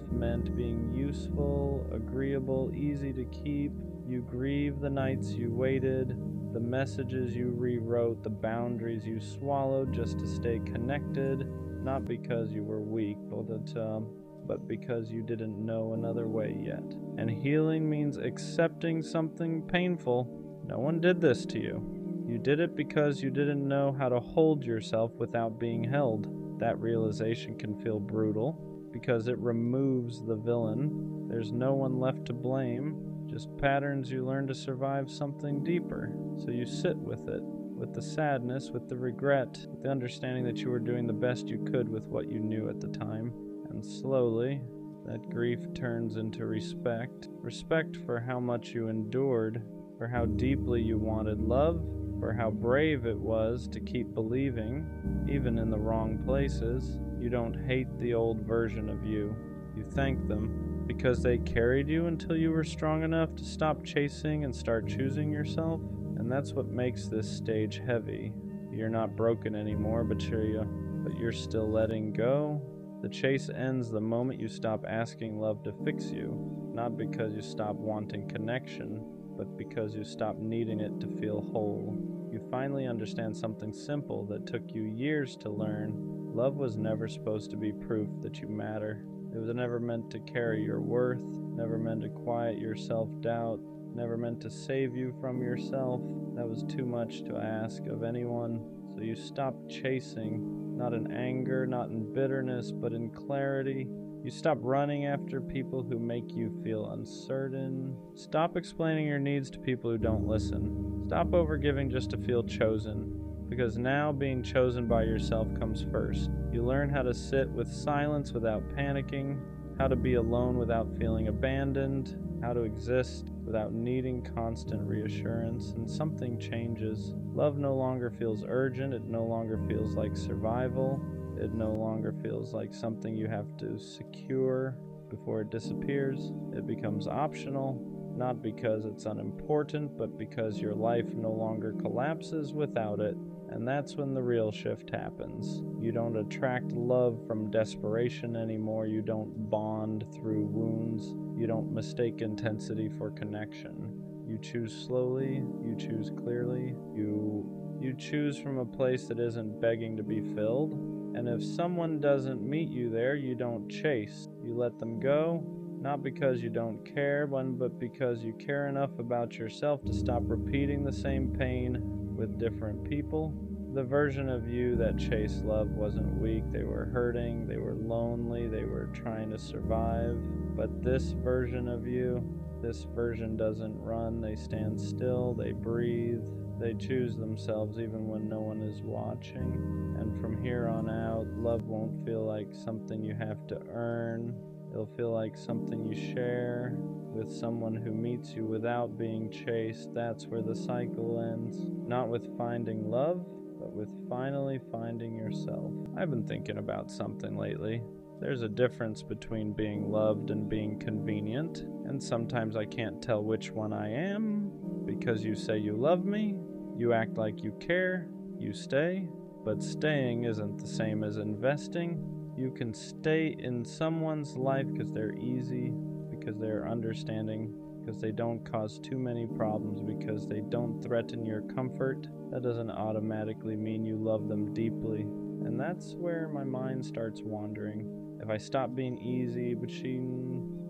meant being useful, agreeable, easy to keep. You grieve the nights you waited, the messages you rewrote, the boundaries you swallowed just to stay connected, not because you were weak, but because you didn't know another way yet. And healing means accepting something painful. No one did this to you. You did it because you didn't know how to hold yourself without being held. That realization can feel brutal because it removes the villain. There's no one left to blame, just patterns you learn to survive something deeper. So you sit with it, with the sadness, with the regret, with the understanding that you were doing the best you could with what you knew at the time. And slowly, that grief turns into respect. Respect for how much you endured, for how deeply you wanted love, for how brave it was to keep believing, even in the wrong places. You don't hate the old version of you. You thank them because they carried you until you were strong enough to stop chasing and start choosing yourself. And that's what makes this stage heavy. You're not broken anymore, but you're still letting go. The chase ends the moment you stop asking love to fix you, not because you stop wanting connection, but because you stop needing it to feel whole. You finally understand something simple that took you years to learn. Love was never supposed to be proof that you matter. It was never meant to carry your worth, never meant to quiet your self-doubt, never meant to save you from yourself. That was too much to ask of anyone. So you stopped chasing, not in anger, not in bitterness, but in clarity. You stop running after people who make you feel uncertain. Stop explaining your needs to people who don't listen. Stop overgiving just to feel chosen. Because now being chosen by yourself comes first. You learn how to sit with silence without panicking, how to be alone without feeling abandoned, how to exist without needing constant reassurance, and something changes. Love no longer feels urgent, it no longer feels like survival. It no longer feels like something you have to secure before it disappears. It becomes optional, not because it's unimportant, but because your life no longer collapses without it. And that's when the real shift happens. You don't attract love from desperation anymore. You don't bond through wounds. You don't mistake intensity for connection. You choose slowly. You choose clearly. You choose from a place that isn't begging to be filled. And if someone doesn't meet you there, you don't chase. You let them go, not because you don't care, but because you care enough about yourself to stop repeating the same pain with different people. The version of you that chased love wasn't weak. They were hurting, they were lonely, they were trying to survive. But this version of you, this version doesn't run. They stand still, they breathe, they choose themselves even when no one is watching. And from here on out, love won't feel like something you have to earn. It'll feel like something you share with someone who meets you without being chased. That's where the cycle ends. Not with finding love, but with finally finding yourself. I've been thinking about something lately. There's a difference between being loved and being convenient, and sometimes I can't tell which one I am. Because you say you love me, you act like you care, you stay, but staying isn't the same as investing. You can stay in someone's life because they're easy, because they're understanding, because they don't cause too many problems, because they don't threaten your comfort. That doesn't automatically mean you love them deeply. And that's where my mind starts wandering. If I stop being easy,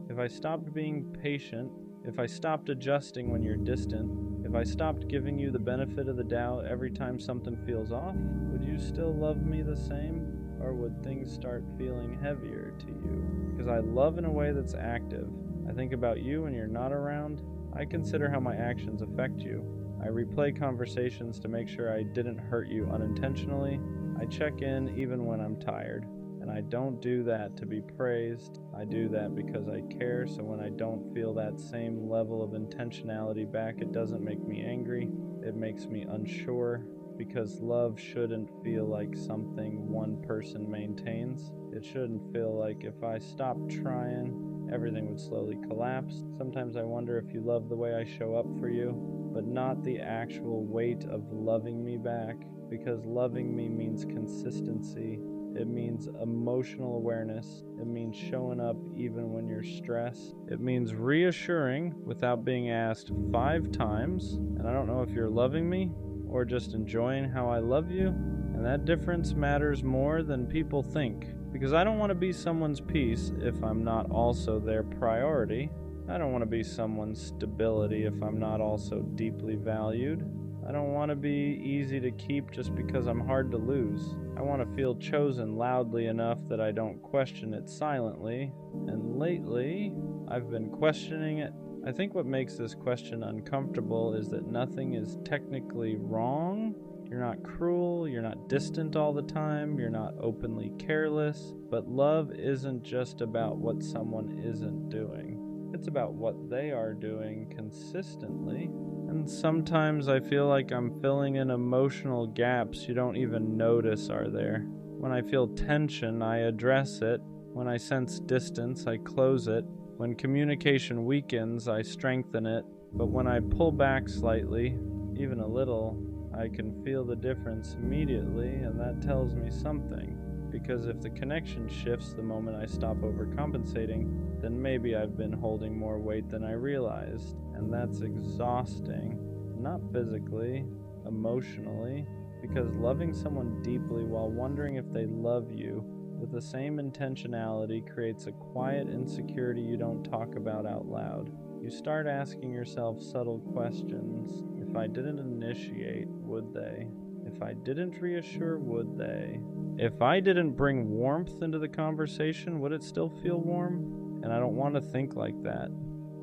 if I stopped being patient, if I stopped adjusting when you're distant, if I stopped giving you the benefit of the doubt every time something feels off, would you still love me the same? Or would things start feeling heavier to you? Because I love in a way that's active. I think about you when you're not around. I consider how my actions affect you. I replay conversations to make sure I didn't hurt you unintentionally. I check in even when I'm tired. And I don't do that to be praised. I do that because I care, so when I don't feel that same level of intentionality back, it doesn't make me angry. It makes me unsure, because love shouldn't feel like something one person maintains. It shouldn't feel like if I stopped trying, everything would slowly collapse. Sometimes I wonder if you love the way I show up for you, but not the actual weight of loving me back, because loving me means consistency. It means emotional awareness. It means showing up even when you're stressed. It means reassuring without being asked 5 times. And I don't know if you're loving me or just enjoying how I love you. And that difference matters more than people think. Because I don't want to be someone's peace if I'm not also their priority. I don't want to be someone's stability if I'm not also deeply valued. I don't want to be easy to keep just because I'm hard to lose. I want to feel chosen loudly enough that I don't question it silently. And lately, I've been questioning it. I think what makes this question uncomfortable is that nothing is technically wrong. You're not cruel, you're not distant all the time, you're not openly careless. But love isn't just about what someone isn't doing. It's about what they are doing consistently. And sometimes I feel like I'm filling in emotional gaps you don't even notice are there. When I feel tension, I address it. When I sense distance, I close it. When communication weakens, I strengthen it. But when I pull back slightly, even a little, I can feel the difference immediately, and that tells me something. Because if the connection shifts the moment I stop overcompensating, then maybe I've been holding more weight than I realized. And that's exhausting. Not physically, emotionally. Because loving someone deeply while wondering if they love you with the same intentionality creates a quiet insecurity you don't talk about out loud. You start asking yourself subtle questions. If I didn't initiate, would they? If I didn't reassure, would they? If I didn't bring warmth into the conversation, would it still feel warm? And I don't want to think like that.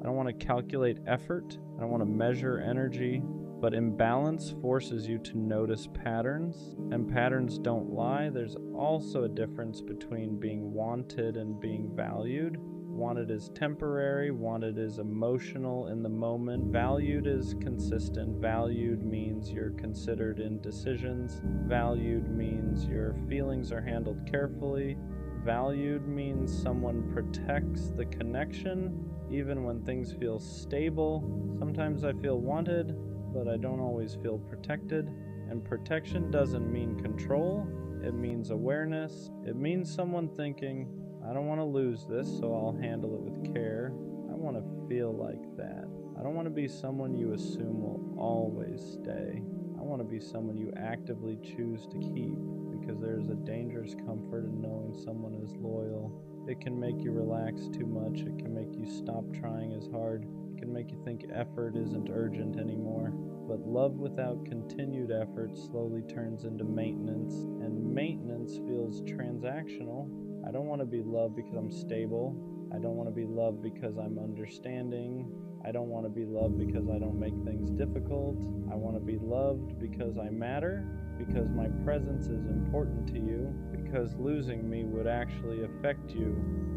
I don't want to calculate effort. I don't want to measure energy. But imbalance forces you to notice patterns, and patterns don't lie. There's also a difference between being wanted and being valued. Wanted is temporary, wanted is emotional in the moment, valued is consistent. Valued means you're considered in decisions, valued means your feelings are handled carefully, valued means someone protects the connection even when things feel stable. Sometimes I feel wanted, but I don't always feel protected. And protection doesn't mean control, it means awareness. It means someone thinking, I don't want to lose this, so I'll handle it with care. I want to feel like that. I don't want to be someone you assume will always stay. I want to be someone you actively choose to keep, because there's a dangerous comfort in knowing someone is loyal. It can make you relax too much. It can make you stop trying as hard. It can make you think effort isn't urgent anymore. But love without continued effort slowly turns into maintenance, and maintenance feels transactional. I don't want to be loved because I'm stable. I don't want to be loved because I'm understanding. I don't want to be loved because I don't make things difficult. I want to be loved because I matter, because my presence is important to you, because losing me would actually affect you,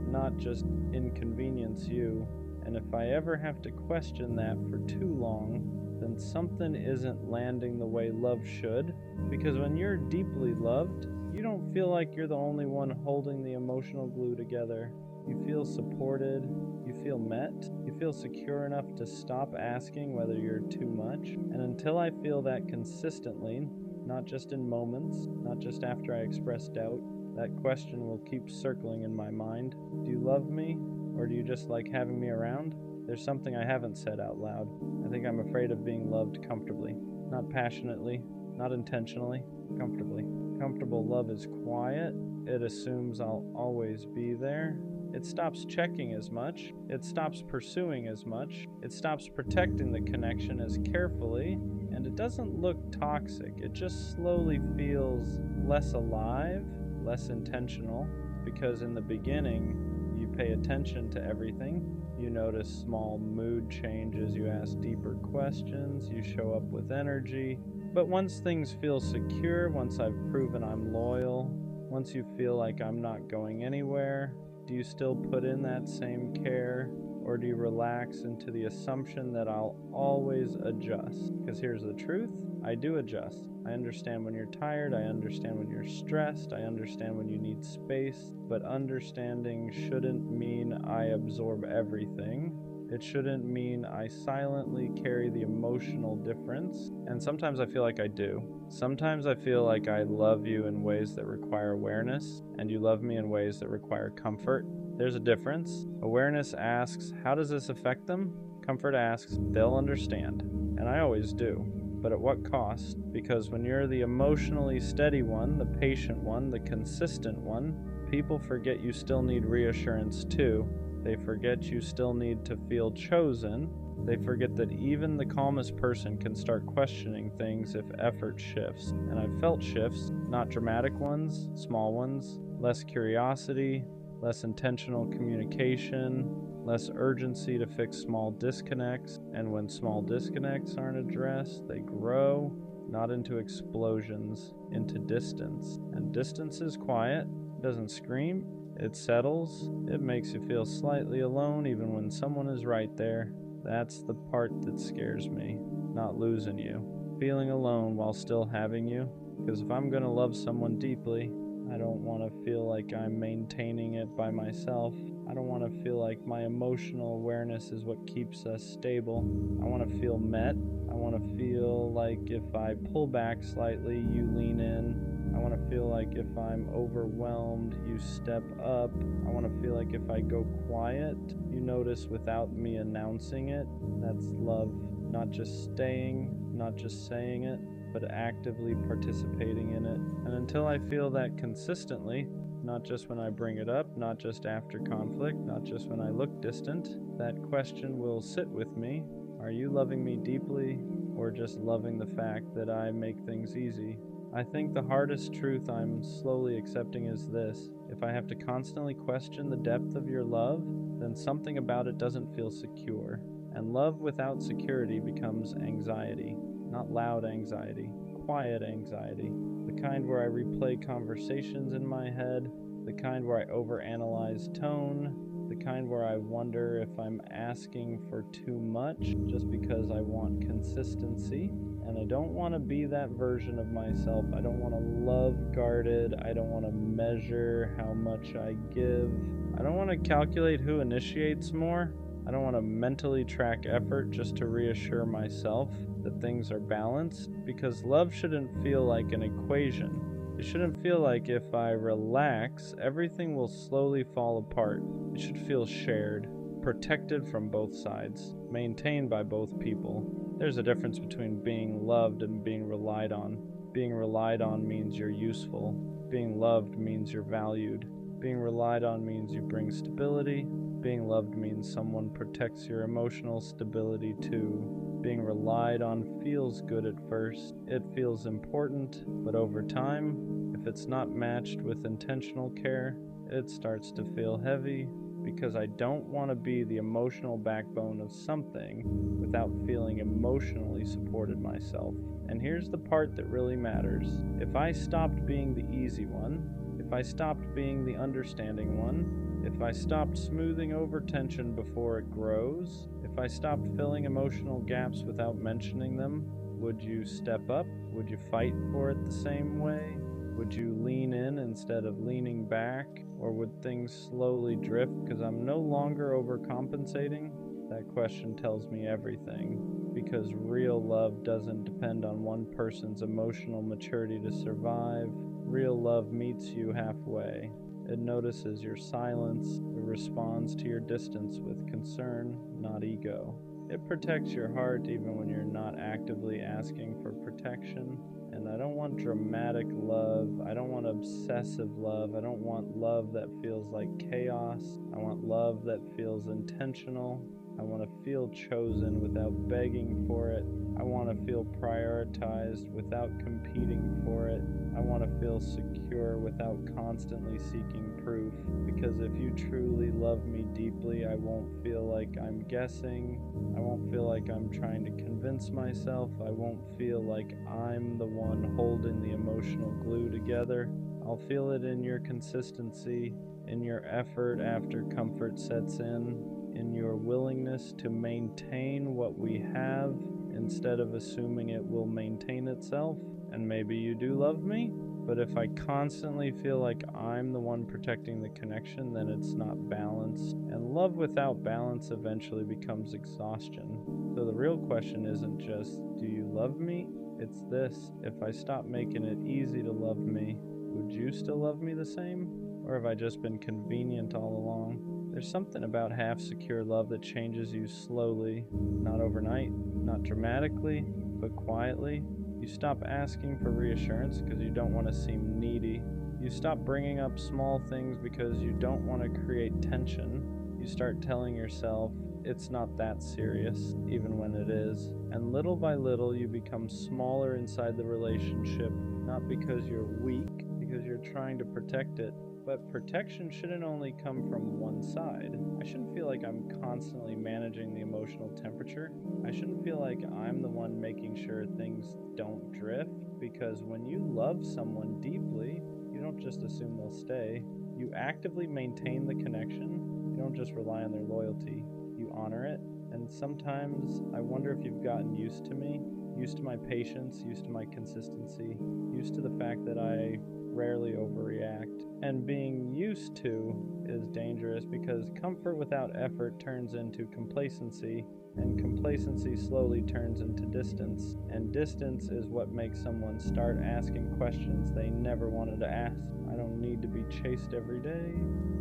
not just inconvenience you. And if I ever have to question that for too long, then something isn't landing the way love should. Because when you're deeply loved, you don't feel like you're the only one holding the emotional glue together. You feel supported, you feel met, you feel secure enough to stop asking whether you're too much. And until I feel that consistently, not just in moments, not just after I express doubt, that question will keep circling in my mind. Do you love me, or do you just like having me around? There's something I haven't said out loud. I think I'm afraid of being loved comfortably. Not passionately, not intentionally, comfortably. Comfortable love is quiet. It assumes I'll always be there. It stops checking as much. It stops pursuing as much. It stops protecting the connection as carefully. And it doesn't look toxic. It just slowly feels less alive, less intentional. Because in the beginning, you pay attention to everything. You notice small mood changes, you ask deeper questions, you show up with energy. But once things feel secure, once I've proven I'm loyal, once you feel like I'm not going anywhere, do you still put in that same care? Or do you relax into the assumption that I'll always adjust? Because here's the truth, I do adjust. I understand when you're tired, I understand when you're stressed, I understand when you need space, but understanding shouldn't mean I absorb everything. It shouldn't mean I silently carry the emotional difference. And sometimes I feel like I do. Sometimes I feel like I love you in ways that require awareness, and you love me in ways that require comfort. There's a difference. Awareness asks, how does this affect them? Comfort asks, they'll understand. And I always do. But at what cost? Because when you're the emotionally steady one, the patient one, the consistent one, people forget you still need reassurance too. They forget you still need to feel chosen. They forget that even the calmest person can start questioning things if effort shifts. And I've felt shifts, not dramatic ones, small ones, less curiosity, less intentional communication, less urgency to fix small disconnects. And when small disconnects aren't addressed, they grow, not into explosions, into distance. And distance is quiet, doesn't scream, it settles, it makes you feel slightly alone even when someone is right there. That's the part that scares me, not losing you. Feeling alone while still having you. Because if I'm going to love someone deeply, I don't want to feel like I'm maintaining it by myself. I don't want to feel like my emotional awareness is what keeps us stable. I want to feel met. I want to feel like if I pull back slightly, you lean in. I want to feel like if I'm overwhelmed, you step up. I want to feel like if I go quiet, you notice without me announcing it. That's love. Not just staying, not just saying it, but actively participating in it. And until I feel that consistently, not just when I bring it up, not just after conflict, not just when I look distant, that question will sit with me. Are you loving me deeply, or just loving the fact that I make things easy? I think the hardest truth I'm slowly accepting is this. If I have to constantly question the depth of your love, then something about it doesn't feel secure. And love without security becomes anxiety. Not loud anxiety, quiet anxiety. The kind where I replay conversations in my head, the kind where I overanalyze tone, the kind where I wonder if I'm asking for too much just because I want consistency. And I don't want to be that version of myself. I don't want to love guarded. I don't want to measure how much I give. I don't want to calculate who initiates more. I don't want to mentally track effort just to reassure myself that things are balanced, because love shouldn't feel like an equation. It shouldn't feel like if I relax, everything will slowly fall apart. It should feel shared, protected from both sides, maintained by both people. There's a difference between being loved and being relied on. Being relied on means you're useful. Being loved means you're valued. Being relied on means you bring stability. Being loved means someone protects your emotional stability too. Being relied on feels good at first. It feels important, but over time, if it's not matched with intentional care, it starts to feel heavy, because I don't want to be the emotional backbone of something without feeling emotionally supported myself. And here's the part that really matters. If I stopped being the easy one, if I stopped being the understanding one, if I stopped smoothing over tension before it grows, if I stopped filling emotional gaps without mentioning them, would you step up? Would you fight for it the same way? Would you lean in instead of leaning back? Or would things slowly drift because I'm no longer overcompensating? That question tells me everything, because real love doesn't depend on one person's emotional maturity to survive. Real love meets you halfway. It notices your silence. It responds to your distance with concern, not ego. It protects your heart even when you're not actively asking for protection. And I don't want dramatic love. I don't want obsessive love. I don't want love that feels like chaos. I want love that feels intentional. I want to feel chosen without begging for it. I want to feel prioritized without competing for it. I want to feel secure without constantly seeking proof. Because if you truly love me deeply, I won't feel like I'm guessing. I won't feel like I'm trying to convince myself. I won't feel like I'm the one holding the emotional glue together. I'll feel it in your consistency, in your effort after comfort sets in your willingness to maintain what we have instead of assuming it will maintain itself. And maybe you do love me, but if I constantly feel like I'm the one protecting the connection, then it's not balanced. And love without balance eventually becomes exhaustion. So the real question isn't just, do you love me? It's this: if I stop making it easy to love me, would you still love me the same? Or have I just been convenient all along? There's something about half-secure love that changes you slowly, not overnight, not dramatically, but quietly. You stop asking for reassurance because you don't want to seem needy. You stop bringing up small things because you don't want to create tension. You start telling yourself it's not that serious, even when it is. And little by little, you become smaller inside the relationship, not because you're weak, because you're trying to protect it. But protection shouldn't only come from one side. I shouldn't feel like I'm constantly managing the emotional temperature. I shouldn't feel like I'm the one making sure things don't drift, because when you love someone deeply, you don't just assume they'll stay. You actively maintain the connection. You don't just rely on their loyalty. You honor it. And sometimes I wonder if you've gotten used to me, used to my patience, used to my consistency, used to the fact that I rarely overreact. And being used to is dangerous, because comfort without effort turns into complacency, and complacency slowly turns into distance. And distance is what makes someone start asking questions they never wanted to ask. I don't need to be chased every day,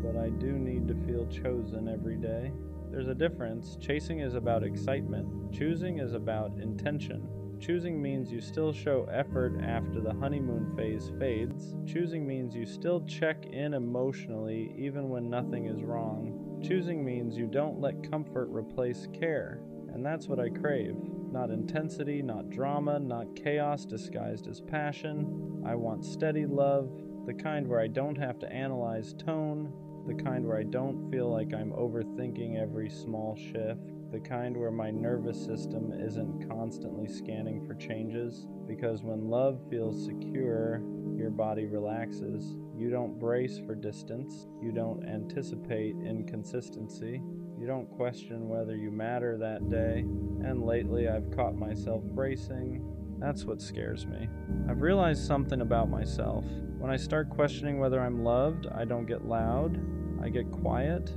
but I do need to feel chosen every day. There's a difference. Chasing is about excitement. Choosing is about intention. Choosing means you still show effort after the honeymoon phase fades. Choosing means you still check in emotionally even when nothing is wrong. Choosing means you don't let comfort replace care. And that's what I crave. Not intensity, not drama, not chaos disguised as passion. I want steady love, the kind where I don't have to analyze tone, the kind where I don't feel like I'm overthinking every small shift. the kind where my nervous system isn't constantly scanning for changes, because when love feels secure, your body relaxes. You don't brace for distance. You don't anticipate inconsistency. You don't question whether you matter that day. And lately I've caught myself bracing. That's what scares me. I've realized something about myself. When I start questioning whether I'm loved, I don't get loud. I get quiet.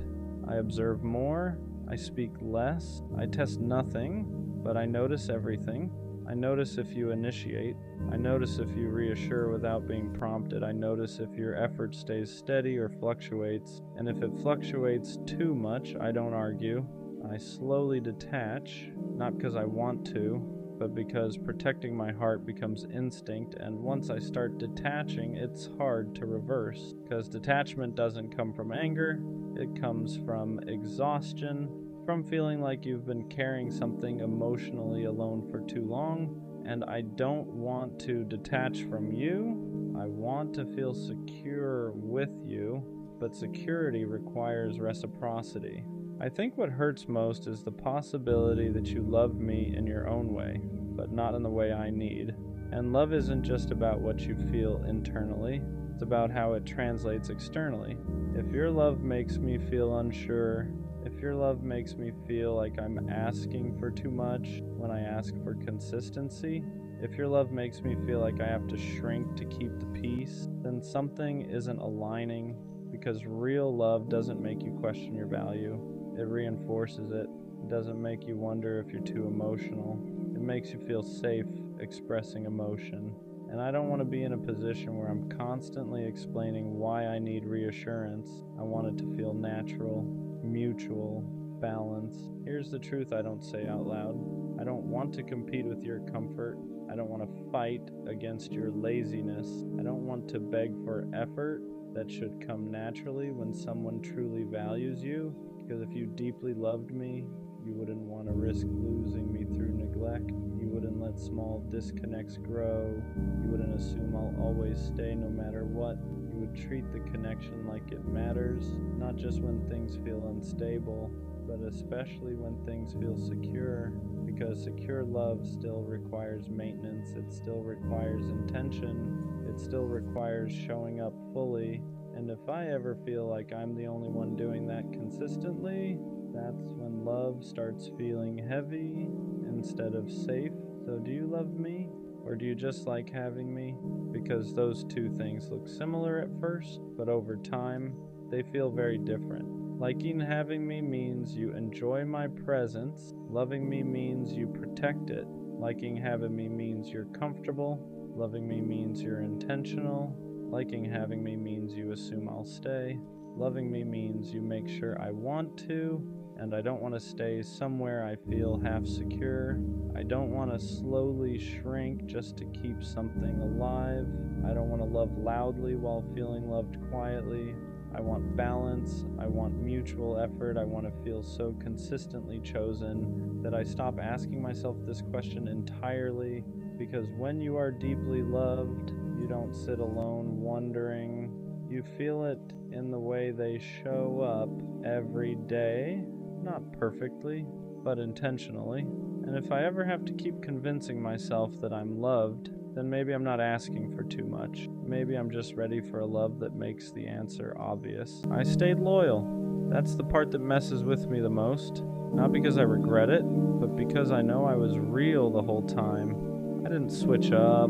I observe more. I speak less. I test nothing, but I notice everything. I notice if you initiate. I notice if you reassure without being prompted. I notice if your effort stays steady or fluctuates. And if it fluctuates too much, I don't argue. I slowly detach, not because I want to, but because protecting my heart becomes instinct. And once I start detaching, it's hard to reverse, because detachment doesn't come from anger. It comes from exhaustion, from feeling like you've been carrying something emotionally alone for too long. And I don't want to detach from you. I want to feel secure with you, but security requires reciprocity. I think what hurts most is the possibility that you love me in your own way, but not in the way I need. And love isn't just about what you feel internally, it's about how it translates externally. If your love makes me feel unsure, if your love makes me feel like I'm asking for too much when I ask for consistency, if your love makes me feel like I have to shrink to keep the peace, then something isn't aligning, because real love doesn't make you question your value. It reinforces it. It doesn't make you wonder if you're too emotional. It makes you feel safe expressing emotion. And I don't want to be in a position where I'm constantly explaining why I need reassurance. I want it to feel natural, mutual, balanced. Here's the truth I don't say out loud. I don't want to compete with your comfort. I don't want to fight against your laziness. I don't want to beg for effort that should come naturally when someone truly values you. Because if you deeply loved me, you wouldn't want to risk losing me through neglect. You wouldn't let small disconnects grow. You wouldn't assume I'll always stay no matter what. You would treat the connection like it matters, not just when things feel unstable, but especially when things feel secure. Because secure love still requires maintenance, it still requires intention, it still requires showing up fully. And if I ever feel like I'm the only one doing that consistently, that's when love starts feeling heavy instead of safe. So do you love me? Or do you just like having me? Because those two things look similar at first, but over time, they feel very different. Liking having me means you enjoy my presence. Loving me means you protect it. Liking having me means you're comfortable. Loving me means you're intentional. Liking having me means you assume I'll stay. Loving me means you make sure I want to, and I don't want to stay somewhere I feel half secure. I don't want to slowly shrink just to keep something alive. I don't want to love loudly while feeling loved quietly. I want balance. I want mutual effort. I want to feel so consistently chosen that I stop asking myself this question entirely, because when you are deeply loved, you don't sit alone wondering. You feel it in the way they show up every day, not perfectly, but intentionally. And if I ever have to keep convincing myself that I'm loved, then maybe I'm not asking for too much. Maybe I'm just ready for a love that makes the answer obvious. I stayed loyal. That's the part that messes with me the most. Not because I regret it, but because I know I was real the whole time. I didn't switch up.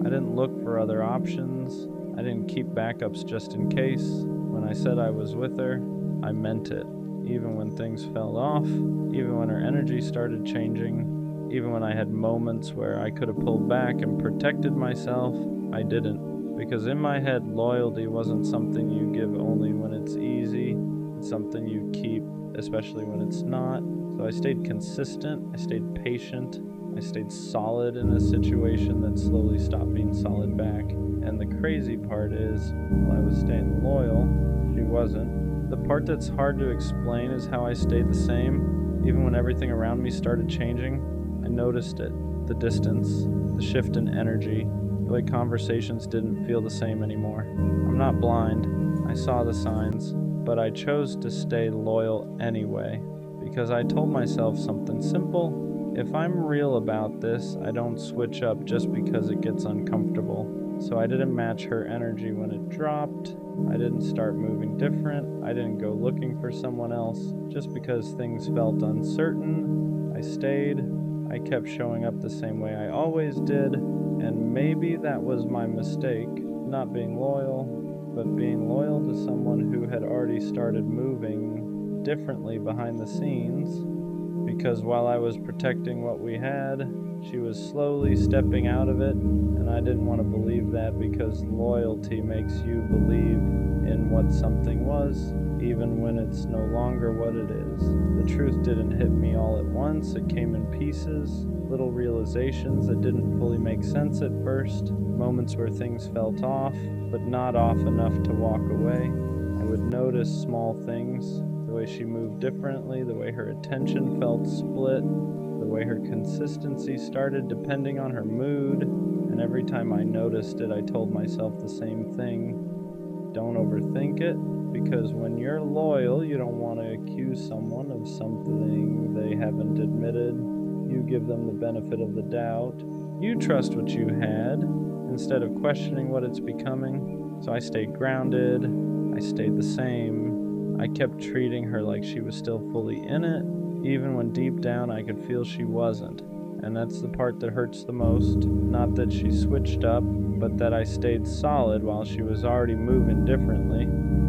I didn't look for other options. I didn't keep backups just in case. When I said I was with her, I meant it. Even when things fell off, even when her energy started changing, even when I had moments where I could have pulled back and protected myself, I didn't. Because in my head, loyalty wasn't something you give only when it's easy. It's something you keep, especially when it's not. So I stayed consistent, I stayed patient, I stayed solid in a situation that slowly stopped being solid back. And the crazy part is, while I was staying loyal, she wasn't. The part that's hard to explain is how I stayed the same, even when everything around me started changing. I noticed it, the distance, the shift in energy, the way conversations didn't feel the same anymore. I'm not blind, I saw the signs, but I chose to stay loyal anyway, because I told myself something simple. If I'm real about this, I don't switch up just because it gets uncomfortable. So I didn't match her energy when it dropped. I didn't start moving different. I didn't go looking for someone else just because things felt uncertain. I stayed. I kept showing up the same way I always did. And maybe that was my mistake, not being loyal, but being loyal to someone who had already started moving differently behind the scenes. Because while I was protecting what we had, she was slowly stepping out of it, and I didn't want to believe that because loyalty makes you believe in what something was, even when it's no longer what it is. The truth didn't hit me all at once. It came in pieces, little realizations that didn't fully make sense at first, moments where things felt off, but not off enough to walk away. I would notice small things, the way she moved differently, the way her attention felt split, the way her consistency started depending on her mood, and every time I noticed it, I told myself the same thing. Don't overthink it, because when you're loyal, you don't want to accuse someone of something they haven't admitted. You give them the benefit of the doubt. You trust what you had, instead of questioning what it's becoming. So I stayed grounded, I stayed the same. I kept treating her like she was still fully in it, even when deep down I could feel she wasn't. And that's the part that hurts the most. Not that she switched up, but that I stayed solid while she was already moving differently.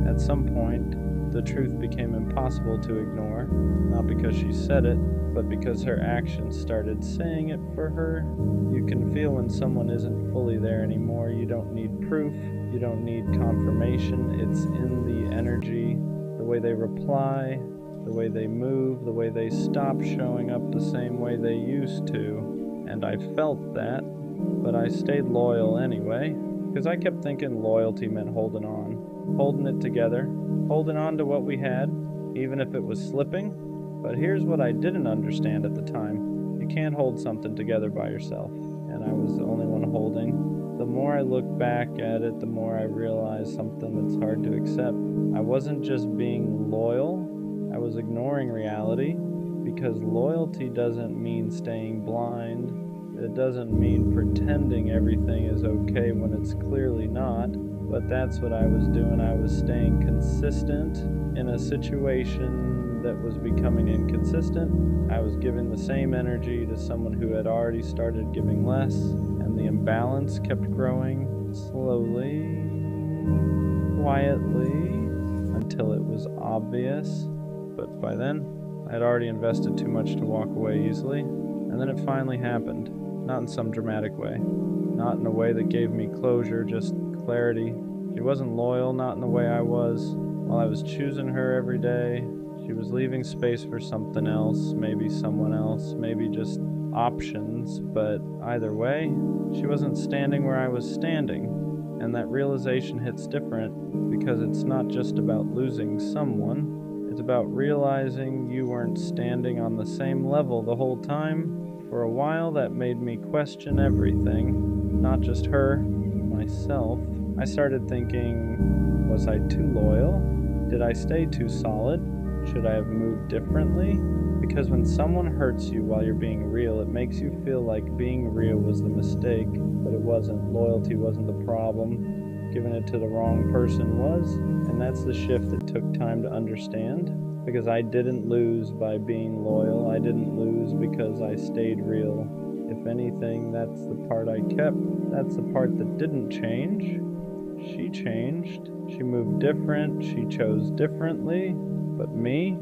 At some point, the truth became impossible to ignore, not because she said it, but because her actions started saying it for her. You can feel when someone isn't fully there anymore. You don't need proof, you don't need confirmation. It's in the energy, the way they reply, the way they move, the way they stop showing up the same way they used to. And I felt that, but I stayed loyal anyway, because I kept thinking loyalty meant holding on, holding it together, holding on to what we had, even if it was slipping. But here's what I didn't understand at the time. You can't hold something together by yourself, and I was the only one holding. The more I look back at it, the more I realize something that's hard to accept. I wasn't just being loyal, I was ignoring reality, because loyalty doesn't mean staying blind. It doesn't mean pretending everything is okay when it's clearly not. But that's what I was doing. I was staying consistent in a situation that was becoming inconsistent. I was giving the same energy to someone who had already started giving less, and the imbalance kept growing slowly, quietly, until it was obvious. But by then, I had already invested too much to walk away easily, and then it finally happened. Not in some dramatic way, not in a way that gave me closure, just clarity. She wasn't loyal, not in the way I was. While I was choosing her every day, she was leaving space for something else, maybe someone else, maybe just options, but either way, she wasn't standing where I was standing. And that realization hits different, because it's not just about losing someone, it's about realizing you weren't standing on the same level the whole time. For a while, that made me question everything, not just her, myself. I started thinking, was I too loyal? Did I stay too solid? Should I have moved differently? Because when someone hurts you while you're being real, it makes you feel like being real was the mistake, but it wasn't. Loyalty wasn't the problem. Giving it to the wrong person was, and that's the shift that took time to understand. Because I didn't lose by being loyal. I didn't lose because I stayed real. If anything, that's the part I kept. That's the part that didn't change. She changed. She moved different. She chose differently. But me,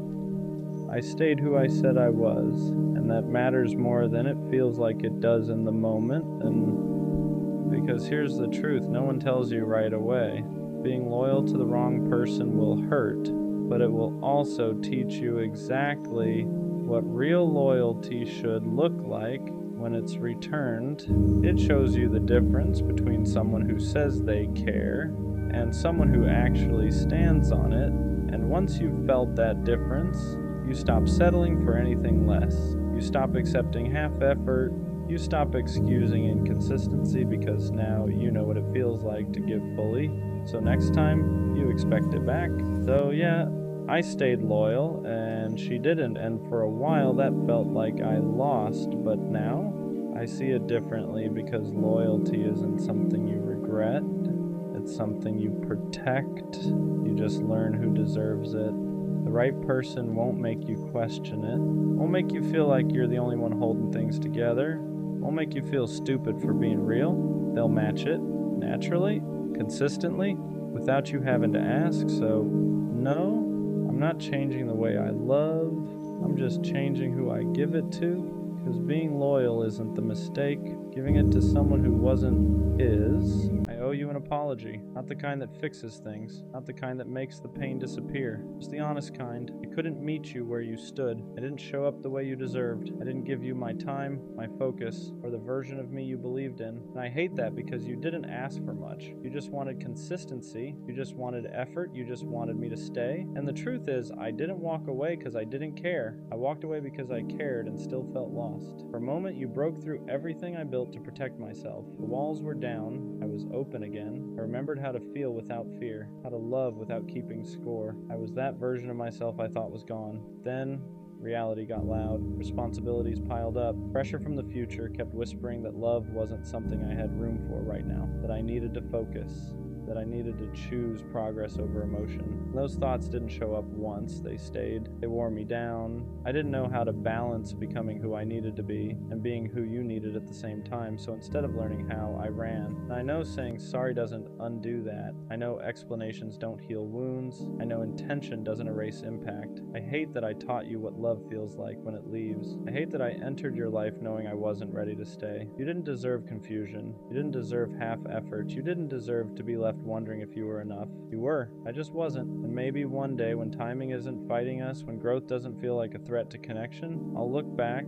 I stayed who I said I was. And that matters more than it feels like it does in the moment. And because here's the truth, no one tells you right away. Being loyal to the wrong person will hurt, but it will also teach you exactly what real loyalty should look like when it's returned. It shows you the difference between someone who says they care and someone who actually stands on it. And once you've felt that difference, you stop settling for anything less. You stop accepting half effort. You stop excusing inconsistency, because now you know what it feels like to give fully. So next time, you expect it back. So yeah, I stayed loyal and she didn't, and for a while that felt like I lost, but now I see it differently because loyalty isn't something you regret, it's something you protect. You just learn who deserves it. The right person won't make you question it, won't make you feel like you're the only one holding things together, won't make you feel stupid for being real. They'll match it naturally, consistently, without you having to ask. So, no, I'm not changing the way I love, I'm just changing who I give it to. Because being loyal isn't the mistake. Giving it to someone who wasn't is. I owe you an apology. Not the kind that fixes things. Not the kind that makes the pain disappear. Just the honest kind. I couldn't meet you where you stood. I didn't show up the way you deserved. I didn't give you my time, my focus, or the version of me you believed in. And I hate that because you didn't ask for much. You just wanted consistency. You just wanted effort. You just wanted me to stay. And the truth is, I didn't walk away because I didn't care. I walked away because I cared and still felt lost. For a moment, you broke through everything I built to protect myself. The walls were down. I was open again. I remembered how to feel without fear, how to love without keeping score. I was that version of myself I thought was gone. Then, reality got loud. Responsibilities piled up. Pressure from the future kept whispering that love wasn't something I had room for right now, that I needed to focus, that I needed to choose progress over emotion. Those thoughts didn't show up once, they stayed. They wore me down. I didn't know how to balance becoming who I needed to be and being who you needed at the same time, so instead of learning how, I ran. And I know saying sorry doesn't undo that. I know explanations don't heal wounds. I know intention doesn't erase impact. I hate that I taught you what love feels like when it leaves. I hate that I entered your life knowing I wasn't ready to stay. You didn't deserve confusion. You didn't deserve half effort. You didn't deserve to be left wondering if you were enough. You were. I just wasn't. And maybe one day when timing isn't fighting us, when growth doesn't feel like a threat to connection, I'll look back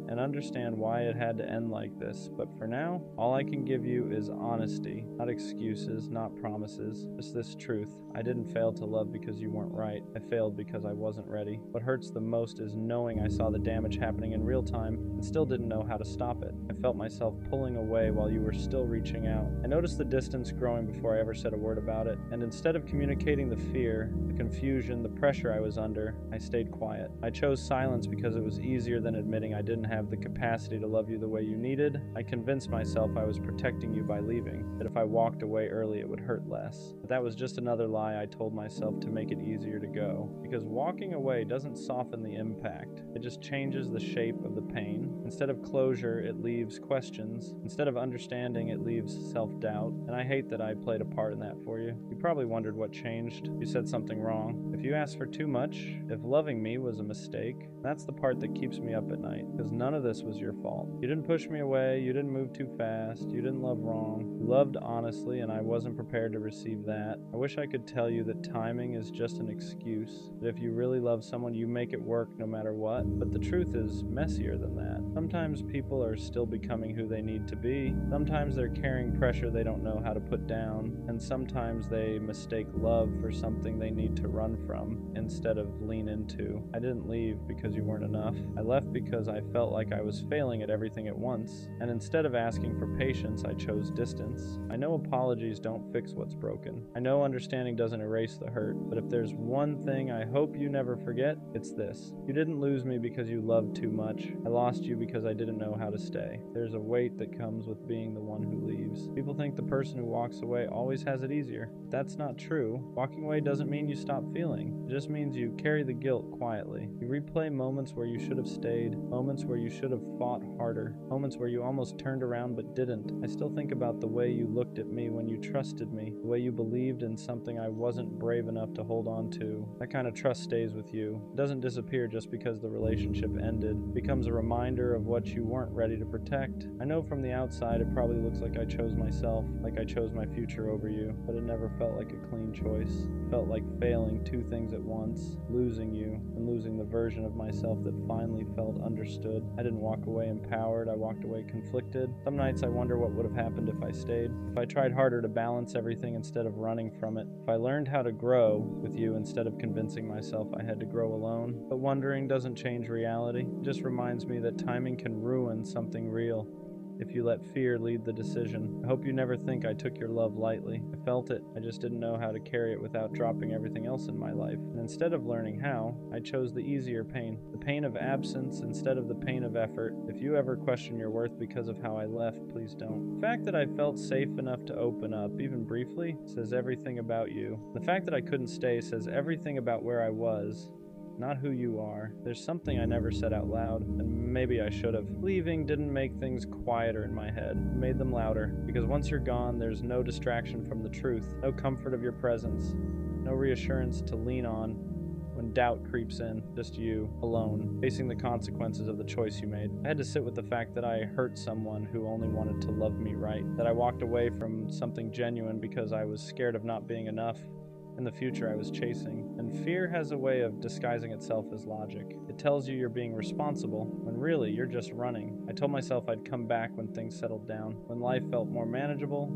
and understand why it had to end like this. But for now, all I can give you is honesty, not excuses, not promises, just this truth. I didn't fail to love because you weren't right. I failed because I wasn't ready. What hurts the most is knowing I saw the damage happening in real time and still didn't know how to stop it. I felt myself pulling away while you were still reaching out. I noticed the distance growing before I ever said a word about it, and instead of communicating the fear, the confusion, the pressure I was under, I stayed quiet. I chose silence because it was easier than admitting I didn't have the capacity to love you the way you needed. I convinced myself I was protecting you by leaving, that if I walked away early it would hurt less. But that was just another lie I told myself to make it easier to go. Because walking away doesn't soften the impact, it just changes the shape of the pain. Instead of closure, it leaves questions. Instead of understanding, it leaves self-doubt. And I hate that I played a part in that for you. You probably wondered what changed. You said something wrong. If you asked for too much, if loving me was a mistake, that's the part that keeps me up at night. Because none of this was your fault. You didn't push me away, you didn't move too fast, you didn't love wrong. You loved honestly, and I wasn't prepared to receive that. I wish I could tell you that timing is just an excuse, that if you really love someone, you make it work no matter what. But the truth is messier than that. Sometimes people are still becoming who they need to be. Sometimes they're carrying pressure they don't know how to put down. And sometimes they mistake love for something they need to run from instead of lean into. I didn't leave because you weren't enough. I left because I felt like I was failing at everything at once. And instead of asking for patience, I chose distance. I know apologies don't fix what's broken. I know understanding doesn't erase the hurt. But if there's one thing I hope you never forget, it's this. You didn't lose me because you loved too much. I lost you because I didn't know how to stay. There's a weight that comes with being the one who leaves. People think the person who walks away always has it easier. That's not true. Walking away doesn't mean you stop feeling. It just means you carry the guilt quietly. You replay moments where you should have stayed, moments where you should have fought harder, moments where you almost turned around but didn't. I still think about the way you looked at me when you trusted me, the way you believed in something I wasn't brave enough to hold on to. That kind of trust stays with you. It doesn't disappear just because the relationship ended. It becomes a reminder of what you weren't ready to protect. I know from the outside it probably looks like I chose myself, like I chose my future over you, but it never felt like a clean choice. It felt like failing two things at once, losing you and losing the version of myself that finally felt understood. I didn't walk away empowered, I walked away conflicted. Some nights I wonder what would have happened if I stayed, if I tried harder to balance everything instead of running from it, if I learned how to grow with you instead of convincing myself I had to grow alone. But wondering doesn't change reality. It just reminds me that timing can ruin something real. if you let fear lead the decision. I hope you never think I took your love lightly. I felt it, I just didn't know how to carry it without dropping everything else in my life. And instead of learning how, I chose the easier pain. The pain of absence instead of the pain of effort. If you ever question your worth because of how I left, please don't. The fact that I felt safe enough to open up, even briefly, says everything about you. The fact that I couldn't stay says everything about where I was, not who you are. There's something I never said out loud, and maybe I should have. Leaving didn't make things quieter in my head. It made them louder, because once you're gone, there's no distraction from the truth, no comfort of your presence, no reassurance to lean on when doubt creeps in, just you, alone, facing the consequences of the choice you made. I had to sit with the fact that I hurt someone who only wanted to love me right, that I walked away from something genuine because I was scared of not being enough in the future I was chasing. And fear has a way of disguising itself as logic. It tells you you're being responsible, when really you're just running. I told myself I'd come back when things settled down, when life felt more manageable,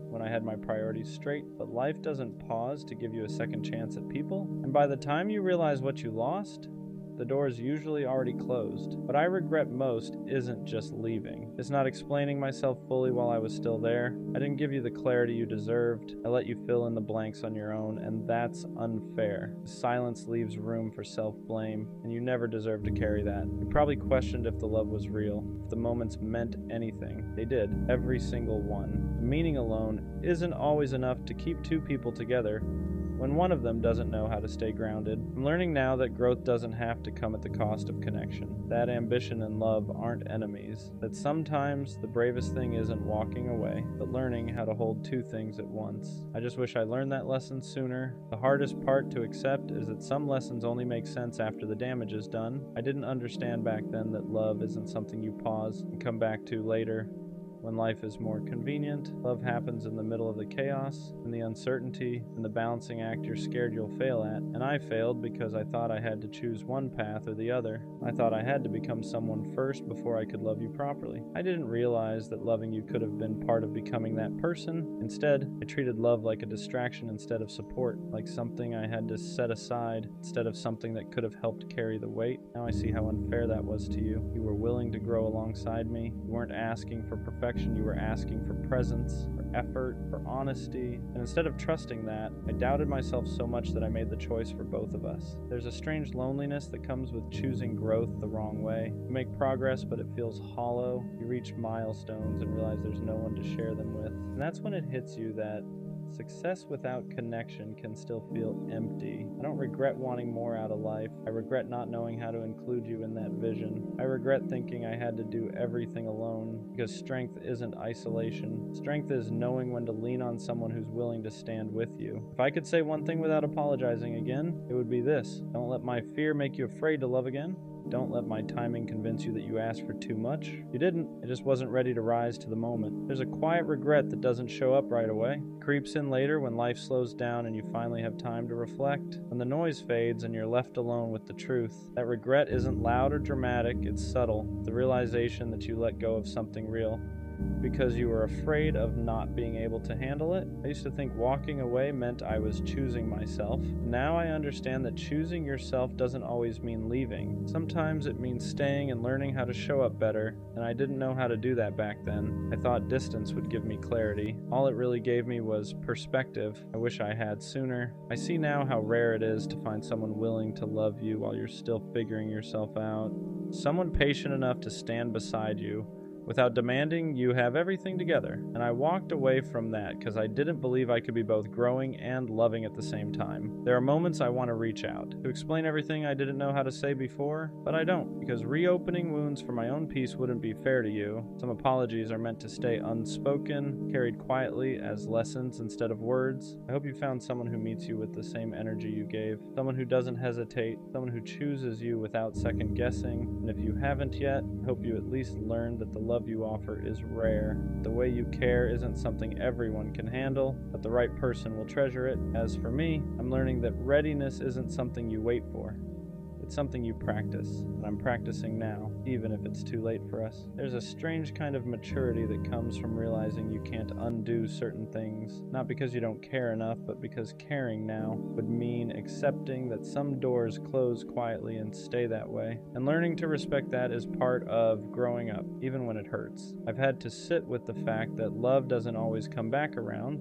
when I had my priorities straight. But life doesn't pause to give you a second chance at people. And by the time you realize what you lost, the door is usually already closed. What I regret most isn't just leaving. It's not explaining myself fully while I was still there. I didn't give you the clarity you deserved. I let you fill in the blanks on your own, and that's unfair. Silence leaves room for self-blame, and you never deserve to carry that. You probably questioned if the love was real, if the moments meant anything. They did, every single one. The meaning alone isn't always enough to keep two people together when one of them doesn't know how to stay grounded. I'm learning now that growth doesn't have to come at the cost of connection, that ambition and love aren't enemies, that sometimes the bravest thing isn't walking away, but learning how to hold two things at once. I just wish I learned that lesson sooner. The hardest part to accept is that some lessons only make sense after the damage is done. I didn't understand back then that love isn't something you pause and come back to later. When life is more convenient, love happens in the middle of the chaos and the uncertainty and the balancing act you're scared you'll fail at. And I failed because I thought I had to choose one path or the other. I thought I had to become someone first before I could love you properly. I didn't realize that loving you could have been part of becoming that person. Instead, I treated love like a distraction instead of support, like something I had to set aside instead of something that could have helped carry the weight. Now I see how unfair that was to you. You were willing to grow alongside me. You weren't asking for perfection. You were asking for presence, for effort, for honesty. And instead of trusting that, I doubted myself so much that I made the choice for both of us. There's a strange loneliness that comes with choosing growth the wrong way. You make progress, but it feels hollow. You reach milestones and realize there's no one to share them with. And that's when it hits you that success without connection can still feel empty. I don't regret wanting more out of life. I regret not knowing how to include you in that vision. I regret thinking I had to do everything alone, because strength isn't isolation. Strength is knowing when to lean on someone who's willing to stand with you. If I could say one thing without apologizing again, it would be this: don't let my fear make you afraid to love again. Don't let my timing convince you that you asked for too much. You didn't. I just wasn't ready to rise to the moment. There's a quiet regret that doesn't show up right away. It creeps in later when life slows down and you finally have time to reflect. When the noise fades and you're left alone with the truth. That regret isn't loud or dramatic, it's subtle. The realization that you let go of something real because you were afraid of not being able to handle it. I used to think walking away meant I was choosing myself. Now I understand that choosing yourself doesn't always mean leaving. Sometimes it means staying and learning how to show up better, and I didn't know how to do that back then. I thought distance would give me clarity. All it really gave me was perspective. I wish I had sooner. I see now how rare it is to find someone willing to love you while you're still figuring yourself out. Someone patient enough to stand beside you without demanding you have everything together. And I walked away from that because I didn't believe I could be both growing and loving at the same time. There are moments I want to reach out, to explain everything I didn't know how to say before, but I don't, because reopening wounds for my own peace wouldn't be fair to you. Some apologies are meant to stay unspoken, carried quietly as lessons instead of words. I hope you found someone who meets you with the same energy you gave, someone who doesn't hesitate, someone who chooses you without second guessing. And if you haven't yet, I hope you at least learned that the love you offer is rare. The way you care isn't something everyone can handle, but the right person will treasure it. As for me, I'm learning that readiness isn't something you wait for. It's something you practice, and I'm practicing now, even if it's too late for us. There's a strange kind of maturity that comes from realizing you can't undo certain things, not because you don't care enough, but because caring now would mean accepting that some doors close quietly and stay that way. And learning to respect that is part of growing up, even when it hurts. I've had to sit with the fact that love doesn't always come back around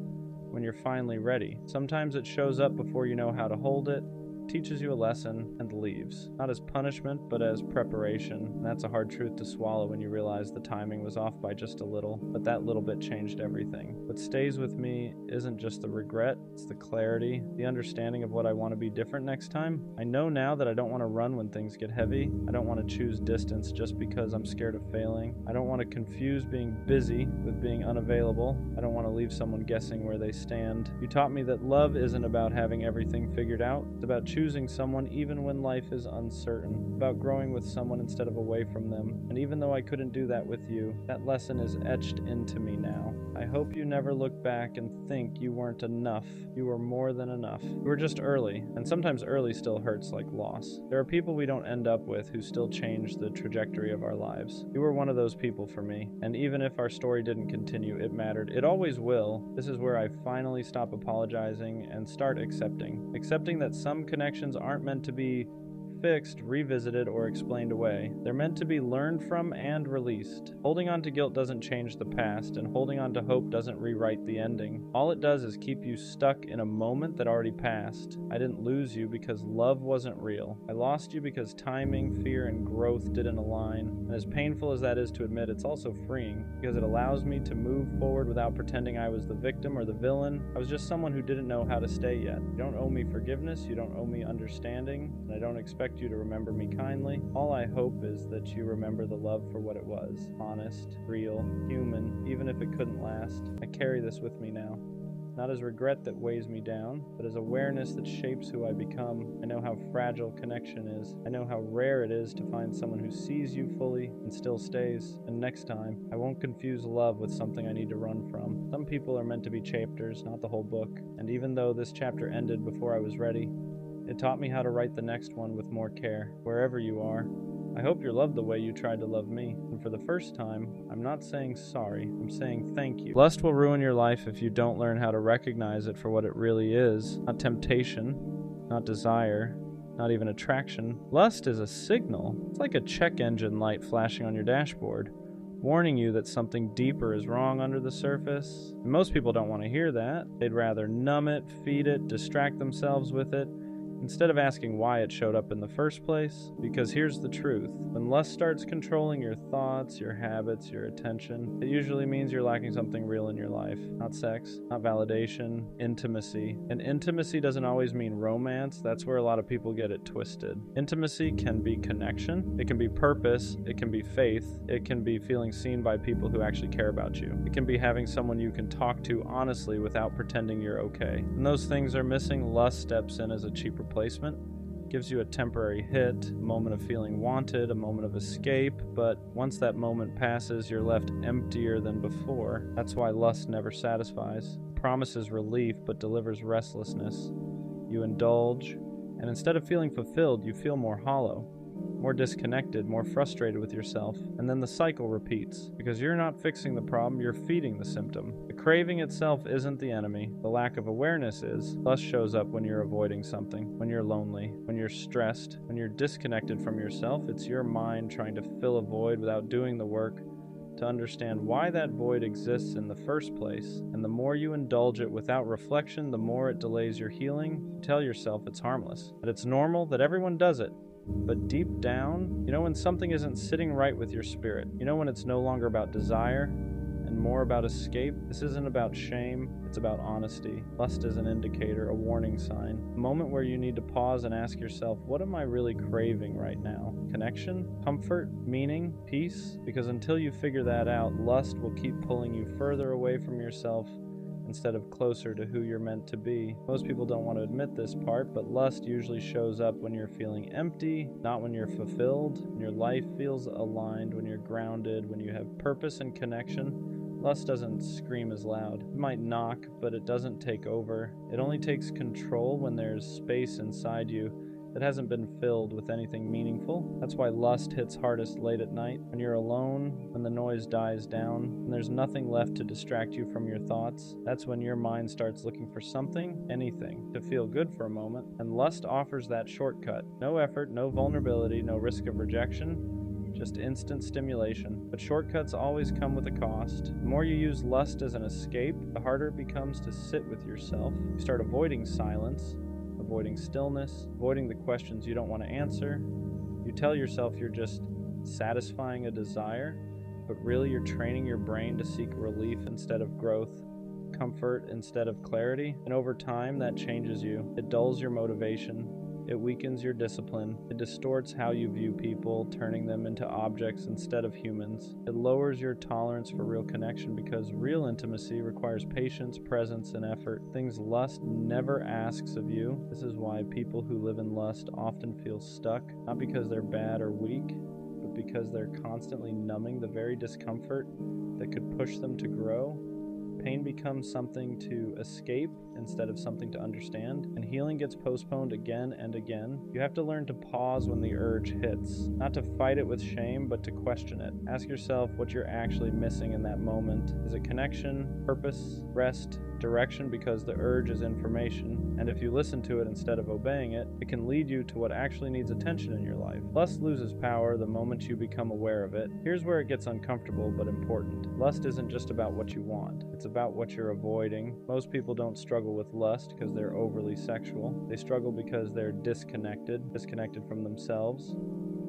when you're finally ready. Sometimes it shows up before you know how to hold it, teaches you a lesson, and leaves. Not as punishment, but as preparation. And that's a hard truth to swallow when you realize the timing was off by just a little, but that little bit changed everything. What stays with me isn't just the regret, it's the clarity, the understanding of what I want to be different next time. I know now that I don't want to run when things get heavy. I don't want to choose distance just because I'm scared of failing. I don't want to confuse being busy with being unavailable. I don't want to leave someone guessing where they stand. You taught me that love isn't about having everything figured out. It's about choosing someone even when life is uncertain, about growing with someone instead of away from them. And even though I couldn't do that with you, that lesson is etched into me now. I hope you never look back and think you weren't enough. You were more than enough. You were just early, and sometimes early still hurts like loss. There are people we don't end up with who still change the trajectory of our lives. You were one of those people for me, and even if our story didn't continue, it mattered. It always will. This is where I finally stop apologizing and start accepting. Accepting that some connections aren't meant to be fixed, revisited, or explained away. They're meant to be learned from and released. Holding on to guilt doesn't change the past, and holding on to hope doesn't rewrite the ending. All it does is keep you stuck in a moment that already passed. I didn't lose you because love wasn't real. I lost you because timing, fear, and growth didn't align. And as painful as that is to admit, it's also freeing because it allows me to move forward without pretending I was the victim or the villain. I was just someone who didn't know how to stay yet. You don't owe me forgiveness, you don't owe me understanding, and I don't expect you to remember me kindly. All I hope is that you remember the love for what it was. Honest, real, human, even if it couldn't last. I carry this with me now. Not as regret that weighs me down, but as awareness that shapes who I become. I know how fragile connection is. I know how rare it is to find someone who sees you fully and still stays. And next time, I won't confuse love with something I need to run from. Some people are meant to be chapters, not the whole book. And even though this chapter ended before I was ready, it taught me how to write the next one with more care, wherever you are. I hope you're loved the way you tried to love me. And for the first time, I'm not saying sorry, I'm saying thank you. Lust will ruin your life if you don't learn how to recognize it for what it really is. Not temptation, not desire, not even attraction. Lust is a signal. It's like a check engine light flashing on your dashboard, warning you that something deeper is wrong under the surface. And most people don't want to hear that. They'd rather numb it, feed it, distract themselves with it, instead of asking why it showed up in the first place. Because here's the truth. When lust starts controlling your thoughts, your habits, your attention, it usually means you're lacking something real in your life. Not sex, not validation, intimacy. And intimacy doesn't always mean romance. That's where a lot of people get it twisted. Intimacy can be connection, it can be purpose, it can be faith, it can be feeling seen by people who actually care about you. It can be having someone you can talk to honestly without pretending you're okay. When those things are missing, lust steps in as a cheap replacement. Gives you a temporary hit, a moment of feeling wanted, a moment of escape, but once that moment passes, you're left emptier than before. That's why lust never satisfies. It promises relief, but delivers restlessness. You indulge, and instead of feeling fulfilled, you feel more hollow, more disconnected, more frustrated with yourself, and then the cycle repeats. Because you're not fixing the problem, you're feeding the symptom. The craving itself isn't the enemy, the lack of awareness is. Lust shows up when you're avoiding something, when you're lonely, when you're stressed, when you're disconnected from yourself. It's your mind trying to fill a void without doing the work to understand why that void exists in the first place. And the more you indulge it without reflection, the more it delays your healing. You tell yourself it's harmless, that it's normal, that everyone does it. But deep down, you know when something isn't sitting right with your spirit. You know when it's no longer about desire and more about escape. This isn't about shame, it's about honesty. Lust is an indicator, a warning sign. A moment where you need to pause and ask yourself, what am I really craving right now? Connection? Comfort? Meaning? Peace? Because until you figure that out, lust will keep pulling you further away from yourself instead of closer to who you're meant to be. Most people don't want to admit this part, but lust usually shows up when you're feeling empty, not when you're fulfilled, when your life feels aligned, when you're grounded, when you have purpose and connection. Lust doesn't scream as loud. It might knock, but it doesn't take over. It only takes control when there's space inside you that hasn't been filled with anything meaningful. That's why lust hits hardest late at night, when you're alone, when the noise dies down, and there's nothing left to distract you from your thoughts. That's when your mind starts looking for something, anything, to feel good for a moment, and lust offers that shortcut. No effort, no vulnerability, no risk of rejection, just instant stimulation. But shortcuts always come with a cost. The more you use lust as an escape, the harder it becomes to sit with yourself. You start avoiding silence, avoiding stillness, avoiding the questions you don't want to answer. You tell yourself you're just satisfying a desire, but really you're training your brain to seek relief instead of growth, comfort instead of clarity. And over time, that changes you. It dulls your motivation. It weakens your discipline. It distorts how you view people, turning them into objects instead of humans. It lowers your tolerance for real connection because real intimacy requires patience, presence, and effort. Things lust never asks of you. This is why people who live in lust often feel stuck, not because they're bad or weak, but because they're constantly numbing the very discomfort that could push them to grow. Pain becomes something to escape instead of something to understand, and healing gets postponed again and again. You have to learn to pause when the urge hits, not to fight it with shame, but to question it. Ask yourself what you're actually missing in that moment. Is it connection, purpose, rest, direction? Because the urge is information, and if you listen to it instead of obeying it, it can lead you to what actually needs attention in your life. Lust loses power the moment you become aware of it. Here's where it gets uncomfortable but important. Lust isn't just about what you want. It's about what you're avoiding. Most people don't struggle with lust because they're overly sexual. They struggle because they're disconnected from themselves,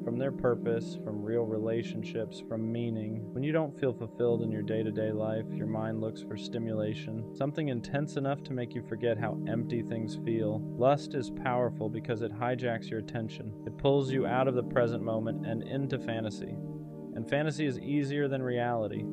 from their purpose, from real relationships, from meaning. When you don't feel fulfilled in your day-to-day life, your mind looks for stimulation, something intense enough to make you forget how empty things feel. Lust is powerful because it hijacks your attention. It pulls you out of the present moment and into fantasy. And fantasy is easier than reality.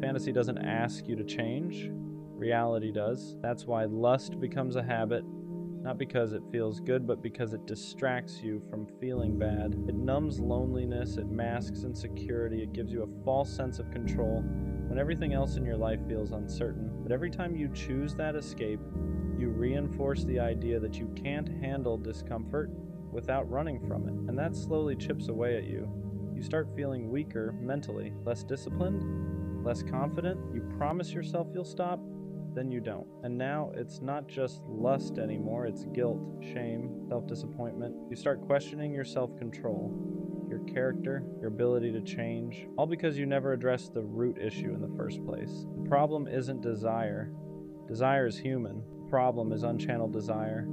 Fantasy doesn't ask you to change. Reality does. That's why lust becomes a habit, not because it feels good, but because it distracts you from feeling bad. It numbs loneliness, it masks insecurity, it gives you a false sense of control when everything else in your life feels uncertain. But every time you choose that escape, you reinforce the idea that you can't handle discomfort without running from it. And that slowly chips away at you. You start feeling weaker mentally, less disciplined, less confident. You promise yourself you'll stop, then you don't. And now it's not just lust anymore, it's guilt, shame, self-disappointment. You start questioning your self-control, your character, your ability to change, all because you never addressed the root issue in the first place. The problem isn't desire. Desire is human. The problem is unchanneled desire.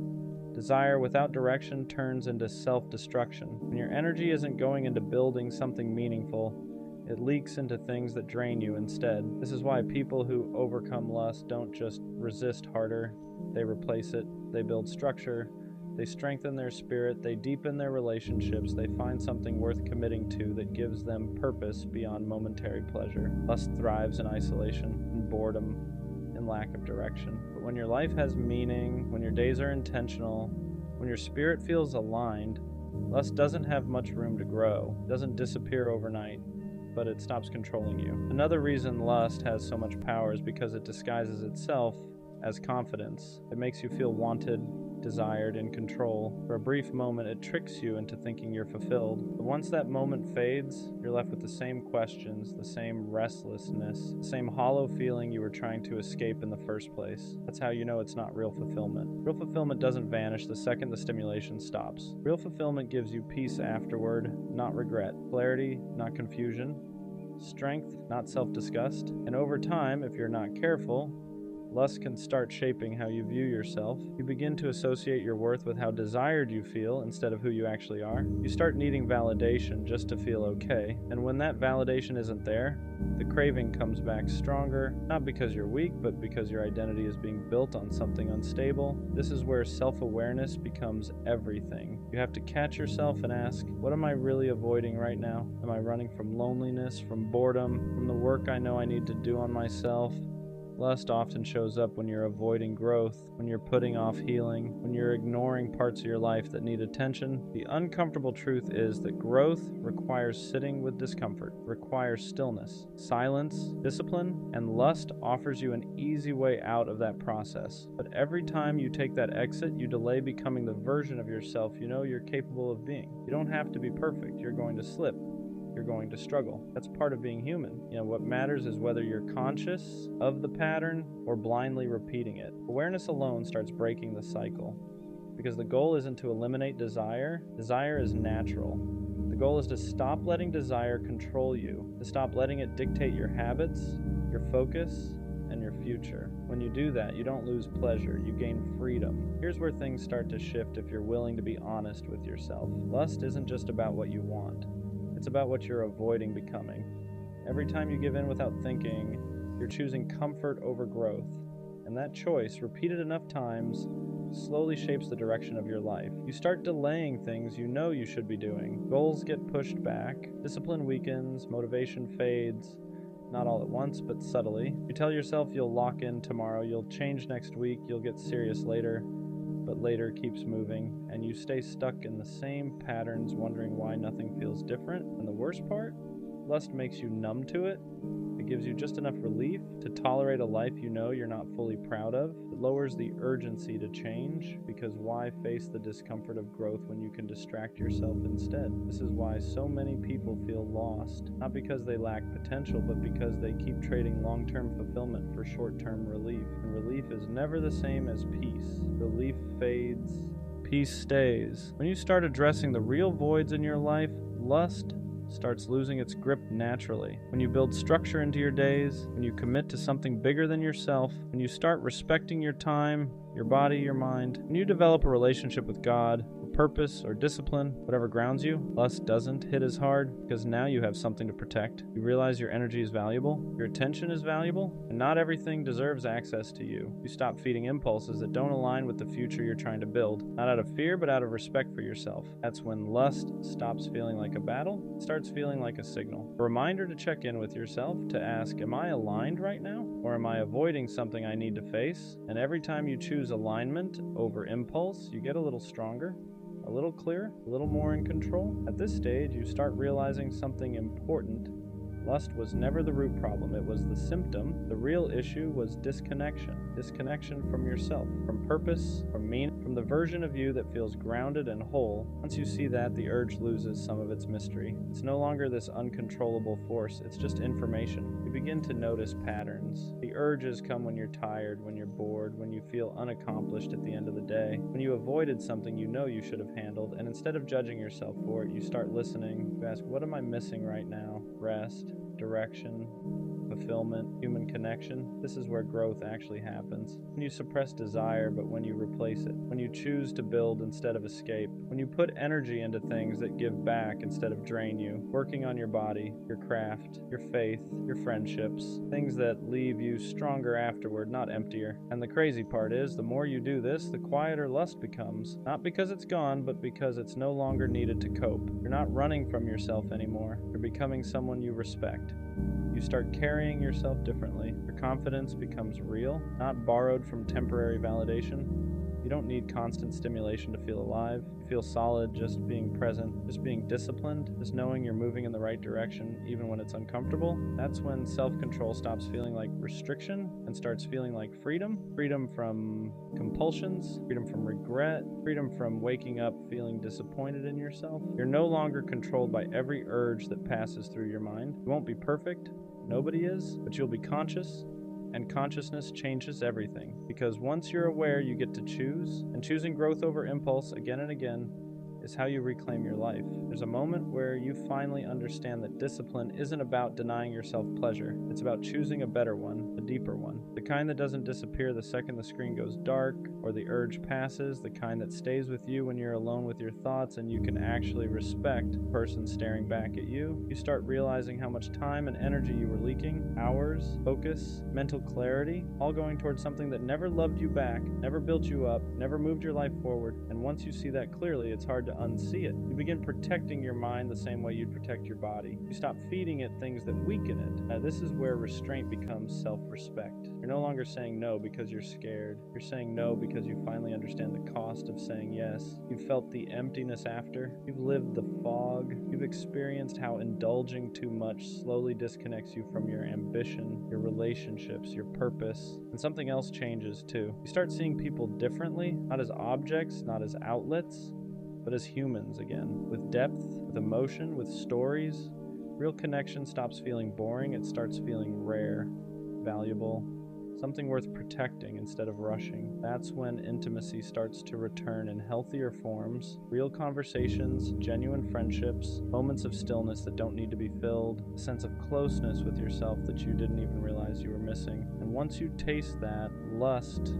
Desire without direction turns into self-destruction. When your energy isn't going into building something meaningful, it leaks into things that drain you instead. This is why people who overcome lust don't just resist harder, they replace it, they build structure, they strengthen their spirit, they deepen their relationships, they find something worth committing to that gives them purpose beyond momentary pleasure. Lust thrives in isolation, in boredom, in lack of direction. But when your life has meaning, when your days are intentional, when your spirit feels aligned, lust doesn't have much room to grow. It doesn't disappear overnight, but it stops controlling you. Another reason lust has so much power is because it disguises itself as confidence. It makes you feel wanted, desired, in control. For a brief moment, it tricks you into thinking you're fulfilled. But once that moment fades, you're left with the same questions, the same restlessness, the same hollow feeling you were trying to escape in the first place. That's how you know it's not real fulfillment. Real fulfillment doesn't vanish the second the stimulation stops. Real fulfillment gives you peace afterward, not regret. Clarity, not confusion. Strength, not self-disgust. And over time, if you're not careful, lust can start shaping how you view yourself. You begin to associate your worth with how desired you feel instead of who you actually are. You start needing validation just to feel okay. And when that validation isn't there, the craving comes back stronger, not because you're weak, but because your identity is being built on something unstable. This is where self-awareness becomes everything. You have to catch yourself and ask, what am I really avoiding right now? Am I running from loneliness, from boredom, from the work I know I need to do on myself? Lust often shows up when you're avoiding growth, when you're putting off healing, when you're ignoring parts of your life that need attention. The uncomfortable truth is that growth requires sitting with discomfort, requires stillness, silence, discipline, and lust offers you an easy way out of that process. But every time you take that exit, you delay becoming the version of yourself you know you're capable of being. You don't have to be perfect. You're going to slip. You're going to struggle. That's part of being human. What matters is whether you're conscious of the pattern or blindly repeating it. Awareness alone starts breaking the cycle, because the goal isn't to eliminate desire. Desire is natural. The goal is to stop letting desire control you, to stop letting it dictate your habits, your focus, and your future. When you do that, you don't lose pleasure, you gain freedom. Here's where things start to shift if you're willing to be honest with yourself. Lust isn't just about what you want. It's about what you're avoiding becoming. Every time you give in without thinking, you're choosing comfort over growth. And that choice, repeated enough times, slowly shapes the direction of your life. You start delaying things you know you should be doing. Goals get pushed back, discipline weakens, motivation fades. Not all at once, but subtly. You tell yourself you'll lock in tomorrow, you'll change next week, you'll get serious later. But later keeps moving, and you stay stuck in the same patterns, wondering why nothing feels different. And the worst part? Lust makes you numb to it. It gives you just enough relief to tolerate a life you know you're not fully proud of. It lowers the urgency to change, because why face the discomfort of growth when you can distract yourself instead? This is why so many people feel lost, not because they lack potential, but because they keep trading long-term fulfillment for short-term relief. And relief is never the same as peace. Relief fades, peace stays. When you start addressing the real voids in your life, lust starts losing its grip naturally. When you build structure into your days, when you commit to something bigger than yourself, when you start respecting your time, your body, your mind, when you develop a relationship with God, purpose or discipline, whatever grounds you, lust doesn't hit as hard, because now you have something to protect. You realize your energy is valuable, your attention is valuable, and not everything deserves access to you. You stop feeding impulses that don't align with the future you're trying to build, not out of fear, but out of respect for yourself. That's when lust stops feeling like a battle, it starts feeling like a signal. A reminder to check in with yourself, to ask, am I aligned right now? Or am I avoiding something I need to face? And every time you choose alignment over impulse, you get a little stronger, a little clearer, a little more in control. At this stage, you start realizing something important. Lust was never the root problem, it was the symptom. The real issue was disconnection. Disconnection from yourself, from purpose, from meaning, from the version of you that feels grounded and whole. Once you see that, the urge loses some of its mystery. It's no longer this uncontrollable force, it's just information. You begin to notice patterns. The urges come when you're tired, when you're bored, when you feel unaccomplished at the end of the day, when you avoided something you know you should have handled, and instead of judging yourself for it, you start listening. You ask, what am I missing right now? Rest, direction, fulfillment, human connection. This is where growth actually happens. When you suppress desire, but when you replace it. When you choose to build instead of escape. When you put energy into things that give back instead of drain you. Working on your body, your craft, your faith, your friendships. Things that leave you stronger afterward, not emptier. And the crazy part is, the more you do this, the quieter lust becomes. Not because it's gone, but because it's no longer needed to cope. You're not running from yourself anymore. You're becoming someone you respect. You start carrying yourself differently. Your confidence becomes real, not borrowed from temporary validation. You don't need constant stimulation to feel alive. You feel solid just being present, just being disciplined, just knowing you're moving in the right direction even when it's uncomfortable. That's when self-control stops feeling like restriction and starts feeling like freedom. Freedom from compulsions, freedom from regret, freedom from waking up feeling disappointed in yourself. You're no longer controlled by every urge that passes through your mind. You won't be perfect. Nobody is, but you'll be conscious, and consciousness changes everything. Because once you're aware, you get to choose, and choosing growth over impulse again and again is how you reclaim your life. There's a moment where you finally understand that discipline isn't about denying yourself pleasure. It's about choosing a better one, a deeper one. The kind that doesn't disappear the second the screen goes dark or the urge passes, the kind that stays with you when you're alone with your thoughts and you can actually respect the person staring back at you. You start realizing how much time and energy you were leaking, hours, focus, mental clarity, all going towards something that never loved you back, never built you up, never moved your life forward. And once you see that clearly, it's hard to unsee it. You begin protecting your mind the same way you'd protect your body. You stop feeding it things that weaken it. This is where restraint becomes self-respect. You're no longer saying no because you're scared. You're saying no because you finally understand the cost of saying yes. You've felt the emptiness after. You've lived the fog. You've experienced how indulging too much slowly disconnects you from your ambition, your relationships, your purpose. And something else changes too. You start seeing people differently, not as objects, not as outlets, but as humans again, with depth, with emotion, with stories. Real connection stops feeling boring. It starts feeling rare, valuable, something worth protecting instead of rushing. That's when intimacy starts to return in healthier forms, real conversations, genuine friendships, moments of stillness that don't need to be filled, a sense of closeness with yourself that you didn't even realize you were missing. And once you taste that, lust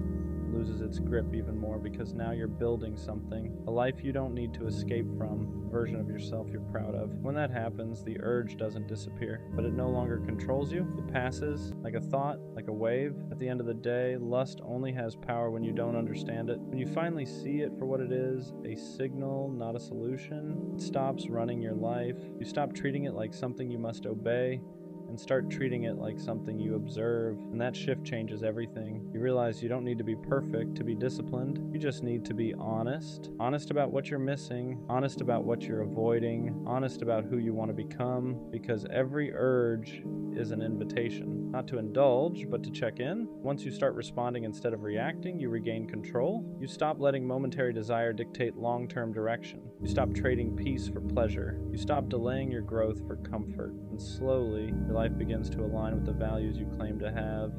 loses its grip even more, because now you're building something, a life you don't need to escape from, a version of yourself you're proud of. When that happens, the urge doesn't disappear, but it no longer controls you. It passes like a thought, like a wave. At the end of the day, lust only has power when you don't understand it. When you finally see it for what it is, a signal, not a solution, it stops running your life. You stop treating it like something you must obey and start treating it like something you observe, and that shift changes everything. You realize you don't need to be perfect to be disciplined. You just need to be honest. Honest about what you're missing, honest about what you're avoiding, honest about who you want to become, because every urge is an invitation, not to indulge, but to check in. Once you start responding instead of reacting, you regain control. You stop letting momentary desire dictate long-term direction. You stop trading peace for pleasure. You stop delaying your growth for comfort, and slowly, your life begins to align with the values you claim to have.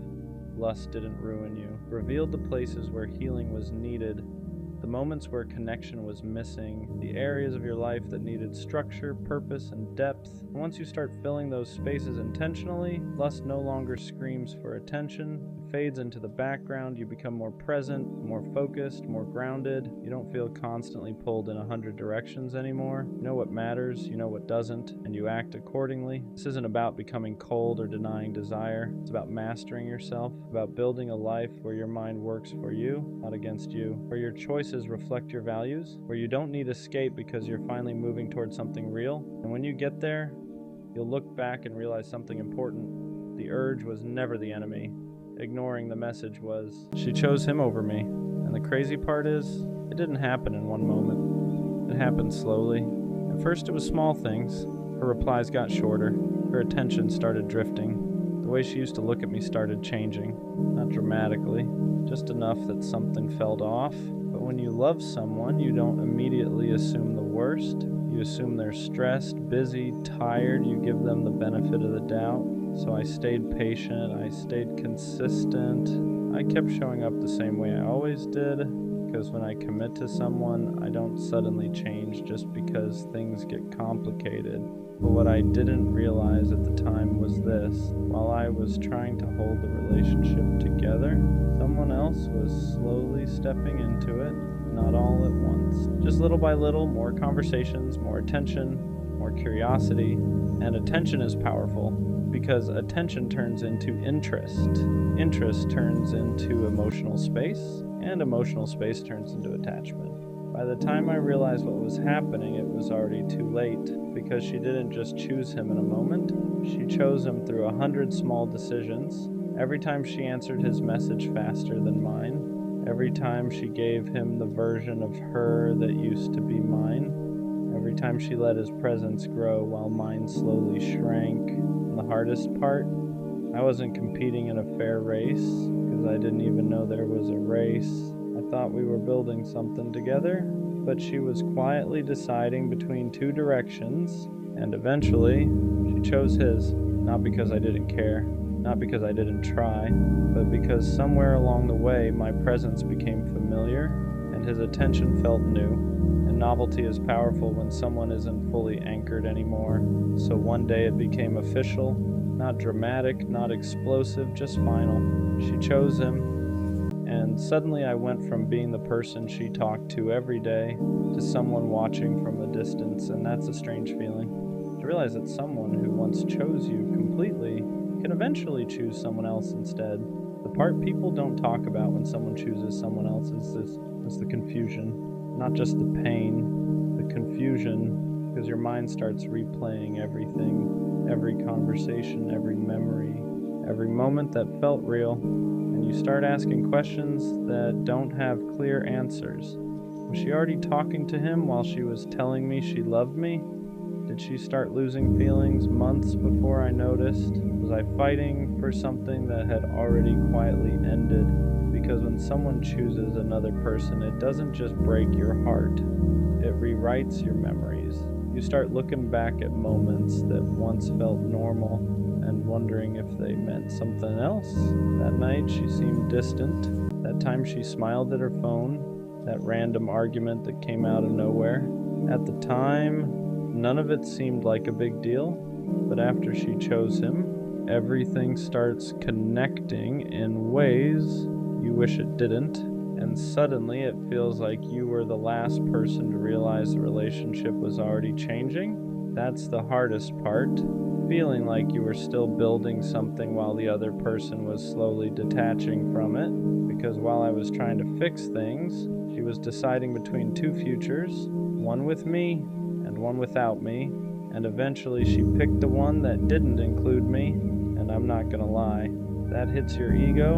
Lust didn't ruin you. Revealed the places where healing was needed, the moments where connection was missing, the areas of your life that needed structure, purpose, and depth. And once you start filling those spaces intentionally, lust no longer screams for attention. It fades into the background. You become more present, more focused, more grounded. You don't feel constantly pulled in 100 directions anymore. You know what matters, you know what doesn't, and you act accordingly. This isn't about becoming cold or denying desire. It's about mastering yourself, about building a life where your mind works for you, not against you, where your choices reflect your values, where you don't need escape because you're finally moving towards something real. And when you get there, you'll look back and realize something important. The urge was never the enemy. Ignoring the message was. She chose him over me. And the crazy part is, it didn't happen in one moment. It happened slowly. At first it was small things. Her replies got shorter. Her attention started drifting. The way she used to look at me started changing. Not dramatically, just enough that something felt off. But when you love someone, you don't immediately assume the worst. You assume they're stressed, busy, tired. You give them the benefit of the doubt. So I stayed patient. I stayed consistent. I kept showing up the same way I always did, because when I commit to someone, I don't suddenly change just because things get complicated. But what I didn't realize at the time was this. While I was trying to hold the relationship together, someone else was slowly stepping into it, not all at once. Just little by little, more conversations, more attention, more curiosity. And attention is powerful, because attention turns into interest. Interest turns into emotional space, and emotional space turns into attachment. By the time I realized what was happening, it was already too late, because she didn't just choose him in a moment. She chose him through 100 small decisions. Every time she answered his message faster than mine. Every time she gave him the version of her that used to be mine. Every time she let his presence grow while mine slowly shrank. And the hardest part, I wasn't competing in a fair race, because I didn't even know there was a race. I thought we were building something together, but she was quietly deciding between two directions, and eventually, she chose his, not because I didn't care, not because I didn't try, but because somewhere along the way my presence became familiar, and his attention felt new. And novelty is powerful when someone isn't fully anchored anymore. So one day it became official, not dramatic, not explosive, just final. She chose him. And suddenly I went from being the person she talked to every day to someone watching from a distance, and that's a strange feeling. To realize that someone who once chose you completely can eventually choose someone else instead. The part people don't talk about when someone chooses someone else is the confusion, not just the pain, the confusion because your mind starts replaying everything, every conversation, every memory, every moment that felt real, and you start asking questions that don't have clear answers. Was she already talking to him while she was telling me she loved me? Did she start losing feelings months before I noticed? Was I fighting for something that had already quietly ended? Because when someone chooses another person, it doesn't just break your heart, it rewrites your memories. You start looking back at moments that once felt normal and wondering if they meant something else. That night she seemed distant. That time she smiled at her phone. That random argument that came out of nowhere. At the time, none of it seemed like a big deal, but after she chose him, everything starts connecting in ways you wish it didn't, and suddenly it feels like you were the last person to realize the relationship was already changing. That's the hardest part, feeling like you were still building something while the other person was slowly detaching from it, because while I was trying to fix things, she was deciding between two futures, one with me and one without me, and eventually she picked the one that didn't include me, and I'm not gonna lie, that hits your ego,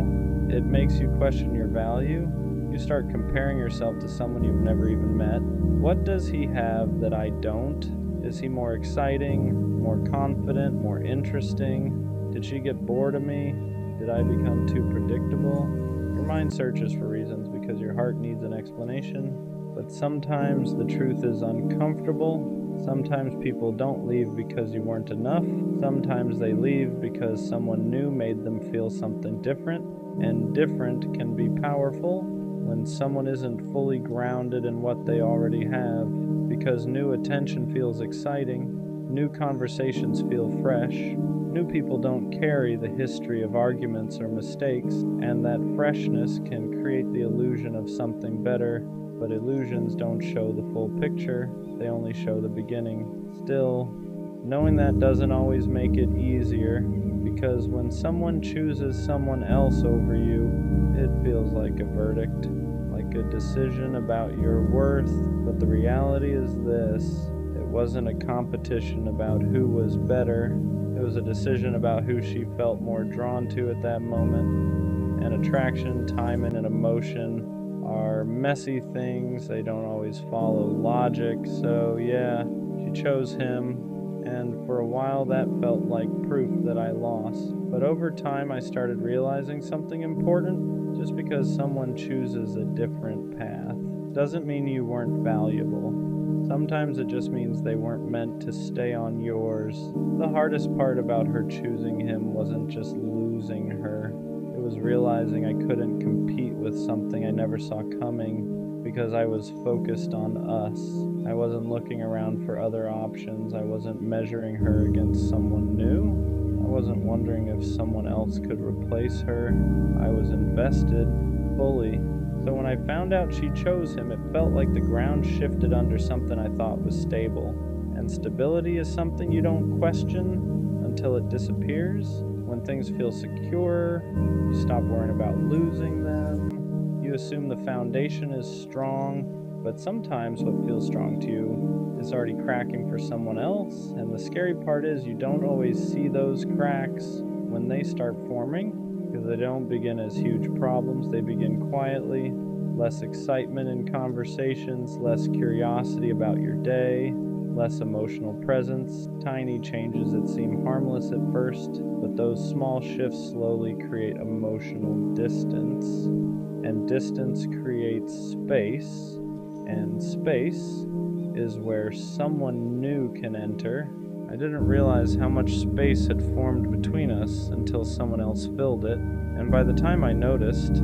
it makes you question your value, you start comparing yourself to someone you've never even met. What does he have that I don't? Is he more exciting, more confident, more interesting? Did she get bored of me? Did I become too predictable? Your mind searches for reasons because your heart needs an explanation. But sometimes the truth is uncomfortable. Sometimes people don't leave because you weren't enough. Sometimes they leave because someone new made them feel something different. And different can be powerful when someone isn't fully grounded in what they already have. Because new attention feels exciting. New conversations feel fresh. New people don't carry the history of arguments or mistakes. And that freshness can create the illusion of something better. But illusions don't show the full picture, they only show the beginning. Still, knowing that doesn't always make it easier, because when someone chooses someone else over you, it feels like a verdict, like a decision about your worth. But the reality is this, it wasn't a competition about who was better, it was a decision about who she felt more drawn to at that moment. And attraction, timing, and emotion are messy things, they don't always follow logic, so yeah, she chose him, and for a while that felt like proof that I lost. But over time I started realizing something important. Just because someone chooses a different path doesn't mean you weren't valuable. Sometimes it just means they weren't meant to stay on yours. The hardest part about her choosing him wasn't just losing her. It was realizing I couldn't compete with something I never saw coming because I was focused on us. I wasn't looking around for other options. I wasn't measuring her against someone new. I wasn't wondering if someone else could replace her. I was invested fully. So when I found out she chose him, it felt like the ground shifted under something I thought was stable. And stability is something you don't question until it disappears. When things feel secure, you stop worrying about losing them. You assume the foundation is strong, but sometimes what feels strong to you is already cracking for someone else. And the scary part is you don't always see those cracks when they start forming, because they don't begin as huge problems, they begin quietly. Less excitement in conversations, less curiosity about your day, less emotional presence, tiny changes that seem harmless at first, but those small shifts slowly create emotional distance. And distance creates space, and space is where someone new can enter. I didn't realize how much space had formed between us until someone else filled it, and by the time I noticed,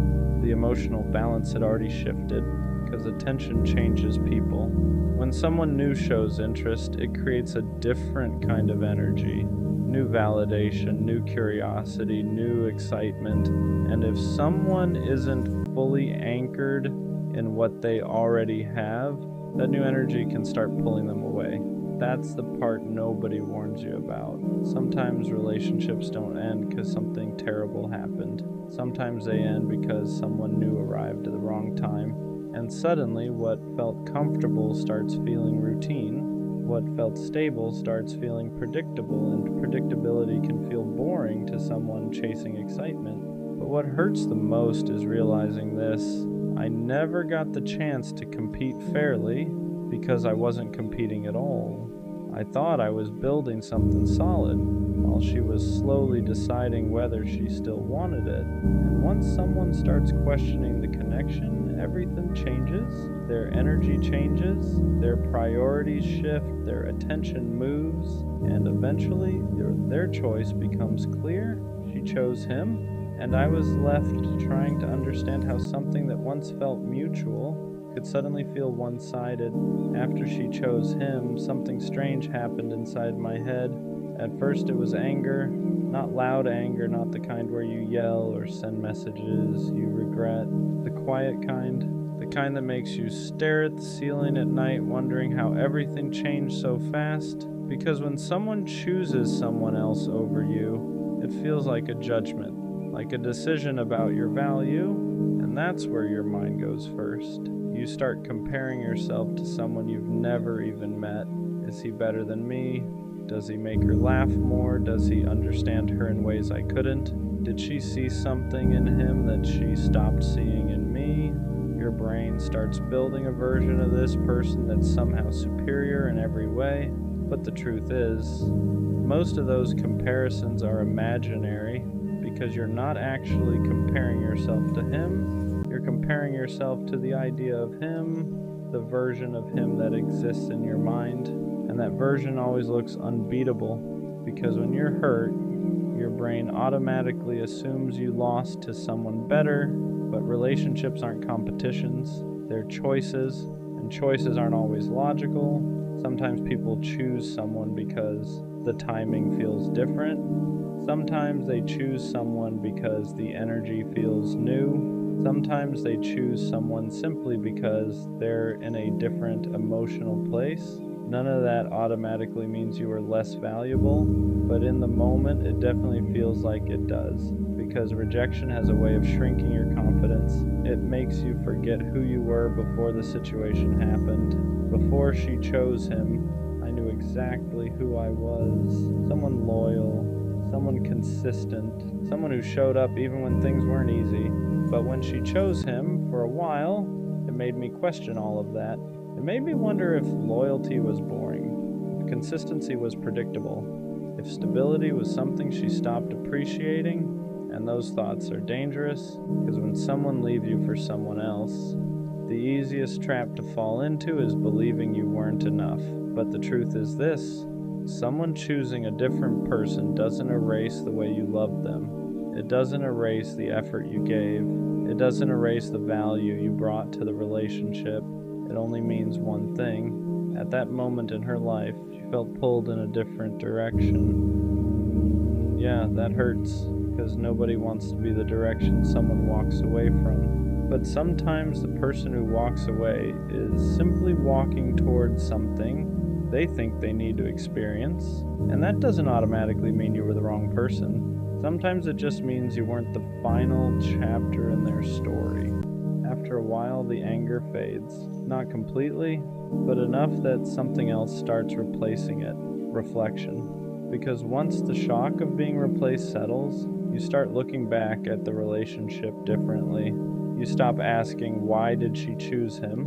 the emotional balance had already shifted, because attention changes people. When someone new shows interest, it creates a different kind of energy. New validation, new curiosity, new excitement. And if someone isn't fully anchored in what they already have, that new energy can start pulling them away. That's the part nobody warns you about. Sometimes relationships don't end because something terrible happened. Sometimes they end because someone new arrived at the wrong time. And suddenly, what felt comfortable starts feeling routine. What felt stable starts feeling predictable, and predictability can feel boring to someone chasing excitement. But what hurts the most is realizing this. I never got the chance to compete fairly because I wasn't competing at all. I thought I was building something solid, while she was slowly deciding whether she still wanted it. And once someone starts questioning the connection, everything changes. Their energy changes, their priorities shift, their attention moves, and eventually their choice becomes clear. She chose him, and I was left trying to understand how something that once felt mutual could suddenly feel one-sided. After she chose him, something strange happened inside my head. At first it was anger, not loud anger, not the kind where you yell or send messages you regret, the quiet kind, the kind that makes you stare at the ceiling at night wondering how everything changed so fast. Because when someone chooses someone else over you, it feels like a judgment, like a decision about your value, and that's where your mind goes first. You start comparing yourself to someone you've never even met. Is he better than me? Does he make her laugh more? Does he understand her in ways I couldn't? Did she see something in him that she stopped seeing in me? Your brain starts building a version of this person that's somehow superior in every way. But the truth is, most of those comparisons are imaginary because you're not actually comparing yourself to him. You're comparing yourself to the idea of him, the version of him that exists in your mind. And that version always looks unbeatable because when you're hurt, your brain automatically assumes you lost to someone better. But relationships aren't competitions, they're choices, and choices aren't always logical. Sometimes people choose someone because the timing feels different. Sometimes they choose someone because the energy feels new. Sometimes they choose someone simply because they're in a different emotional place. None of that automatically means you are less valuable, but in the moment it definitely feels like it does, because rejection has a way of shrinking your confidence. It makes you forget who you were before the situation happened. Before she chose him, I knew exactly who I was. Someone loyal, someone consistent, someone who showed up even when things weren't easy. But when she chose him, for a while, it made me question all of that. It made me wonder if loyalty was boring, if consistency was predictable, if stability was something she stopped appreciating. And those thoughts are dangerous, because when someone leaves you for someone else, the easiest trap to fall into is believing you weren't enough. But the truth is this: someone choosing a different person doesn't erase the way you loved them. It doesn't erase the effort you gave. It doesn't erase the value you brought to the relationship. It only means one thing. At that moment in her life, she felt pulled in a different direction. Yeah, that hurts, because nobody wants to be the direction someone walks away from. But sometimes the person who walks away is simply walking towards something they think they need to experience, and that doesn't automatically mean you were the wrong person. Sometimes it just means you weren't the final chapter in their story. After a while, the anger fades. Not completely, but enough that something else starts replacing it. Reflection. Because once the shock of being replaced settles, you start looking back at the relationship differently. You stop asking, why did she choose him?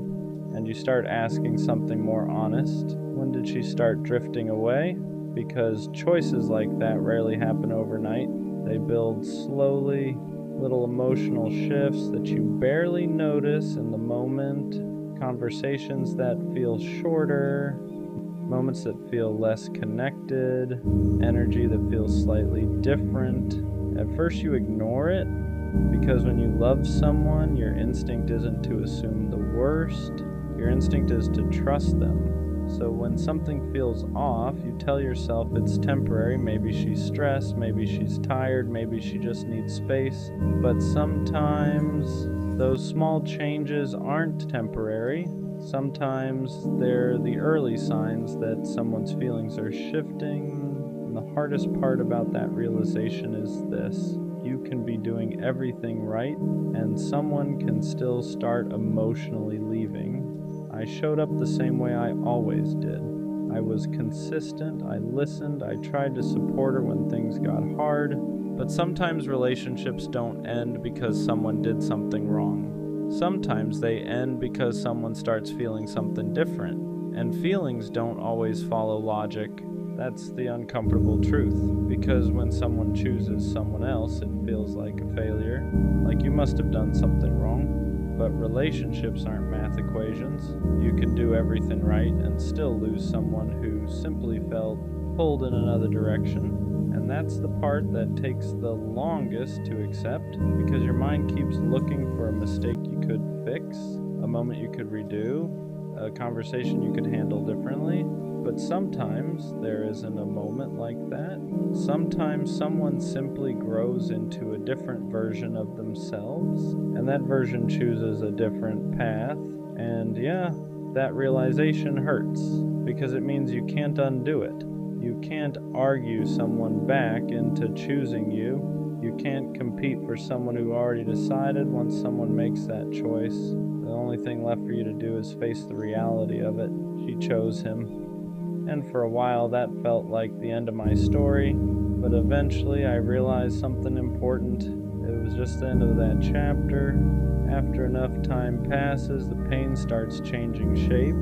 And you start asking something more honest. When did she start drifting away? Because choices like that rarely happen overnight. They build slowly, little emotional shifts that you barely notice in the moment, conversations that feel shorter, moments that feel less connected, energy that feels slightly different. At first you ignore it, because when you love someone, your instinct isn't to assume the worst, your instinct is to trust them. So when something feels off, you tell yourself it's temporary. Maybe she's stressed, maybe she's tired, maybe she just needs space. But sometimes those small changes aren't temporary. Sometimes they're the early signs that someone's feelings are shifting. And the hardest part about that realization is this: you can be doing everything right and someone can still start emotionally leaving. I showed up the same way I always did. I was consistent, I listened, I tried to support her when things got hard, but sometimes relationships don't end because someone did something wrong. Sometimes they end because someone starts feeling something different, and feelings don't always follow logic. That's the uncomfortable truth, because when someone chooses someone else, it feels like a failure, like you must have done something wrong. But relationships aren't math equations. You can do everything right and still lose someone who simply felt pulled in another direction. And that's the part that takes the longest to accept, because your mind keeps looking for a mistake you could fix, a moment you could redo, a conversation you could handle differently. But sometimes there isn't a moment like that. Sometimes someone simply grows into a different version of themselves, and that version chooses a different path. And yeah, that realization hurts, because it means you can't undo it. You can't argue someone back into choosing you. You can't compete for someone who already decided once someone makes that choice. The only thing left for you to do is face the reality of it. She chose him. And for a while that felt like the end of my story, but eventually I realized something important. It was just the end of that chapter. After enough time passes, the pain starts changing shape.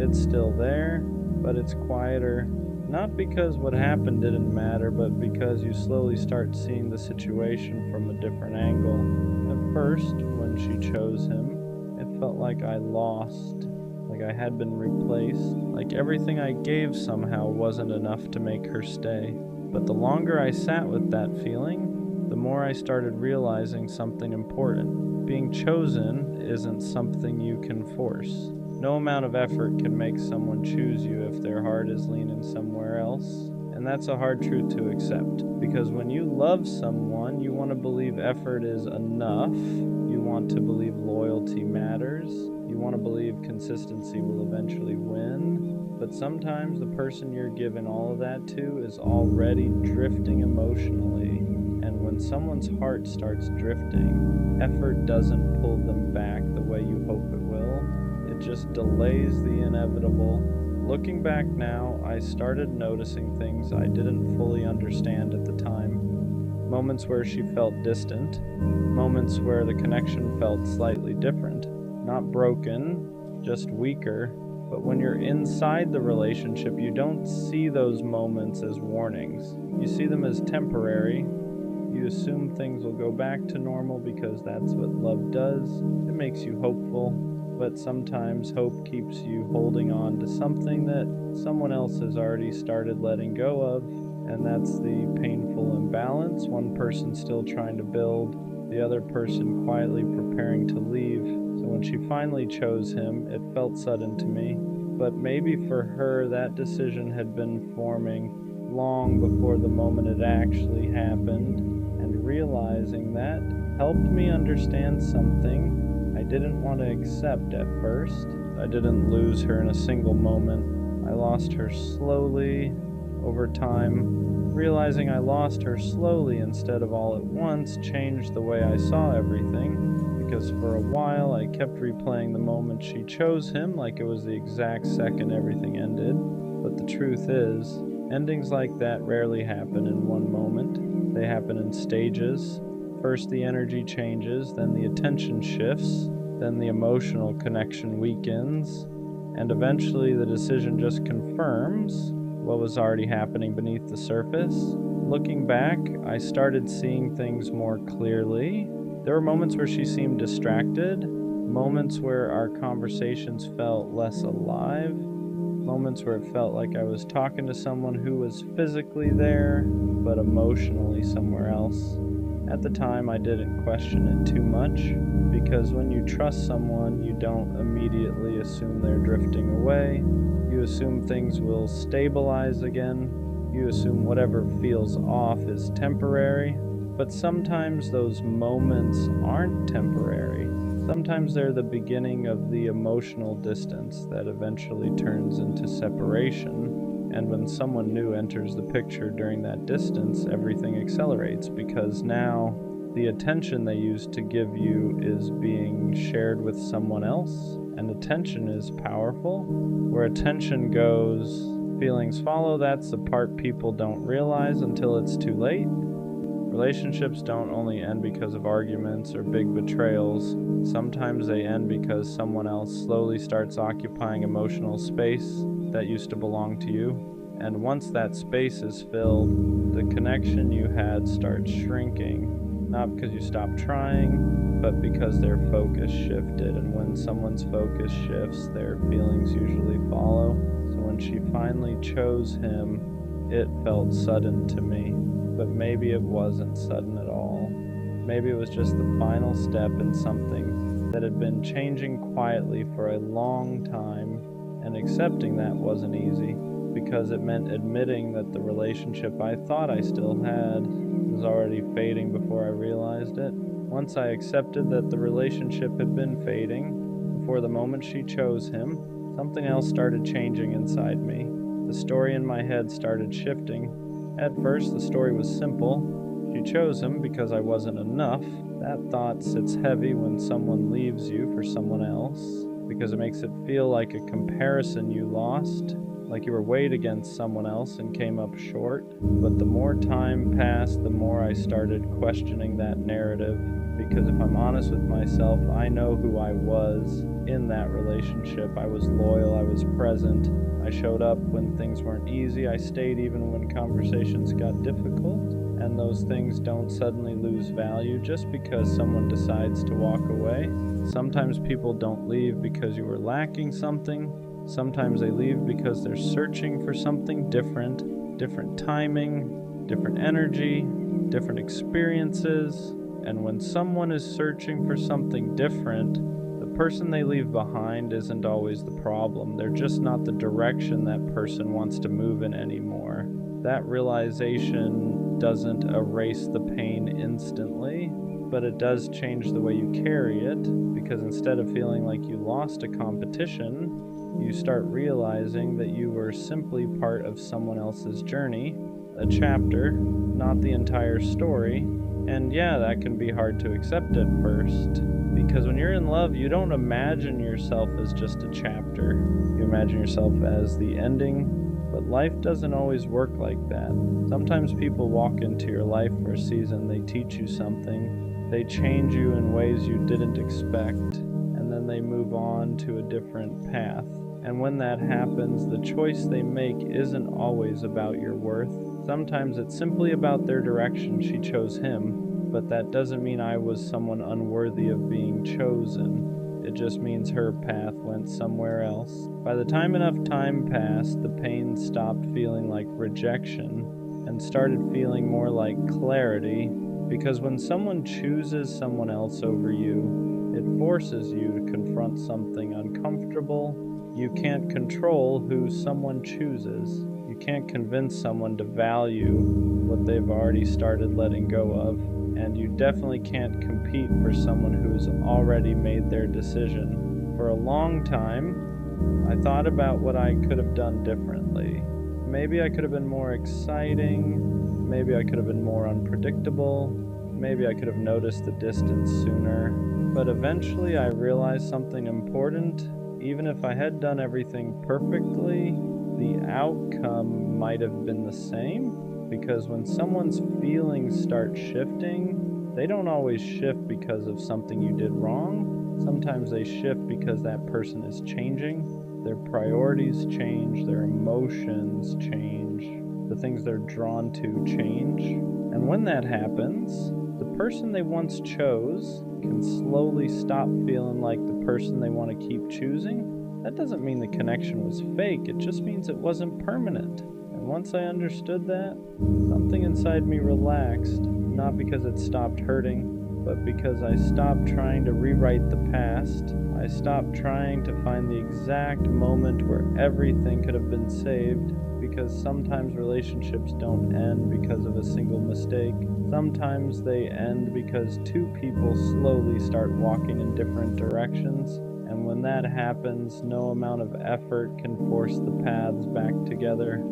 It's still there, but it's quieter. Not because what happened didn't matter, but because you slowly start seeing the situation from a different angle. At first, when she chose him, it felt like I lost. Like I had been replaced, like everything I gave somehow wasn't enough to make her stay. But the longer I sat with that feeling, the more I started realizing something important. Being chosen isn't something you can force. No amount of effort can make someone choose you if their heart is leaning somewhere else. And that's a hard truth to accept, because when you love someone, you want to believe effort is enough. You want to believe loyalty matters. You want to believe consistency will eventually win. But sometimes the person you're giving all of that to is already drifting emotionally. And when someone's heart starts drifting, effort doesn't pull them back the way you hope it will. It just delays the inevitable. Looking back now, I started noticing things I didn't fully understand at the time. Moments where she felt distant, moments where the connection felt slightly different. Not broken, just weaker. But when you're inside the relationship, you don't see those moments as warnings. You see them as temporary. You assume things will go back to normal because that's what love does. It makes you hopeful. But sometimes hope keeps you holding on to something that someone else has already started letting go of, and that's the painful imbalance. One person still trying to build, the other person quietly preparing to leave. So when she finally chose him, it felt sudden to me, but maybe for her that decision had been forming long before the moment it actually happened, and realizing that helped me understand something I didn't want to accept at first. I didn't lose her in a single moment. I lost her slowly, over time. Realizing I lost her slowly instead of all at once changed the way I saw everything, because for a while I kept replaying the moment she chose him like it was the exact second everything ended. But the truth is, endings like that rarely happen in one moment. They happen in stages. First the energy changes, then the attention shifts, then the emotional connection weakens, and eventually the decision just confirms what was already happening beneath the surface. Looking back, I started seeing things more clearly. There were moments where she seemed distracted, moments where our conversations felt less alive, moments where it felt like I was talking to someone who was physically there, but emotionally somewhere else. At the time, I didn't question it too much, because when you trust someone, you don't immediately assume they're drifting away. You assume things will stabilize again. You assume whatever feels off is temporary. But sometimes those moments aren't temporary. Sometimes they're the beginning of the emotional distance that eventually turns into separation. And when someone new enters the picture during that distance, everything accelerates, because now the attention they used to give you is being shared with someone else. And attention is powerful. Where attention goes, feelings follow. That's the part people don't realize until it's too late. Relationships don't only end because of arguments or big betrayals. Sometimes they end because someone else slowly starts occupying emotional space that used to belong to you. And once that space is filled, the connection you had starts shrinking. Not because you stopped trying, but because their focus shifted. And when someone's focus shifts, their feelings usually follow. So when she finally chose him, it felt sudden to me. But maybe it wasn't sudden at all. Maybe it was just the final step in something that had been changing quietly for a long time, and accepting that wasn't easy, because it meant admitting that the relationship I thought I still had was already fading before I realized it. Once I accepted that the relationship had been fading before the moment she chose him, something else started changing inside me. The story in my head started shifting. At first, the story was simple. She chose him because I wasn't enough. That thought sits heavy when someone leaves you for someone else, because it makes it feel like a comparison you lost, like you were weighed against someone else and came up short. But the more time passed, the more I started questioning that narrative, because if I'm honest with myself, I know who I was in that relationship. I was loyal, I was present, I showed up when things weren't easy, I stayed even when conversations got difficult. And those things don't suddenly lose value just because someone decides to walk away. Sometimes people don't leave because you were lacking something. Sometimes they leave because they're searching for something different, different timing, different energy, different experiences. And when someone is searching for something different, the person they leave behind isn't always the problem. They're just not the direction that person wants to move in anymore. That realization doesn't erase the pain instantly, but it does change the way you carry it, because instead of feeling like you lost a competition, you start realizing that you were simply part of someone else's journey, a chapter, not the entire story. And yeah, that can be hard to accept at first, because when you're in love, you don't imagine yourself as just a chapter. You imagine yourself as the ending, but life doesn't always work like that. Sometimes people walk into your life for a season, they teach you something, they change you in ways you didn't expect, and then they move on to a different path. And when that happens, the choice they make isn't always about your worth. Sometimes it's simply about their direction. She chose him, but that doesn't mean I was someone unworthy of being chosen. It just means her path went somewhere else. By the time enough time passed, the pain stopped feeling like rejection and started feeling more like clarity, because when someone chooses someone else over you, it forces you to confront something uncomfortable. You can't control who someone chooses. You can't convince someone to value what they've already started letting go of. And you definitely can't compete for someone who's already made their decision. For a long time, I thought about what I could have done differently. Maybe I could have been more exciting. Maybe I could have been more unpredictable. Maybe I could have noticed the distance sooner. But eventually I realized something important. Even if I had done everything perfectly, the outcome might have been the same, because when someone's feelings start shifting, they don't always shift because of something you did wrong. Sometimes they shift because that person is changing, their priorities change, their emotions change, the things they're drawn to change. And when that happens, the person they once chose can slowly stop feeling like the person they want to keep choosing. That doesn't mean the connection was fake, it just means it wasn't permanent. And once I understood that, something inside me relaxed, not because it stopped hurting, but because I stopped trying to rewrite the past. I stopped trying to find the exact moment where everything could have been saved, because sometimes relationships don't end because of a single mistake. Sometimes they end because two people slowly start walking in different directions, and when that happens, no amount of effort can force the paths back together.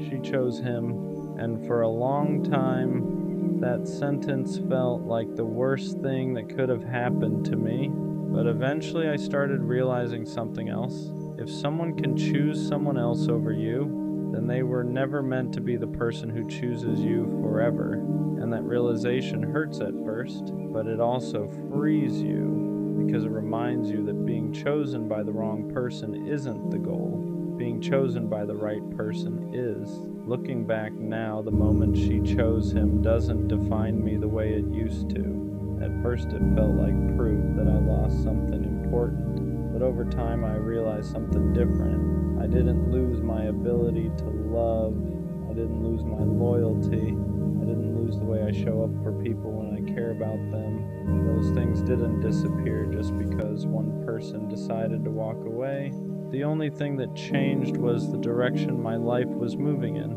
She chose him, and for a long time, that sentence felt like the worst thing that could have happened to me. But eventually I started realizing something else. If someone can choose someone else over you, then they were never meant to be the person who chooses you forever. And that realization hurts at first, but it also frees you because it reminds you that being chosen by the wrong person isn't the goal. Being chosen by the right person is. Looking back now, the moment she chose him doesn't define me the way it used to. At first it felt like proof that I lost something important, but over time I realized something different. I didn't lose my ability to love. I didn't lose my loyalty. I didn't lose the way I show up for people when I care about them. Those things didn't disappear just because one person decided to walk away. The only thing that changed was the direction my life was moving in.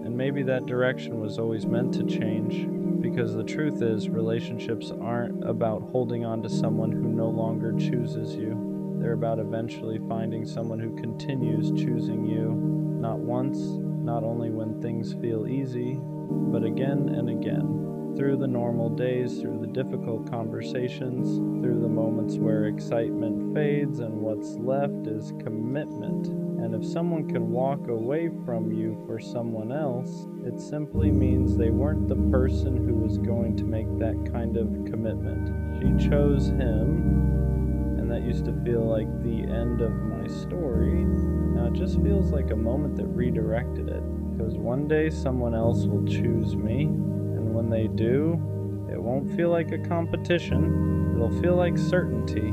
And maybe that direction was always meant to change, because the truth is, relationships aren't about holding on to someone who no longer chooses you. They're about eventually finding someone who continues choosing you, not once, not only when things feel easy, but again and again. Through the normal days, through the difficult conversations, through the moments where excitement fades and what's left is commitment. And if someone can walk away from you for someone else, it simply means they weren't the person who was going to make that kind of commitment. She chose him, and that used to feel like the end of my story. Now it just feels like a moment that redirected it, because one day someone else will choose me. When they do, it won't feel like a competition, it'll feel like certainty.